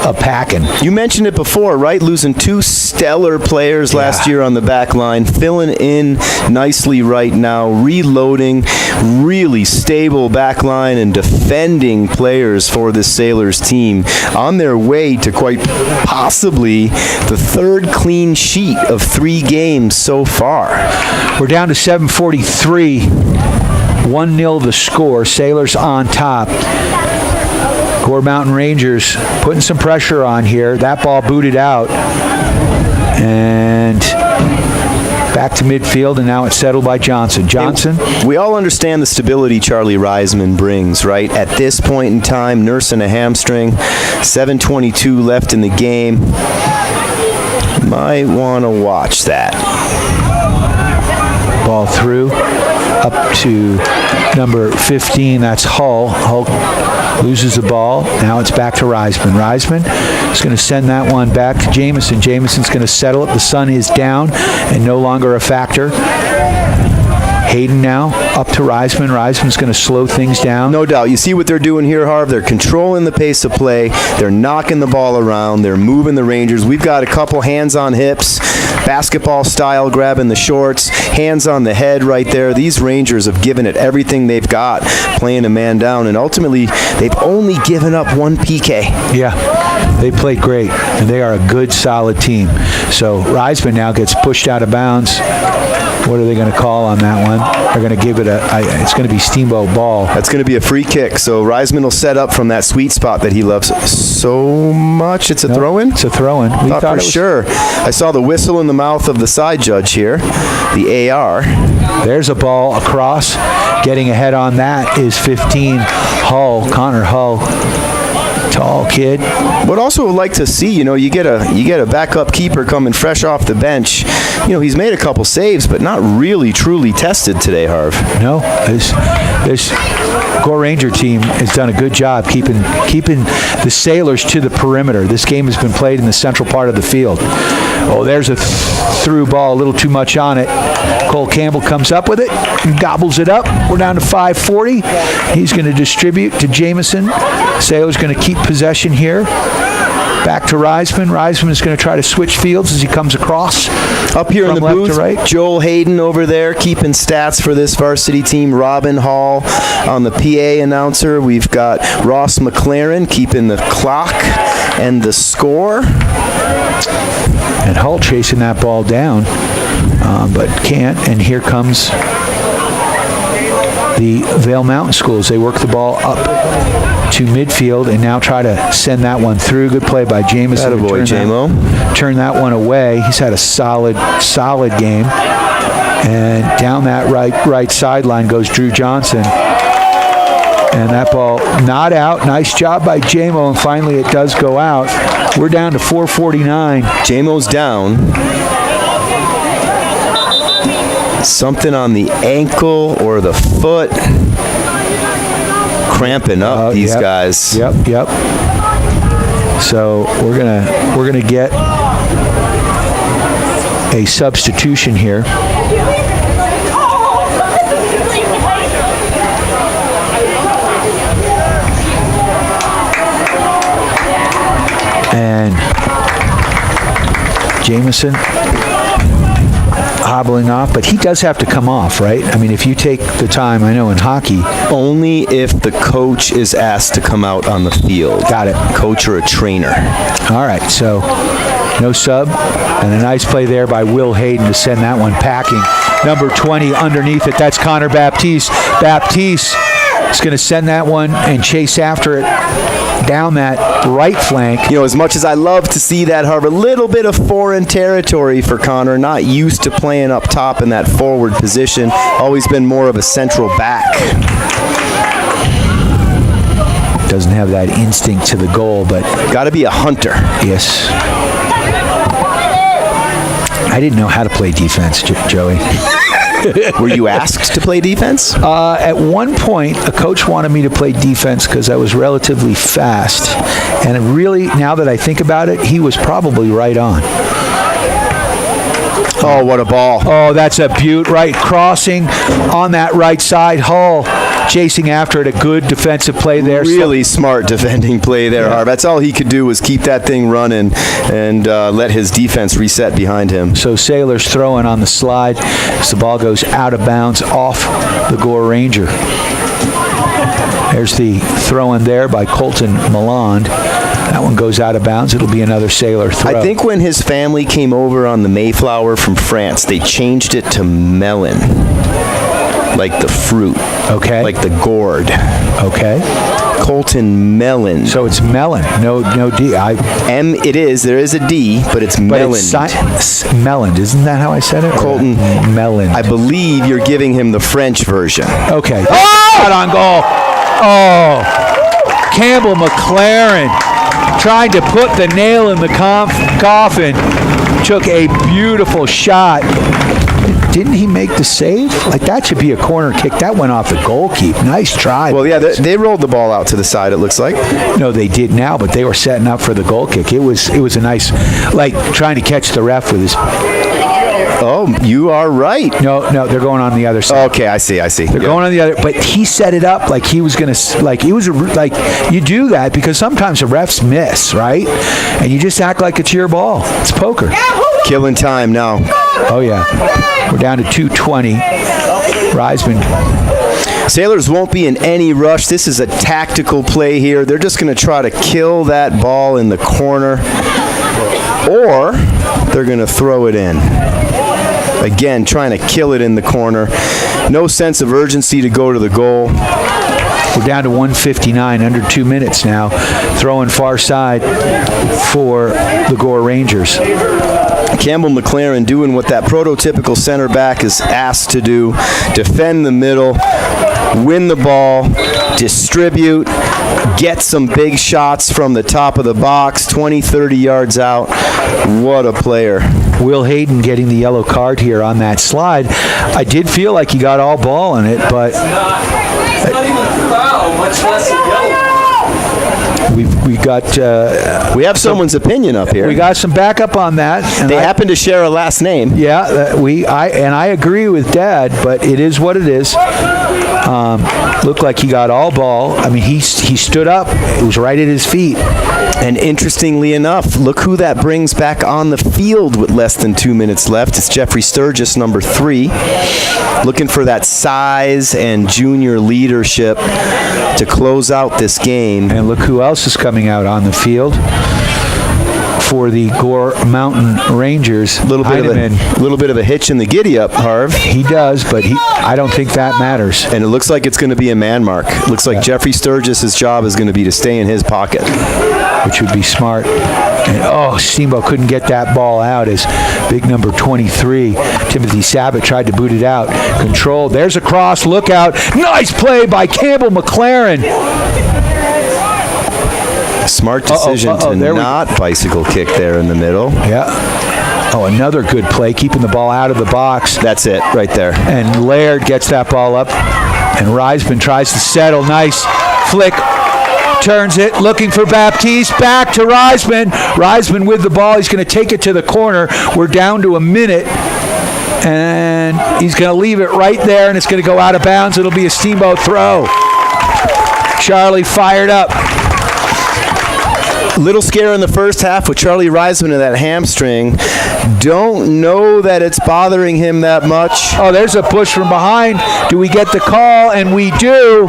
a-packing. You mentioned it before, right? Losing two stellar players last year on the back line, filling in nicely right now, reloading, really stable back line and defending players for this Sailors team on their way to quite possibly the third clean sheet of 3 games so far. We're down to 7:43, 1-0 the score. Sailors on top. Gore Mountain Rangers putting some pressure on here. That ball booted out. And back to midfield, and now it's settled by Johnson. Johnson? We all understand the stability Charlie Reisman brings, right? At this point in time, nursing a hamstring, 7:22 left in the game. Might want to watch that. Ball through, up to number 15, that's Hull. Hull loses the ball. Now it's back to Reisman. Reisman is going to send that one back to Jamison. Jamison's going to settle it. The sun is down and no longer a factor. Hayden now up to Reisman. Reisman's going to slow things down. No doubt. You see what they're doing here, Harv. They're controlling the pace of play. They're knocking the ball around. They're moving the Rangers. We've got a couple hands on hips, basketball style, grabbing the shorts, hands on the head right there. These Rangers have given it everything they've got, playing a man down, and ultimately they've only given up 1 PK. Yeah, they played great, and they are a good, solid team. So Reisman now gets pushed out of bounds. What are they going to call on that one? They're going to give it it's going to be Steamboat ball. That's going to be a free kick. So Reisman will set up from that sweet spot that he loves so much. It's a throw-in? It's a throw-in. We thought for sure. I saw the whistle in the mouth of the side judge here, the AR. There's a ball across. Getting ahead on that is 15 Hull, Connor Hull. Tall kid. But also would like to see, you know, you get a backup keeper coming fresh off the bench. You know, he's made a couple saves, but not really truly tested today, Harv. No, this Gore Ranger team has done a good job keeping the Sailors to the perimeter. This game has been played in the central part of the field. Oh, there's a through ball, a little too much on it. Cole Campbell comes up with it and gobbles it up. We're down to 5:40. He's going to distribute to Jamison. Sailors going to keep possession here. Back to Reisman. Reisman is going to try to switch fields as he comes across. Up here in the booth, right. Joel Hayden over there keeping stats for this varsity team. Robin Hall on the PA announcer. We've got Ross McLaren keeping the clock and the score. And Hull chasing that ball down, but can't. And here comes the VAIL Mountain Schools. They work the ball up to midfield and now try to send that one through. Good play by Jamison. Attaboy, J-Mo. Turn that one away. He's had a solid game. And down that right sideline goes Drew Johnson. And that ball not out. Nice job by J-Mo, and finally it does go out. We're down to 4:49. J-Mo's down. Something on the ankle or the foot. Cramping up these guys. Yep. So we're gonna get a substitution here. And Jamison hobbling off, but he does have to come off, right? I mean, if you take the time, I know in hockey. Only if the coach is asked to come out on the field. Got it. Coach or a trainer. All right, so no sub, and a nice play there by Will Hayden to send that one packing. Number 20 underneath it, that's Connor Baptiste. Baptiste is going to send that one and chase after it down that right flank. You know, as much as I love to see that, Harv, a little bit of foreign territory for Connor, not used to playing up top in that forward position, always been more of a central back. Doesn't have that instinct to the goal, but got to be a hunter. Yes. I didn't know how to play defense, Joey. Were you asked to play defense? At one point, a coach wanted me to play defense because I was relatively fast. And it really, now that I think about it, he was probably right on. Oh, what a ball. Oh, that's a beaut, right? Crossing on that right side. Hull chasing after it. A good defensive play there. Really smart defending play there, Harv. That's all he could do was keep that thing running and let his defense reset behind him. So Sailors throwing on the slide as the ball goes out of bounds off the Gore Ranger. There's the throw in there by Colton Milland. That one goes out of bounds. It'll be another Sailor throw. I think when his family came over on the Mayflower from France, they changed it to melon. Like the fruit. Okay. Like the gourd. Okay. Colton Melon. So it's melon. No D. It is. There is a D, but it's melon. It's melon. Isn't that how I said it? Colton Melon. I believe you're giving him the French version. Okay. Oh! Out on goal. Oh. Campbell McLaren trying to put the nail in the coffin. Took a beautiful shot. Didn't he make the save? Like, that should be a corner kick. That went off the goalkeeper. Nice try. Well, yeah, they rolled the ball out to the side, it looks like. No, they did now, but they were setting up for the goal kick. It was a nice, like, trying to catch the ref with his... Oh, you are right. No, they're going on the other side. Okay, I see. They're going on the other, but he set it up like he was going to, like, it was, like, you do that because sometimes the refs miss, right? And you just act like it's your ball. It's poker. Killing time now. Oh, yeah. We're down to 2:20. Reisman. Sailors won't be in any rush. This is a tactical play here. They're just going to try to kill that ball in the corner, or they're going to throw it in. Again, trying to kill it in the corner. No sense of urgency to go to the goal. We're down to 1:59, under 2 minutes now. Throwing far side for the Gore Rangers. Campbell McLaren doing what that prototypical center back is asked to do. Defend the middle, win the ball, distribute, get some big shots from the top of the box, 20, 30 yards out. What a player. Will Hayden getting the yellow card here on that slide. I did feel like he got all ball in it, but... It's not even a foul, much less a yellow. We have someone's opinion up here. We got some backup on that. And they happen to share a last name. Yeah, I agree with Dad, but it is what it is. Looked like he got all ball. I mean, he stood up. It was right at his feet. And interestingly enough, look who that brings back on the field with less than 2 minutes left. It's Jeffrey Sturgis, number 3. Looking for that size and junior leadership to close out this game. And look who else is coming out on the field for the Gore Mountain Rangers. A little bit of a hitch in the giddy-up, Harv. He does, but I don't think that matters. And it looks like it's going to be a man mark. Looks like Jeffrey Sturgis' job is going to be to stay in his pocket. Which would be smart. And, Steamboat couldn't get that ball out as big number 23, Timothy Sabat, tried to boot it out. Controlled. There's a cross. Look out. Nice play by Campbell McLaren. Smart decision to not bicycle kick there in the middle. Yeah. Oh, another good play, keeping the ball out of the box. That's it, right there. And Laird gets that ball up, and Reisman tries to settle. Nice flick. Turns it, looking for Baptiste. Back to Reisman. Reisman with the ball. He's going to take it to the corner. We're down to a minute. And he's going to leave it right there, and it's going to go out of bounds. It'll be a Steamboat throw. Charlie fired up. Little scare in the first half with Charlie Reisman and that hamstring. Don't know that it's bothering him that much. Oh, there's a push from behind. Do we get the call? And we do.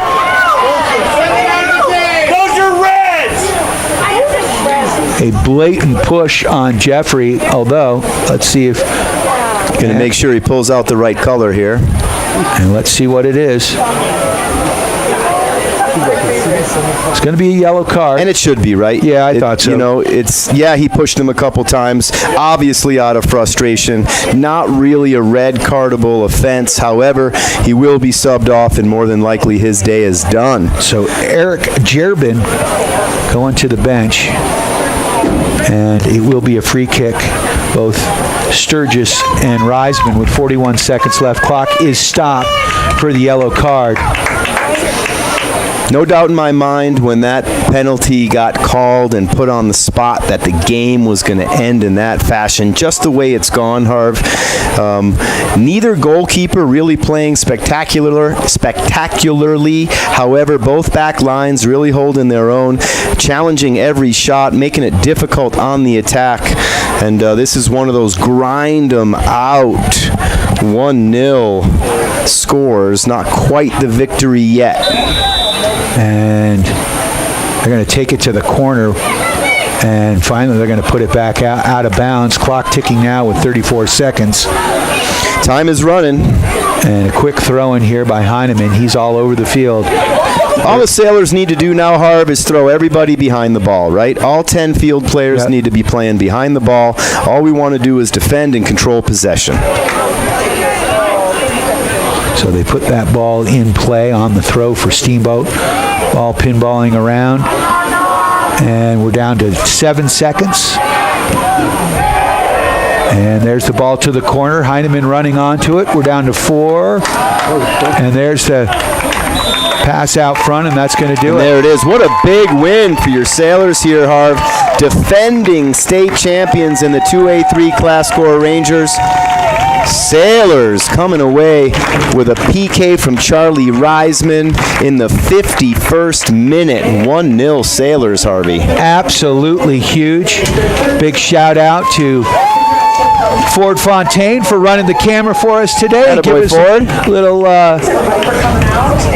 Those are reds! A blatant push on Jeffrey, although, let's see if... Going to make sure he pulls out the right color here. And let's see what it is. It's going to be a yellow card. And it should be, right? Yeah, I thought so. You know, he pushed him a couple times, obviously out of frustration. Not really a red cardable offense. However, he will be subbed off, and more than likely his day is done. So Eric Jerbin going to the bench, and it will be a free kick. Both Sturgis and Reisman with 41 seconds left. Clock is stopped for the yellow card. No doubt in my mind when that penalty got called and put on the spot that the game was going to end in that fashion, just the way it's gone, Harv. Neither goalkeeper really playing spectacularly. However, both back lines really holding their own, challenging every shot, making it difficult on the attack. And this is one of those grind 'em out 1-0 scores. Not quite the victory yet. And they're going to take it to the corner, and finally they're going to put it back out of bounds. Clock ticking now with 34 seconds. Time is running. And a quick throw in here by Heineman. He's all over the field. All the Sailors need to do now, Harv, is throw everybody behind the ball, right? All 10 field players need to be playing behind the ball. All we want to do is defend and control possession. So they put that ball in play on the throw for Steamboat. Ball pinballing around. And we're down to 7 seconds. And there's the ball to the corner. Heineman running onto it. We're down to 4. And there's the pass out front, and that's going to do it. There it is. What a big win for your Sailors here, Harv. Defending state champions in the 2A3 class GORE Rangers. Sailors coming away with a PK from Charlie Reisman in the 51st minute. 1-0 Sailors, Harvey. Absolutely huge. Big shout out to Ford Fontaine for running the camera for us today. Give us Ford. A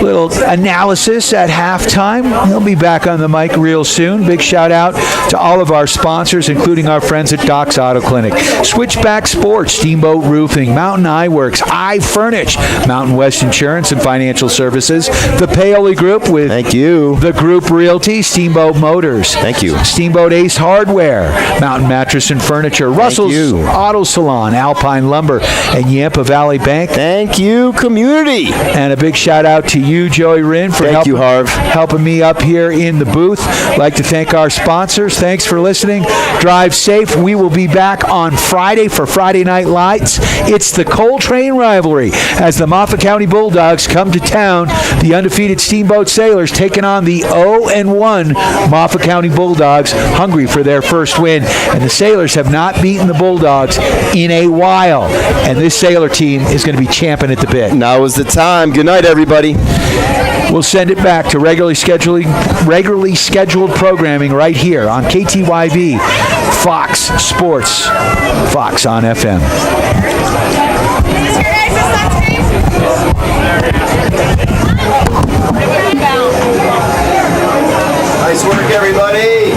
little analysis at halftime. He'll be back on the mic real soon. Big shout out to all of our sponsors, including our friends at Doc's Auto Clinic, Switchback Sports, Steamboat Roofing, Mountain Eye Works, iFurnish, Mountain West Insurance and Financial Services, the Paoli Group with the Group Realty, Steamboat Motors, Steamboat Ace Hardware, Mountain Mattress and Furniture, Russell's Auto Salon, Alpine Lumber, and Yampa Valley Bank. Thank you, community. And a big shout out to you, Joey Rinn, for helping me up here in the booth. I'd like to thank our sponsors. Thanks for listening. Drive safe. We will be back on Friday for Friday Night Lights. It's the Coltrane rivalry as the Moffat County Bulldogs come to town. The undefeated Steamboat Sailors taking on the 0-1 Moffat County Bulldogs, hungry for their first win. And the Sailors have not beaten the Bulldogs in a while. And this Sailor team is going to be champing at the bit. Now is the time. Good night, everybody. We'll send it back to regularly scheduled programming right here on KTYV, Fox Sports, Fox on FM. Nice work, everybody.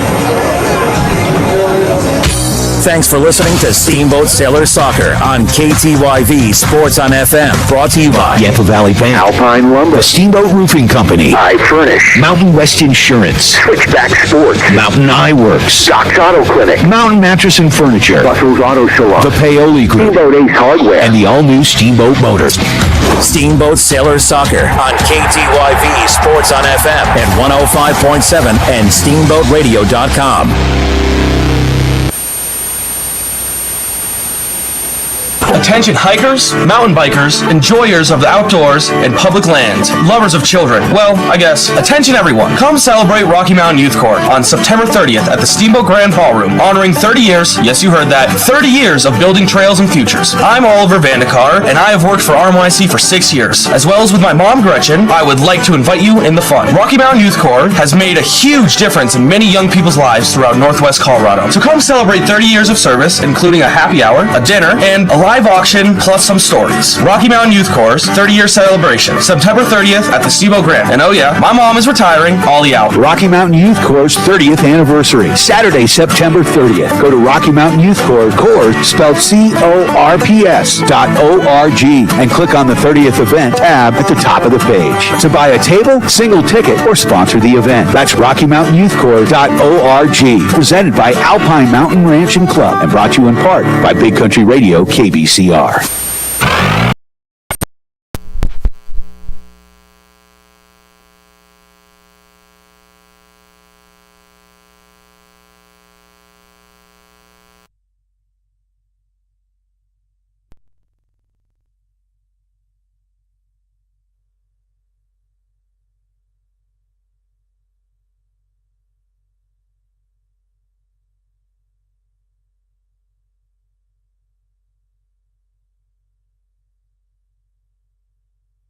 Thanks for listening to Steamboat Sailor Soccer on KTYV Sports on FM. Brought to you by Yampa Valley Bank, Alpine Lumber, the Steamboat Roofing Company, iFurnish, Mountain West Insurance, Switchback Sports, Mountain Eye Works, Doc's Auto Clinic, Mountain Mattress and Furniture, Russell's Auto Salon, the Paoli Group, Steamboat Ace Hardware, and the all-new Steamboat Motors. Steamboat Sailor Soccer on KTYV Sports on FM at 105.7 and steamboatradio.com. Attention hikers, mountain bikers, enjoyers of the outdoors and public lands, lovers of children. Well, I guess, attention everyone. Come celebrate Rocky Mountain Youth Corps on September 30th at the Steamboat Grand Ballroom, honoring 30 years, yes you heard that, 30 years of building trails and futures. I'm Oliver Vandekar, and I have worked for RMYC for 6 years. As well as with my mom, Gretchen, I would like to invite you in the fun. Rocky Mountain Youth Corps has made a huge difference in many young people's lives throughout Northwest Colorado. So come celebrate 30 years of service, including a happy hour, a dinner, and a live auction, plus some stories. Rocky Mountain Youth Corps' 30-year celebration, September 30th at the Steamboat Grand. And oh yeah, my mom is retiring, Ollie out. Rocky Mountain Youth Corps' 30th anniversary, Saturday, September 30th. Go to Rocky Mountain Youth Corps, spelled CORPS.org, and click on the 30th event tab at the top of the page to buy a table, single ticket, or sponsor the event. That's RockyMountainYouthCorps.org, presented by Alpine Mountain Ranch and Club, and brought to you in part by Big Country Radio KBCR.